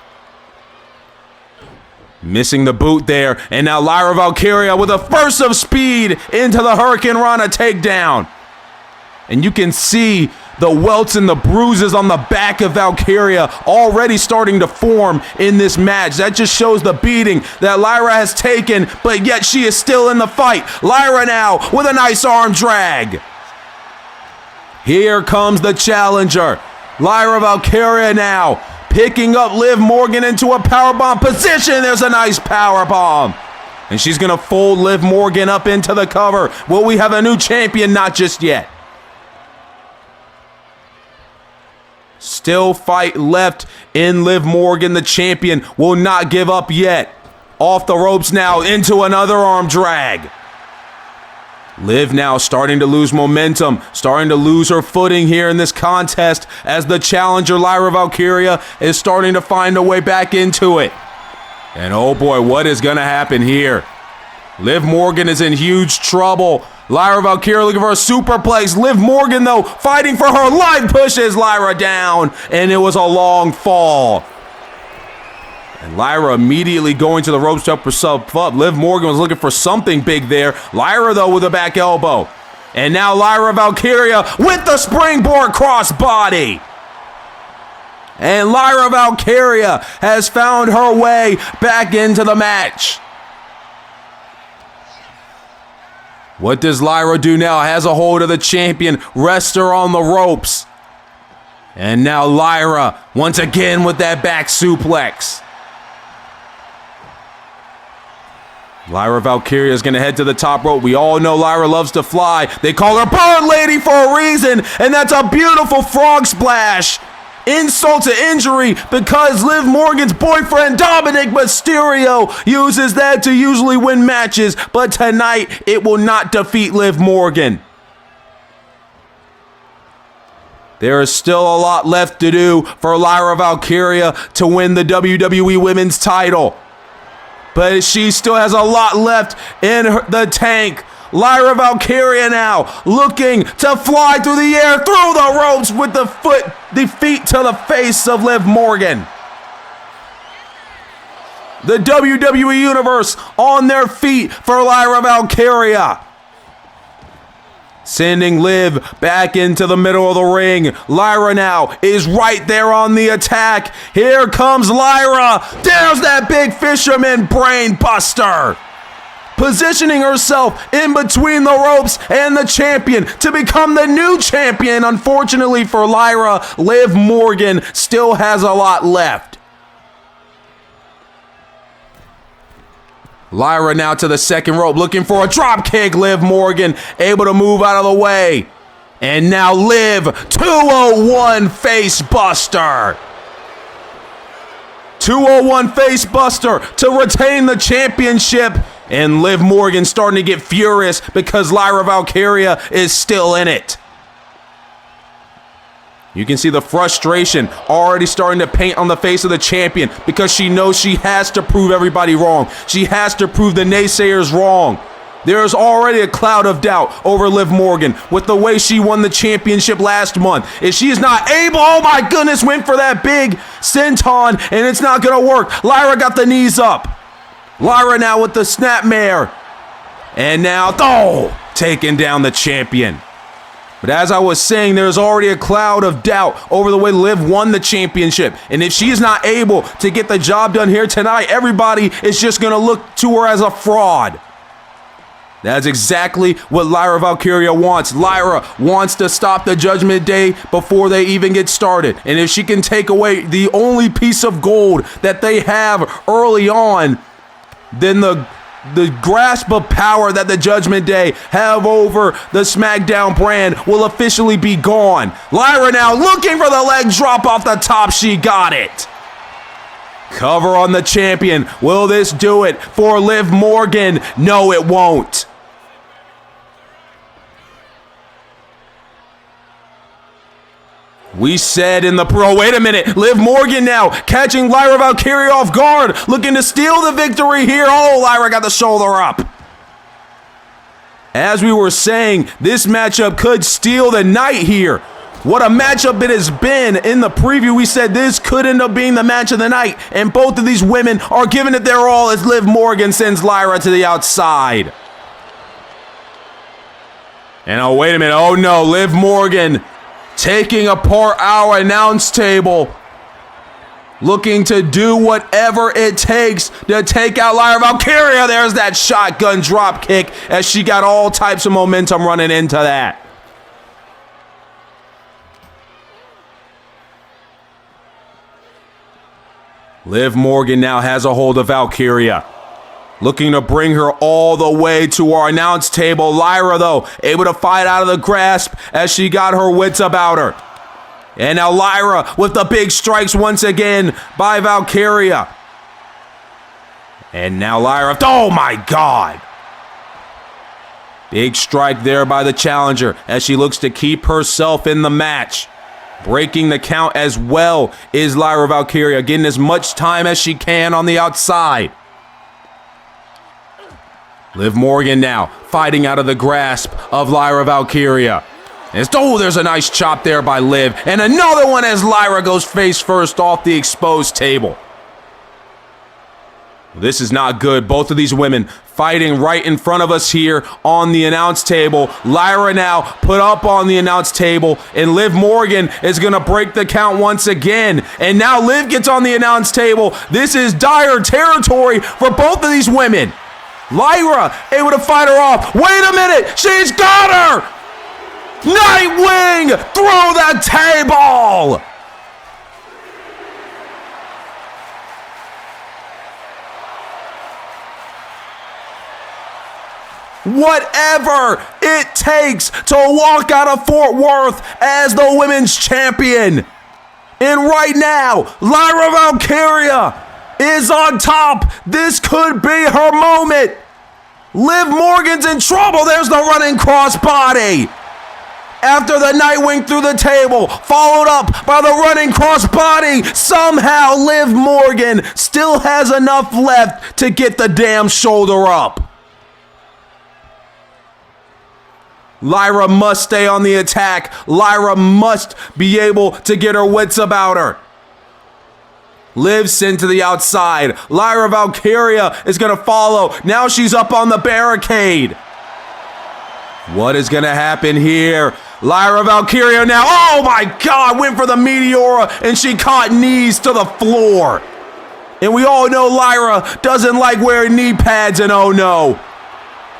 Missing the boot there, and now Lyra Valkyria with a burst of speed into the Hurricane Rana takedown. And you can see the welts and the bruises on the back of Valkyria already starting to form in this match. That just shows the beating that Lyra has taken, but yet she is still in the fight. Lyra now with a nice arm drag. Here comes the challenger. Lyra Valkyria now picking up Liv Morgan into a powerbomb position. There's a nice powerbomb. And she's going to fold Liv Morgan up into the cover. Will we have a new champion? Not just yet. Still fight left in Liv Morgan. The champion will not give up yet. Off the ropes now into another arm drag. Liv now starting to lose momentum, starting to lose her footing here in this contest as the challenger Lyra Valkyria is starting to find a way back into it. And oh boy, what is going to happen here? Liv Morgan is in huge trouble. Lyra Valkyria looking for a superplex. Liv Morgan, though, fighting for her life, pushes Lyra down, and it was a long fall. And Lyra immediately going to the ropes to help herself up. Liv Morgan was looking for something big there. Lyra, though, with a back elbow. And now Lyra Valkyria with the springboard crossbody. And Lyra Valkyria has found her way back into the match. What does Lyra do now? Has a hold of the champion, rests her on the ropes. And now Lyra, once again with that back suplex. Lyra Valkyria is going to head to the top rope. We all know Lyra loves to fly. They call her Bird Lady for a reason, and that's a beautiful frog splash. Insult to injury because Liv Morgan's boyfriend Dominic Mysterio uses that to usually win matches, but tonight it will not defeat Liv Morgan. There is still a lot left to do for Lyra Valkyria to win the WWE Women's title, but she still has a lot left in the tank. Lyra Valkyria now looking to fly through the air, through the ropes with the feet to the face of Liv Morgan. The WWE Universe on their feet for Lyra Valkyria. Sending Liv back into the middle of the ring. Lyra now is right there on the attack. Here comes Lyra. There's that big fisherman brain buster. Positioning herself in between the ropes and the champion to become the new champion. Unfortunately for Lyra, Liv Morgan still has a lot left. Lyra now to the second rope looking for a drop kick. Liv Morgan able to move out of the way. And now Liv, 201 face buster. 201 face buster to retain the championship. And Liv Morgan starting to get furious because Lyra Valkyria is still in it. You can see the frustration already starting to paint on the face of the champion because she knows she has to prove everybody wrong. She has to prove the naysayers wrong. There is already a cloud of doubt over Liv Morgan with the way she won the championship last month. If she is not able, oh my goodness, went for that big senton and it's not going to work. Lyra got the knees up. Lyra now with the snapmare. And now, taking down the champion. But as I was saying, there's already a cloud of doubt over the way Liv won the championship. And if she is not able to get the job done here tonight, everybody is just going to look to her as a fraud. That's exactly what Lyra Valkyria wants. Lyra wants to stop the Judgment Day before they even get started. And if she can take away the only piece of gold that they have early on, then the grasp of power that the Judgment Day have over the SmackDown brand will officially be gone. Lyra now looking for the leg drop off the top. She got it. Cover on the champion. Will this do it for Liv Morgan? No, it won't. We said in the pro, wait a minute, Liv Morgan now catching Lyra Valkyria off guard, looking to steal the victory here. Oh, Lyra got the shoulder up. As we were saying, this matchup could steal the night here. What a matchup it has been. In the preview, we said this could end up being the match of the night, and both of these women are giving it their all as Liv Morgan sends Lyra to the outside. And oh, wait a minute, oh no, Liv Morgan taking apart our announce table, looking to do whatever it takes to take out Lyra Valkyria. There's that shotgun drop kick as she got all types of momentum running into that. Liv Morgan now has a hold of Valkyria, looking to bring her all the way to our announce table. Lyra, though, able to fight out of the grasp as she got her wits about her. And now Lyra with the big strikes once again by Valkyria. And now Lyra, oh my God! Big strike there by the challenger as she looks to keep herself in the match. Breaking the count as well is Lyra Valkyria, getting as much time as she can on the outside. Liv Morgan now fighting out of the grasp of Lyra Valkyria. Oh, there's a nice chop there by Liv. And another one as Lyra goes face first off the exposed table. This is not good. Both of these women fighting right in front of us here on the announce table. Lyra now put up on the announce table, and Liv Morgan is going to break the count once again. And now Liv gets on the announce table. This is dire territory for both of these women. Lyra able to fight her off. Wait a minute, she's got her! Nightwing through the table! Whatever it takes to walk out of Fort Worth as the women's champion. And right now, Lyra Valkyria is on top. This could be her moment. Liv Morgan's in trouble. There's the running crossbody. After the Nightwing through the table, followed up by the running crossbody, somehow Liv Morgan still has enough left to get the damn shoulder up. Lyra must stay on the attack. Lyra must be able to get her wits about her. Liv sent to the outside. Lyra Valkyria is going to follow. Now she's up on the barricade. What is going to happen here? Lyra Valkyria now, oh my God, went for the Meteora and she caught knees to the floor. And we all know Lyra doesn't like wearing knee pads, and oh no.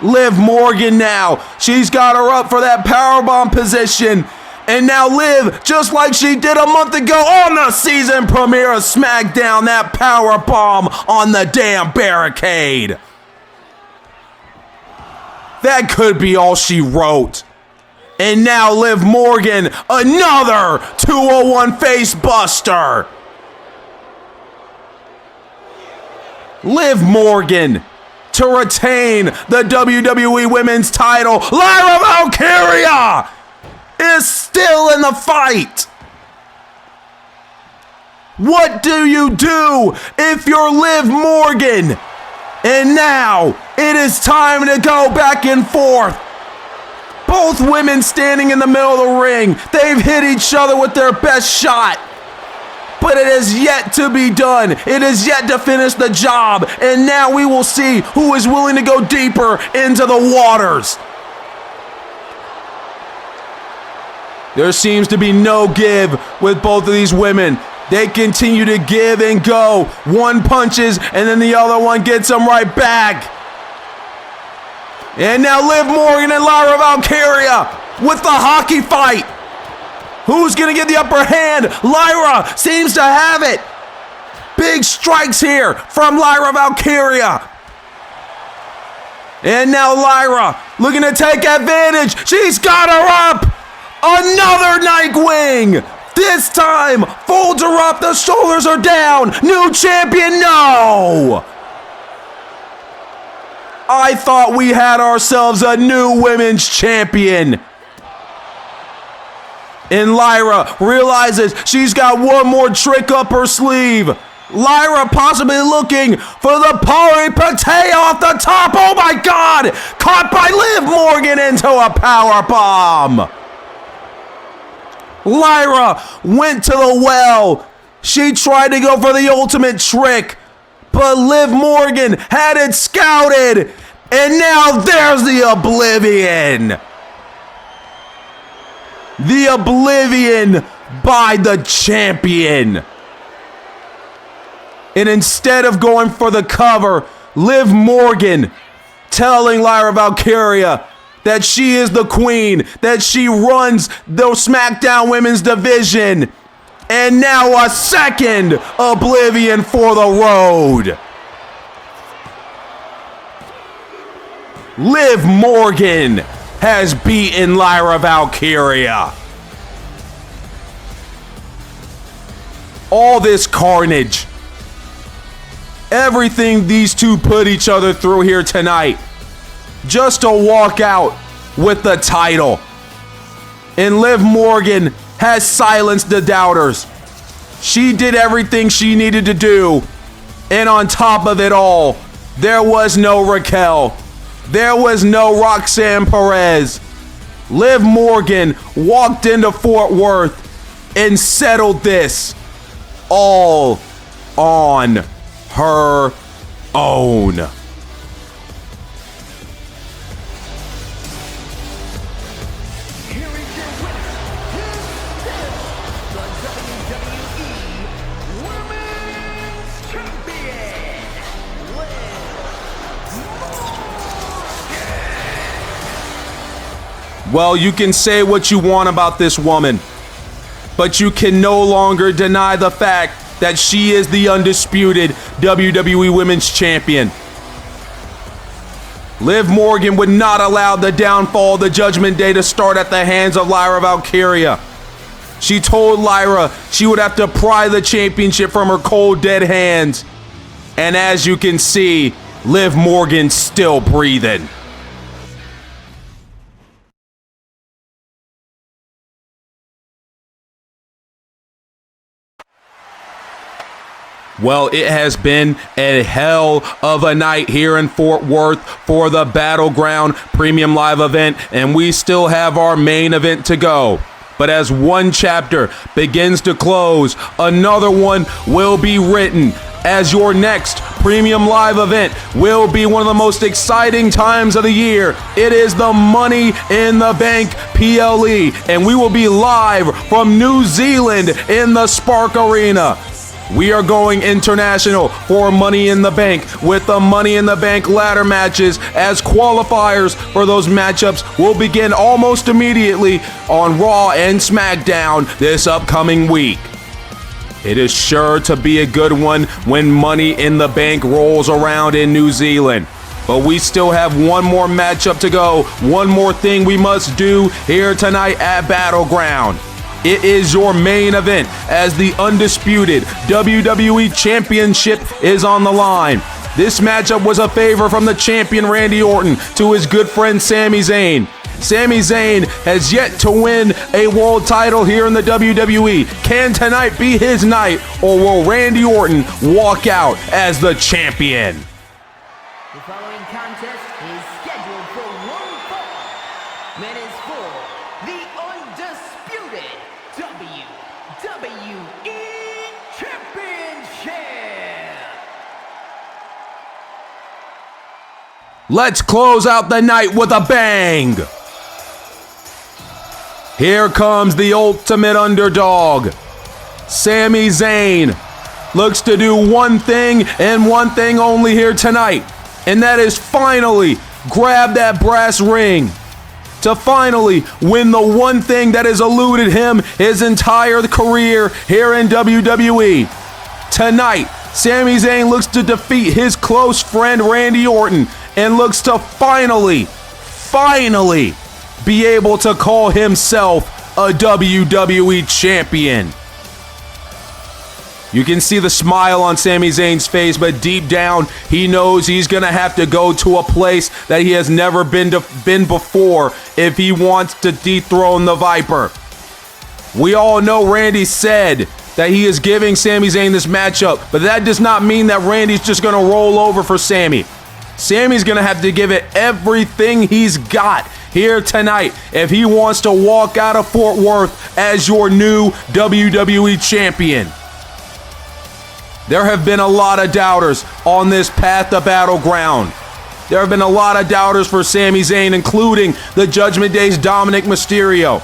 Liv Morgan now, she's got her up for that powerbomb position. And now Liv, just like she did a month ago on the season premiere of SmackDown, that powerbomb on the damn barricade. That could be all she wrote. And now Liv Morgan, another 201 face buster. Liv Morgan to retain the WWE Women's title. Lyra Valkyria is still in the fight. What do you do if you're Liv Morgan? And now it is time to go back and forth. Both women standing in the middle of the ring. They've hit each other with their best shot. But it is yet to be done. It is yet to finish the job. And now we will see who is willing to go deeper into the waters. There seems to be no give with both of these women. They continue to give and go. One punches and then the other one gets them right back. And now Liv Morgan and Lyra Valkyria with the hockey fight. Who's going to get the upper hand? Lyra seems to have it. Big strikes here from Lyra Valkyria. And now Lyra looking to take advantage. She's got her up. Another Nightwing. This time, folds her up. The shoulders are down. New champion, no. I thought we had ourselves a new women's champion. And Lyra realizes she's got one more trick up her sleeve. Lyra possibly looking for the Pari Pate off the top. Oh my God! Caught by Liv Morgan into a power bomb. Lyra went to the well. She tried to go for the ultimate trick, but Liv Morgan had it scouted. And now there's the Oblivion. The Oblivion by the champion. And instead of going for the cover, Liv Morgan telling Lyra Valkyria that she is the queen, that she runs the SmackDown Women's Division. And now a second Oblivion for the road. Liv Morgan has beaten Lyra Valkyria. All this carnage. Everything these two put each other through here tonight. Just to walk out with the title. And Liv Morgan has silenced the doubters. She did everything she needed to do. And on top of it all, there was no Raquel. There was no Roxanne Perez. Liv Morgan walked into Fort Worth and settled this all on her own. Here is your winner, the WWE Women's Champion, Well, you can say what you want about this woman, but you can no longer deny the fact that she is the undisputed WWE Women's Champion. Liv Morgan would not allow the downfall of the Judgment Day to start at the hands of Lyra Valkyria. She told Lyra she would have to pry the championship from her cold, dead hands. And as you can see, Liv Morgan's still breathing. Well, it has been a hell of a night here in Fort Worth for the Battleground Premium Live event, and we still have our main event to go. But as one chapter begins to close, another one will be written, as your next Premium Live event will be one of the most exciting times of the year. It is the Money in the Bank PLE, and we will be live from New Zealand in the Spark Arena. We are going international for Money in the Bank with the Money in the Bank ladder matches, as qualifiers for those matchups will begin almost immediately on Raw and SmackDown this upcoming week. It is sure to be a good one when Money in the Bank rolls around in New Zealand. But we still have one more matchup to go, one more thing we must do here tonight at Battleground. It is your main event as the undisputed WWE Championship is on the line. This matchup was a favor from the champion Randy Orton to his good friend Sami Zayn. Sami Zayn has yet to win a world title here in the WWE. Can tonight be his night, or will Randy Orton walk out as the champion? The following contest is scheduled for one fall. And is for the undisputed WWE Championship. Let's close out the night with a bang. Here comes the ultimate underdog. Sami Zayn looks to do one thing and one thing only here tonight, and that is finally grab that brass ring to finally win the one thing that has eluded him his entire career here in WWE. Tonight, Sami Zayn looks to defeat his close friend Randy Orton and looks to finally be able to call himself a WWE champion. You can see the smile on Sami Zayn's face, but deep down, he knows he's going to have to go to a place that he has never been before if he wants to dethrone the Viper. We all know Randy said that he is giving Sami Zayn this matchup, but that does not mean that Randy's just going to roll over for Sami. Sami's going to have to give it everything he's got here tonight if he wants to walk out of Fort Worth as your new WWE champion. There have been a lot of doubters on this path to Battleground. There have been a lot of doubters for Sami Zayn, including the Judgment Day's Dominic Mysterio.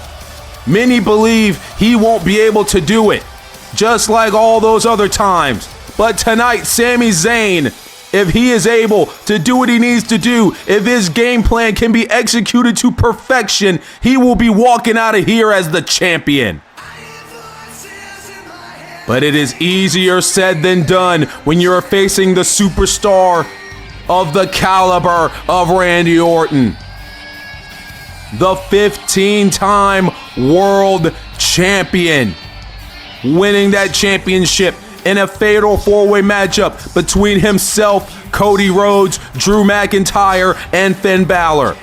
Many believe he won't be able to do it, just like all those other times. But tonight, Sami Zayn, if he is able to do what he needs to do, if his game plan can be executed to perfection, he will be walking out of here as the champion. But it is easier said than done when you're facing the superstar of the caliber of Randy Orton. The 15-time world champion, winning that championship in a fatal four-way matchup between himself, Cody Rhodes, Drew McIntyre, and Finn Balor.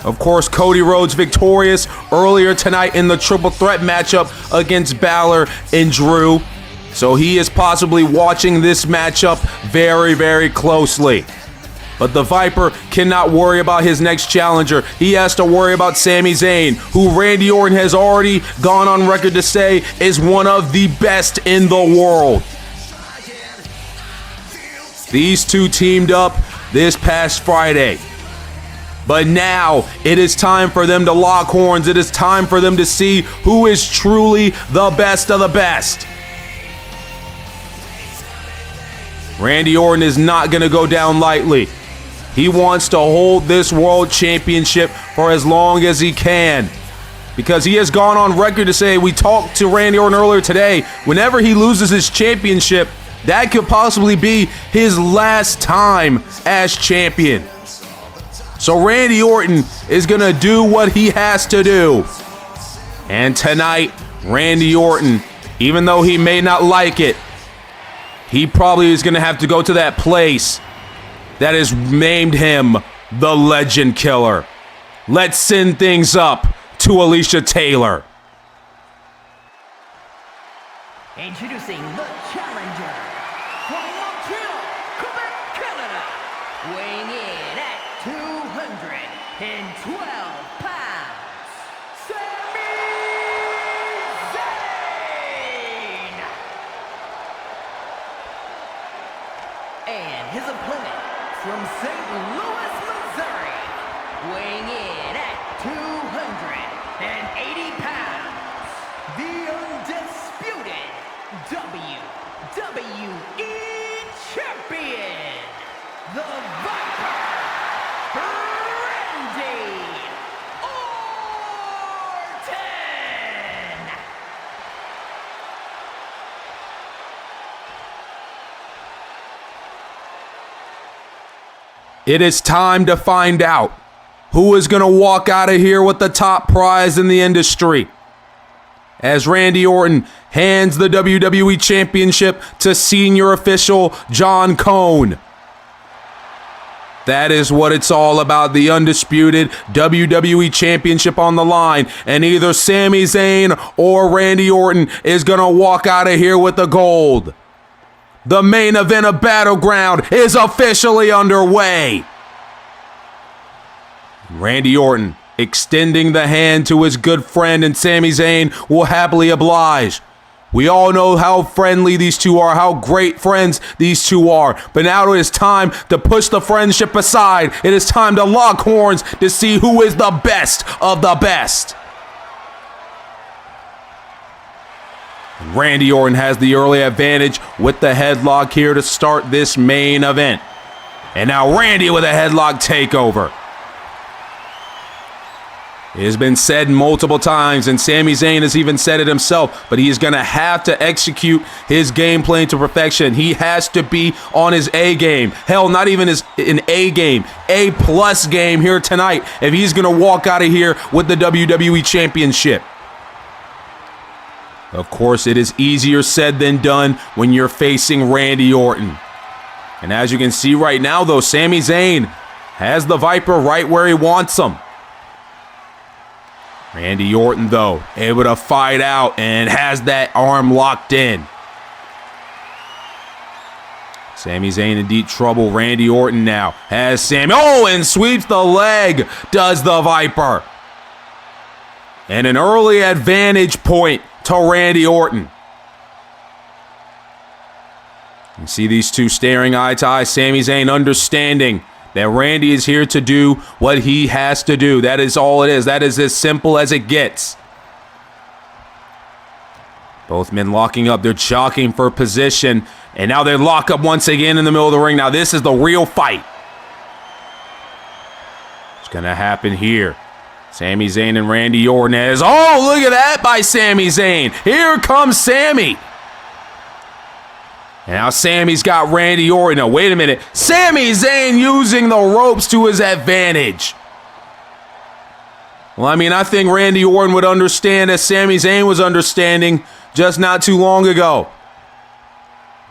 Of course, Cody Rhodes victorious earlier tonight in the triple threat matchup against Balor and Drew. So he is possibly watching this matchup very, very closely. But the Viper cannot worry about his next challenger. He has to worry about Sami Zayn, who Randy Orton has already gone on record to say is one of the best in the world. These two teamed up this past Friday. But now it is time for them to lock horns. It is time for them to see who is truly the best of the best. Randy Orton is not going to go down lightly. He wants to hold this world championship for as long as he can, because he has gone on record to say, we talked to Randy Orton earlier today, whenever he loses his championship, that could possibly be his last time as champion. So Randy Orton is going to do what he has to do. And tonight, Randy Orton, even though he may not like it, he probably is going to have to go to that place that has named him the Legend Killer. Let's send things up to Alicia Taylor. Introducing the challenger from Montreal, Quebec, Canada, weighing in at 212 pounds, Sami Zayn! And his opponent from St. Louis, Missouri, weighing in at 280 pounds, the undisputed WWE Champion, the Viper, Randy Orton! It is time to find out who is going to walk out of here with the top prize in the industry, as Randy Orton hands the WWE Championship to senior official John Cone. That is what it's all about, the undisputed WWE Championship on the line, and either Sami Zayn or Randy Orton is going to walk out of here with the gold. The main event of Battleground is officially underway. Randy Orton extending the hand to his good friend, and Sami Zayn will happily oblige. We all know how friendly these two are, how great friends these two are. But now it is time to push the friendship aside. It is time to lock horns to see who is the best of the best. Randy Orton has the early advantage with the headlock here to start this main event. And now Randy with a headlock takeover. It has been said multiple times, and Sami Zayn has even said it himself, but he is going to have to execute his game plan to perfection. He has to be on his A game. Hell, not even an A game, A+ game here tonight if he's going to walk out of here with the WWE Championship. Of course, it is easier said than done when you're facing Randy Orton. And as you can see right now, though, Sami Zayn has the Viper right where he wants him. Randy Orton, though, able to fight out and has that arm locked in. Sami Zayn in deep trouble. Randy Orton now has Sami. Oh, and sweeps the leg, does the Viper. And an early advantage point to Randy Orton. You see these two staring eye to eye. Sami Zayn understanding that Randy is here to do what he has to do. That is all it is. That is as simple as it gets. Both men locking up. They're jockeying for position. And now they lock up once again in the middle of the ring. Now this is the real fight. It's going to happen here. Sami Zayn and Randy Orton as, oh, look at that by Sami Zayn. Here comes Sami. And now Sami's got Randy Orton. Now, wait a minute. Sami Zayn using the ropes to his advantage. Well, I mean, I think Randy Orton would understand as Sami Zayn was understanding just not too long ago.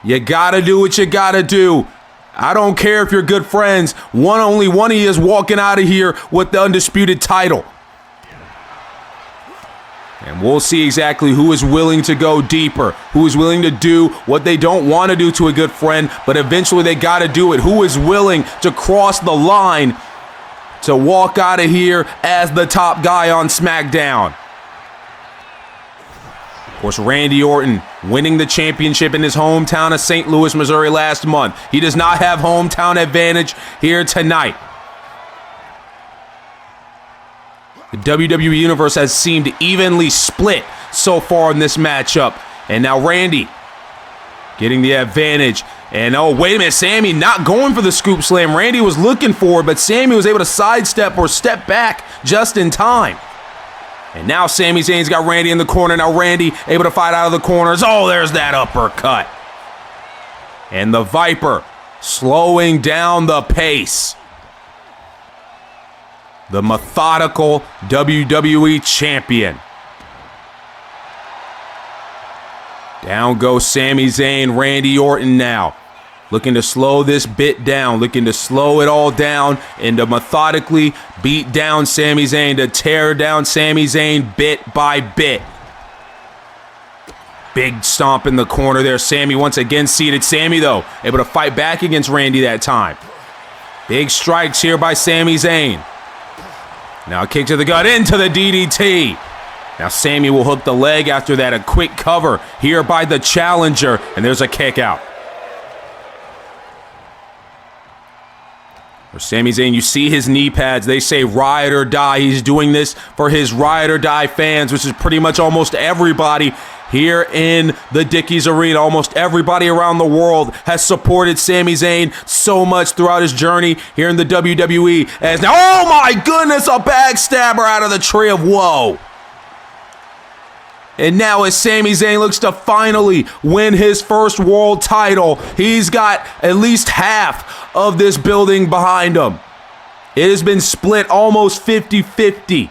You gotta do what you gotta do. I don't care if you're good friends. Only one of you is walking out of here with the Undisputed title. And we'll see exactly who is willing to go deeper, who is willing to do what they don't want to do to a good friend, but eventually they got to do it. Who is willing to cross the line to walk out of here as the top guy on SmackDown? Of course, Randy Orton winning the championship in his hometown of St. Louis, Missouri last month. He does not have hometown advantage here tonight. The WWE Universe has seemed evenly split so far in this matchup. And now Randy getting the advantage. And oh, wait a minute, Sami not going for the scoop slam. Randy was looking for it, but Sami was able to sidestep or step back just in time. And now Sami Zayn's got Randy in the corner. Now Randy able to fight out of the corners. Oh, there's that uppercut. And the Viper slowing down the pace. The methodical WWE champion. Down goes Sami Zayn, Randy Orton now. Looking to slow this bit down, looking to slow it all down and to methodically beat down Sami Zayn, to tear down Sami Zayn bit by bit. Big stomp in the corner there. Sami once again seated. Sami, though, able to fight back against Randy that time. Big strikes here by Sami Zayn. Now a kick to the gut into the DDT. Now Sami will hook the leg after that. A quick cover here by the challenger. And there's a kick out. For Sami Zayn, you see his knee pads. They say ride or die. He's doing this for his ride or die fans, which is pretty much almost everybody here in the Dickies Arena. Almost everybody around the world has supported Sami Zayn so much throughout his journey here in the WWE. As now, oh my goodness, a backstabber out of the tree of woe. And now as Sami Zayn looks to finally win his first world title, he's got at least half of this building behind him. It has been split almost 50-50.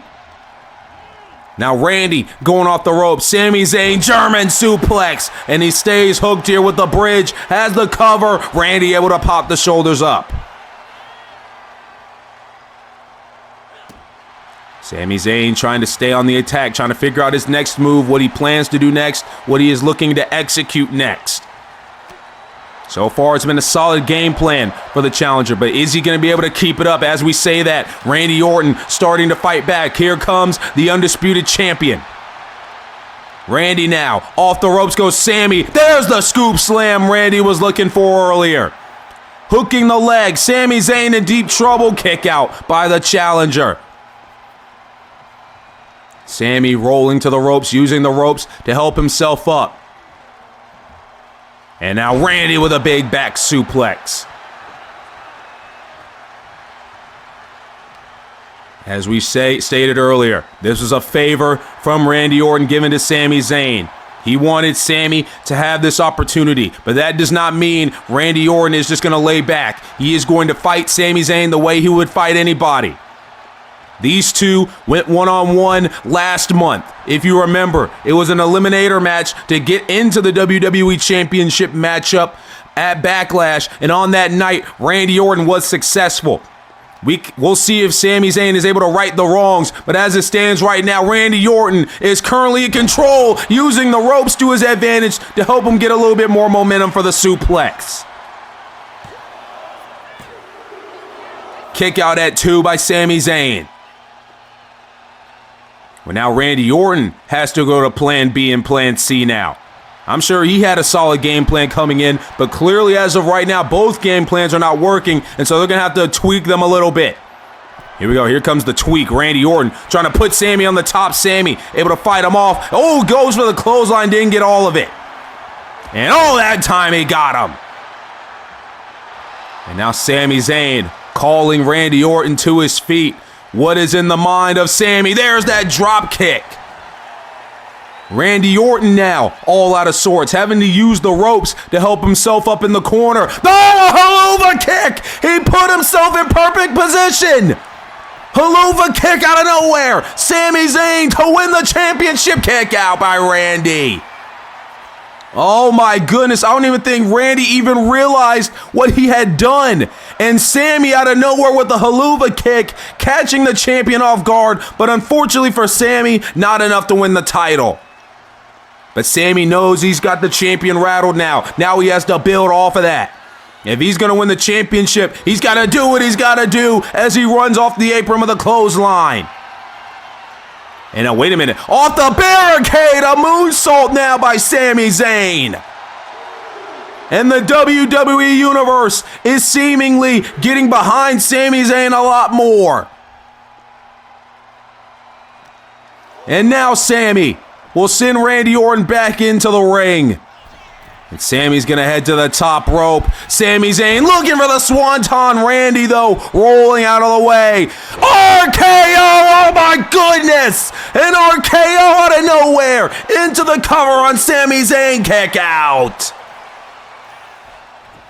Now Randy going off the ropes. Sami Zayn, German suplex. And he stays hooked here with the bridge. Has the cover. Randy able to pop the shoulders up. Sami Zayn trying to stay on the attack, trying to figure out his next move, what he plans to do next, what he is looking to execute next. So far, it's been a solid game plan for the challenger, but is he going to be able to keep it up? As we say that, Randy Orton starting to fight back. Here comes the Undisputed Champion. Randy now, off the ropes goes Sami. There's the scoop slam Randy was looking for earlier. Hooking the leg, Sami Zayn in deep trouble. Kick out by the challenger. Sami rolling to the ropes, using the ropes to help himself up. And now Randy with a big back suplex. As we stated earlier, this was a favor from Randy Orton given to Sami Zayn. He wanted Sami to have this opportunity, but that does not mean Randy Orton is just going to lay back. He is going to fight Sami Zayn the way he would fight anybody. These two went one-on-one last month. If you remember, it was an eliminator match to get into the WWE Championship matchup at Backlash, and on that night, Randy Orton was successful. We'll see if Sami Zayn is able to right the wrongs, but as it stands right now, Randy Orton is currently in control, using the ropes to his advantage to help him get a little bit more momentum for the suplex. Kick out at 2 by Sami Zayn. Well, now Randy Orton has to go to plan B and plan C now. I'm sure he had a solid game plan coming in, but clearly as of right now, both game plans are not working, and so they're going to have to tweak them a little bit. Here we go. Here comes the tweak. Randy Orton trying to put Sami on the top. Sami able to fight him off. Oh, goes for the clothesline. Didn't get all of it. And oh, that time he got him. And now Sami Zayn calling Randy Orton to his feet. What is in the mind of Sami? There's that drop kick. Randy Orton now all out of sorts, having to use the ropes to help himself up in the corner. Oh, haluva kick! He put himself in perfect position. Haluva kick out of nowhere. Sami Zayn to win the championship. Kick out by Randy. Oh my goodness, I don't even think Randy even realized what he had done. And Sami out of nowhere with the haluva kick, catching the champion off guard, but unfortunately for Sami, not enough to win the title. But Sami knows he's got the champion rattled now. Now he has to build off of that. If he's going to win the championship, he's got to do what he's got to do as he runs off the apron with a clothesline. And now, wait a minute. Off the barricade, a moonsault now by Sami Zayn. And the WWE Universe is seemingly getting behind Sami Zayn a lot more. And now Sami will send Randy Orton back into the ring. And Sami's going to head to the top rope. Sami Zayn looking for the Swanton. Randy, though, rolling out of the way. RKO! Oh, my goodness! An RKO out of nowhere. Into the cover on Sami Zayn. Kick out.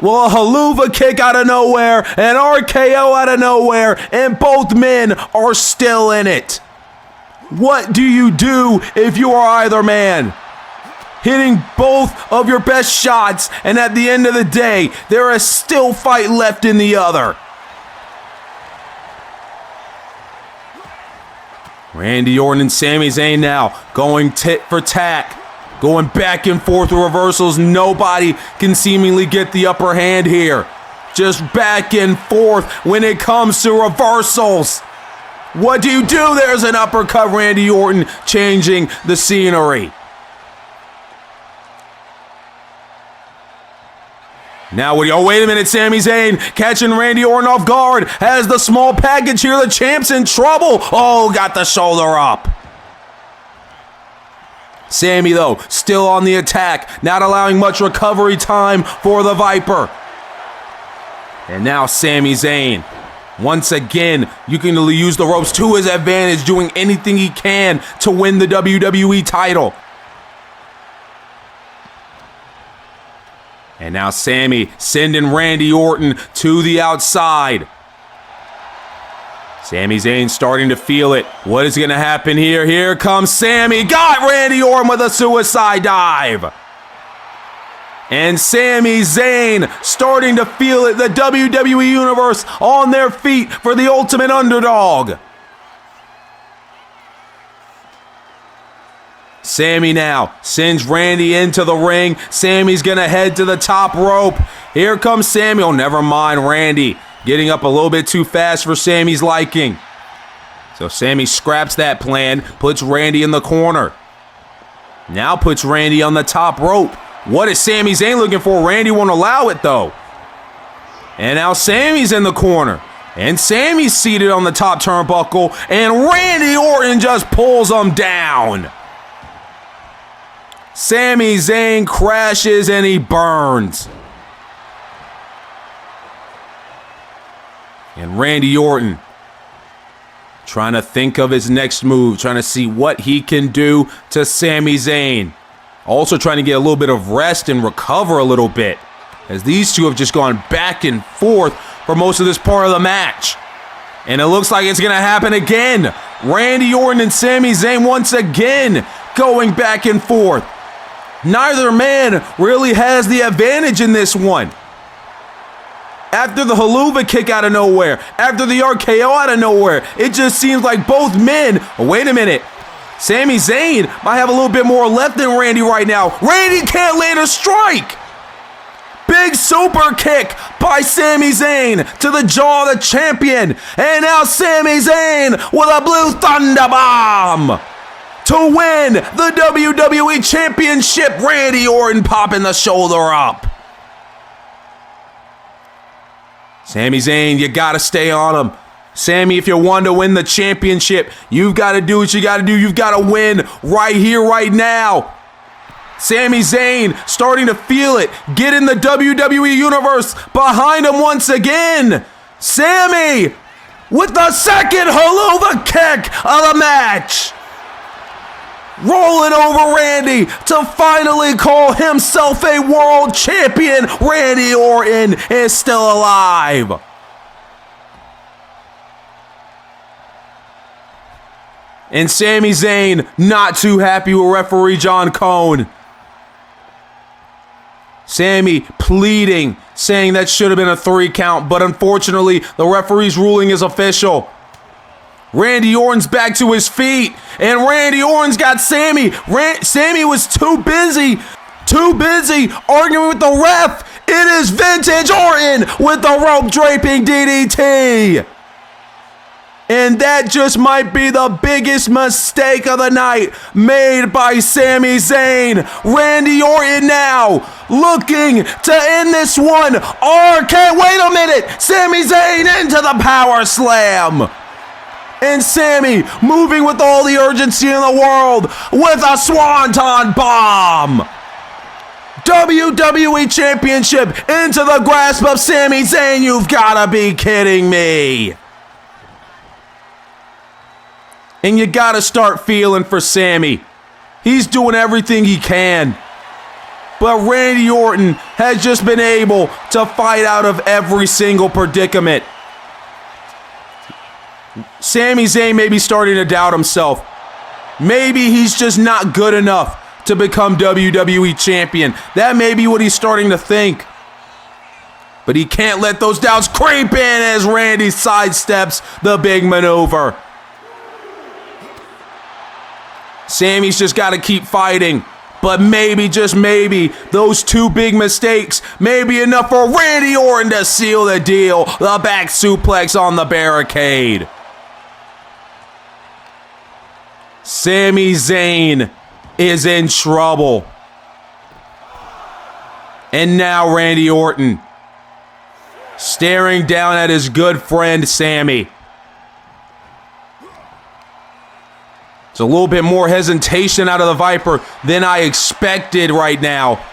Well, a haluva kick out of nowhere. An RKO out of nowhere. And both men are still in it. What do you do if you are either man? Hitting both of your best shots, and at the end of the day, there is still fight left in the other. Randy Orton and Sami Zayn now going tit for tat, going back and forth with reversals. Nobody can seemingly get the upper hand here. Just back and forth when it comes to reversals. What do you do? There's an uppercut. Randy Orton changing the scenery. Now, oh, wait a minute. Sami Zayn catching Randy Orton off guard. Has the small package here. The champ's in trouble. Oh, got the shoulder up. Sami, though, still on the attack. Not allowing much recovery time for the Viper. And now Sami Zayn. Once again, you can use the ropes to his advantage, doing anything he can to win the WWE title. And now Sami sending Randy Orton to the outside. Sami Zayn starting to feel it. What is going to happen here? Here comes Sami. Got Randy Orton with a suicide dive. And Sami Zayn starting to feel it. The WWE Universe on their feet for the ultimate underdog. Sami now sends Randy into the ring. Sami's going to head to the top rope. Here comes Sami. Oh, never mind. Randy getting up a little bit too fast for Sami's liking. So Sami scraps that plan, puts Randy in the corner. Now puts Randy on the top rope. What is Sami Zayn looking for? Randy won't allow it, though. And now Sami's in the corner. And Sami's seated on the top turnbuckle. And Randy Orton just pulls him down. Sami Zayn crashes and he burns. And Randy Orton Trying to think of his next move, trying to see what he can do to Sami Zayn. Also trying to get a little bit of rest and recover a little bit, as these two have just gone back and forth for most of this part of the match. And it looks like it's going to happen again. Randy Orton and Sami Zayn once again going back and forth. Neither man really has the advantage in this one. After the haluva kick out of nowhere, after the RKO out of nowhere, it just seems like both men, wait a minute, Sami Zayn might have a little bit more left than Randy right now. Randy can't land a strike. Big super kick by Sami Zayn to the jaw of the champion. And now Sami Zayn with a blue thunder bomb to win the WWE Championship. Randy Orton popping the shoulder up. Sami Zayn, you gotta stay on him. Sami, if you want to win the championship, you've got to do what you got to do. You've got to win right here, right now. Sami Zayn starting to feel it. Get in the WWE Universe behind him once again. Sami with the second haluva kick of the match. Rolling over Randy to finally call himself a world champion. Randy Orton is still alive. And Sami Zayn not too happy with referee John Cone. Sami pleading, saying that should have been a 3 count, but unfortunately the referee's ruling is official. Randy Orton's back to his feet, and Randy Orton's got Sami. Sami was too busy arguing with the ref. It is vintage Orton with the rope draping DDT. And that just might be the biggest mistake of the night made by Sami Zayn. Randy Orton now looking to end this one. Wait a minute. Sami Zayn into the power slam. And Sami moving with all the urgency in the world with a swanton bomb. WWE Championship into the grasp of Sami Zayn. You've got to be kidding me. And you gotta start feeling for Sami. He's doing everything he can. But Randy Orton has just been able to fight out of every single predicament. Sami Zayn may be starting to doubt himself. Maybe he's just not good enough to become WWE Champion. That may be what he's starting to think. But he can't let those doubts creep in as Randy sidesteps the big maneuver. Sami's just got to keep fighting. But maybe, just maybe, those 2 big mistakes may be enough for Randy Orton to seal the deal. The back suplex on the barricade. Sami Zayn is in trouble. And now Randy Orton staring down at his good friend Sami. It's a little bit more hesitation out of the Viper than I expected right now.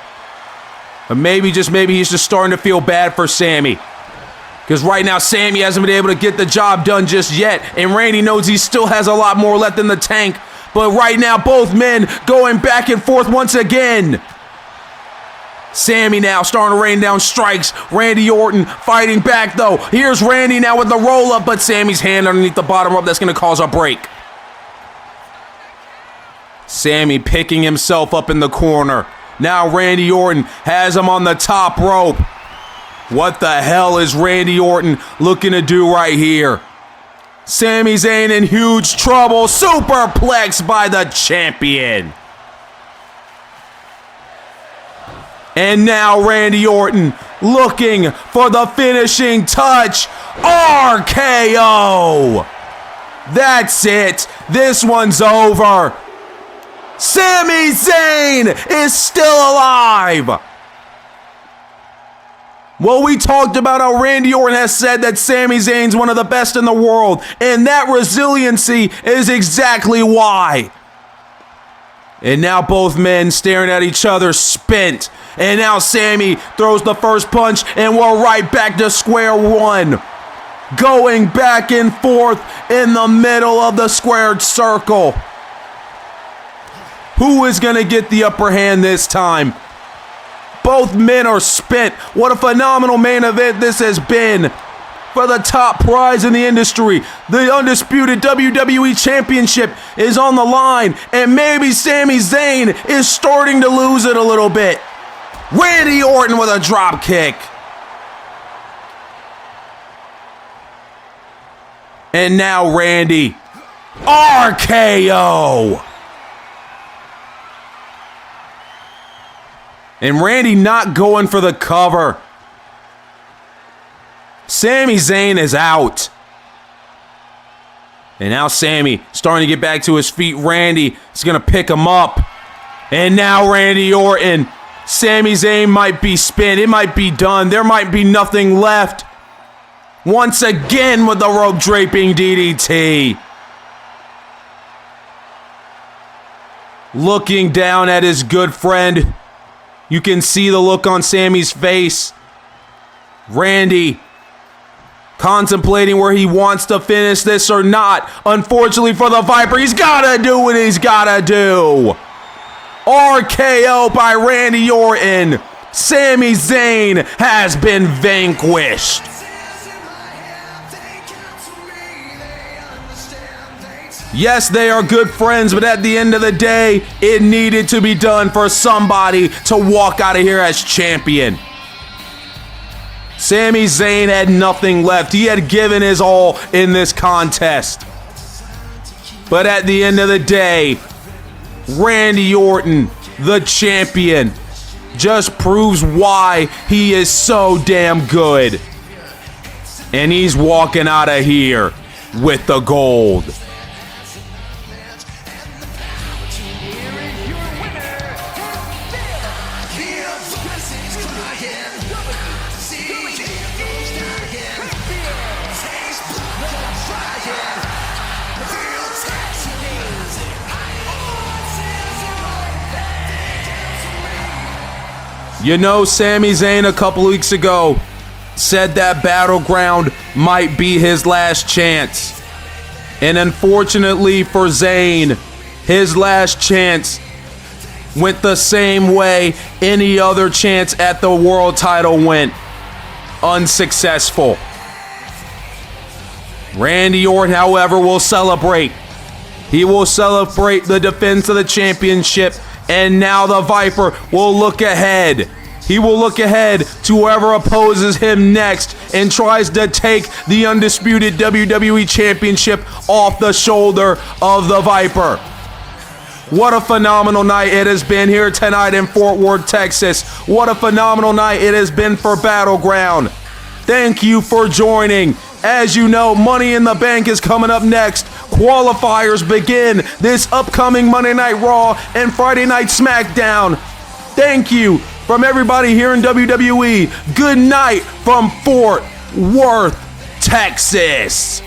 But maybe, just maybe, he's just starting to feel bad for Sami. Because right now, Sami hasn't been able to get the job done just yet. And Randy knows he still has a lot more left in the tank. But right now, both men going back and forth once again. Sami now starting to rain down strikes. Randy Orton fighting back, though. Here's Randy now with the roll-up, but Sami's hand underneath the bottom rope. That's going to cause a break. Sami picking himself up in the corner. Now Randy Orton has him on the top rope. What the hell is Randy Orton looking to do right here? Sami Zayn in huge trouble. Superplex by the champion. And now Randy Orton looking for the finishing touch. RKO. That's it. This one's over. Sami Zayn is still alive. Well, we talked about how Randy Orton has said that Sami Zayn's one of the best in the world, and that resiliency is exactly why. And now both men staring at each other spent. And now Sami throws the first punch, and we're right back to square one. going back and forth in the middle of the squared circle. Who is going to get the upper hand this time? Both men are spent. What a phenomenal main event this has been for the top prize in the industry. The Undisputed WWE Championship is on the line, and maybe Sami Zayn is starting to lose it a little bit. Randy Orton with a drop kick. And now Randy. RKO. And Randy not going for the cover. Sami Zayn is out. And now Sami starting to get back to his feet. Randy is going to pick him up. And now Randy Orton. Sami Zayn might be spent. It might be done. There might be nothing left. Once again with the rope draping DDT. Looking down at his good friend. You can see the look on Sami's face. Randy contemplating where he wants to finish this or not. Unfortunately for the Viper, he's got to do what he's got to do. RKO by Randy Orton. Sami Zayn has been vanquished. Yes, they are good friends, but at the end of the day, it needed to be done for somebody to walk out of here as champion. Sami Zayn had nothing left. He had given his all in this contest. But at the end of the day, Randy Orton, the champion, just proves why he is so damn good. And he's walking out of here with the gold. You know, Sami Zayn a couple weeks ago said that Battleground might be his last chance. And unfortunately for Zayn, his last chance went the same way any other chance at the world title went. Unsuccessful. Randy Orton, however, will celebrate. He will celebrate the defense of the championship. And now the Viper will look ahead. He will look ahead to whoever opposes him next and tries to take the Undisputed WWE Championship off the shoulder of the Viper. What a phenomenal night it has been here tonight in Fort Worth, Texas. What a phenomenal night it has been for Battleground. Thank you for joining. As you know, Money in the Bank is coming up next. Qualifiers begin this upcoming Monday Night Raw and Friday Night SmackDown. Thank you from everybody here in WWE. Good night from Fort Worth, Texas.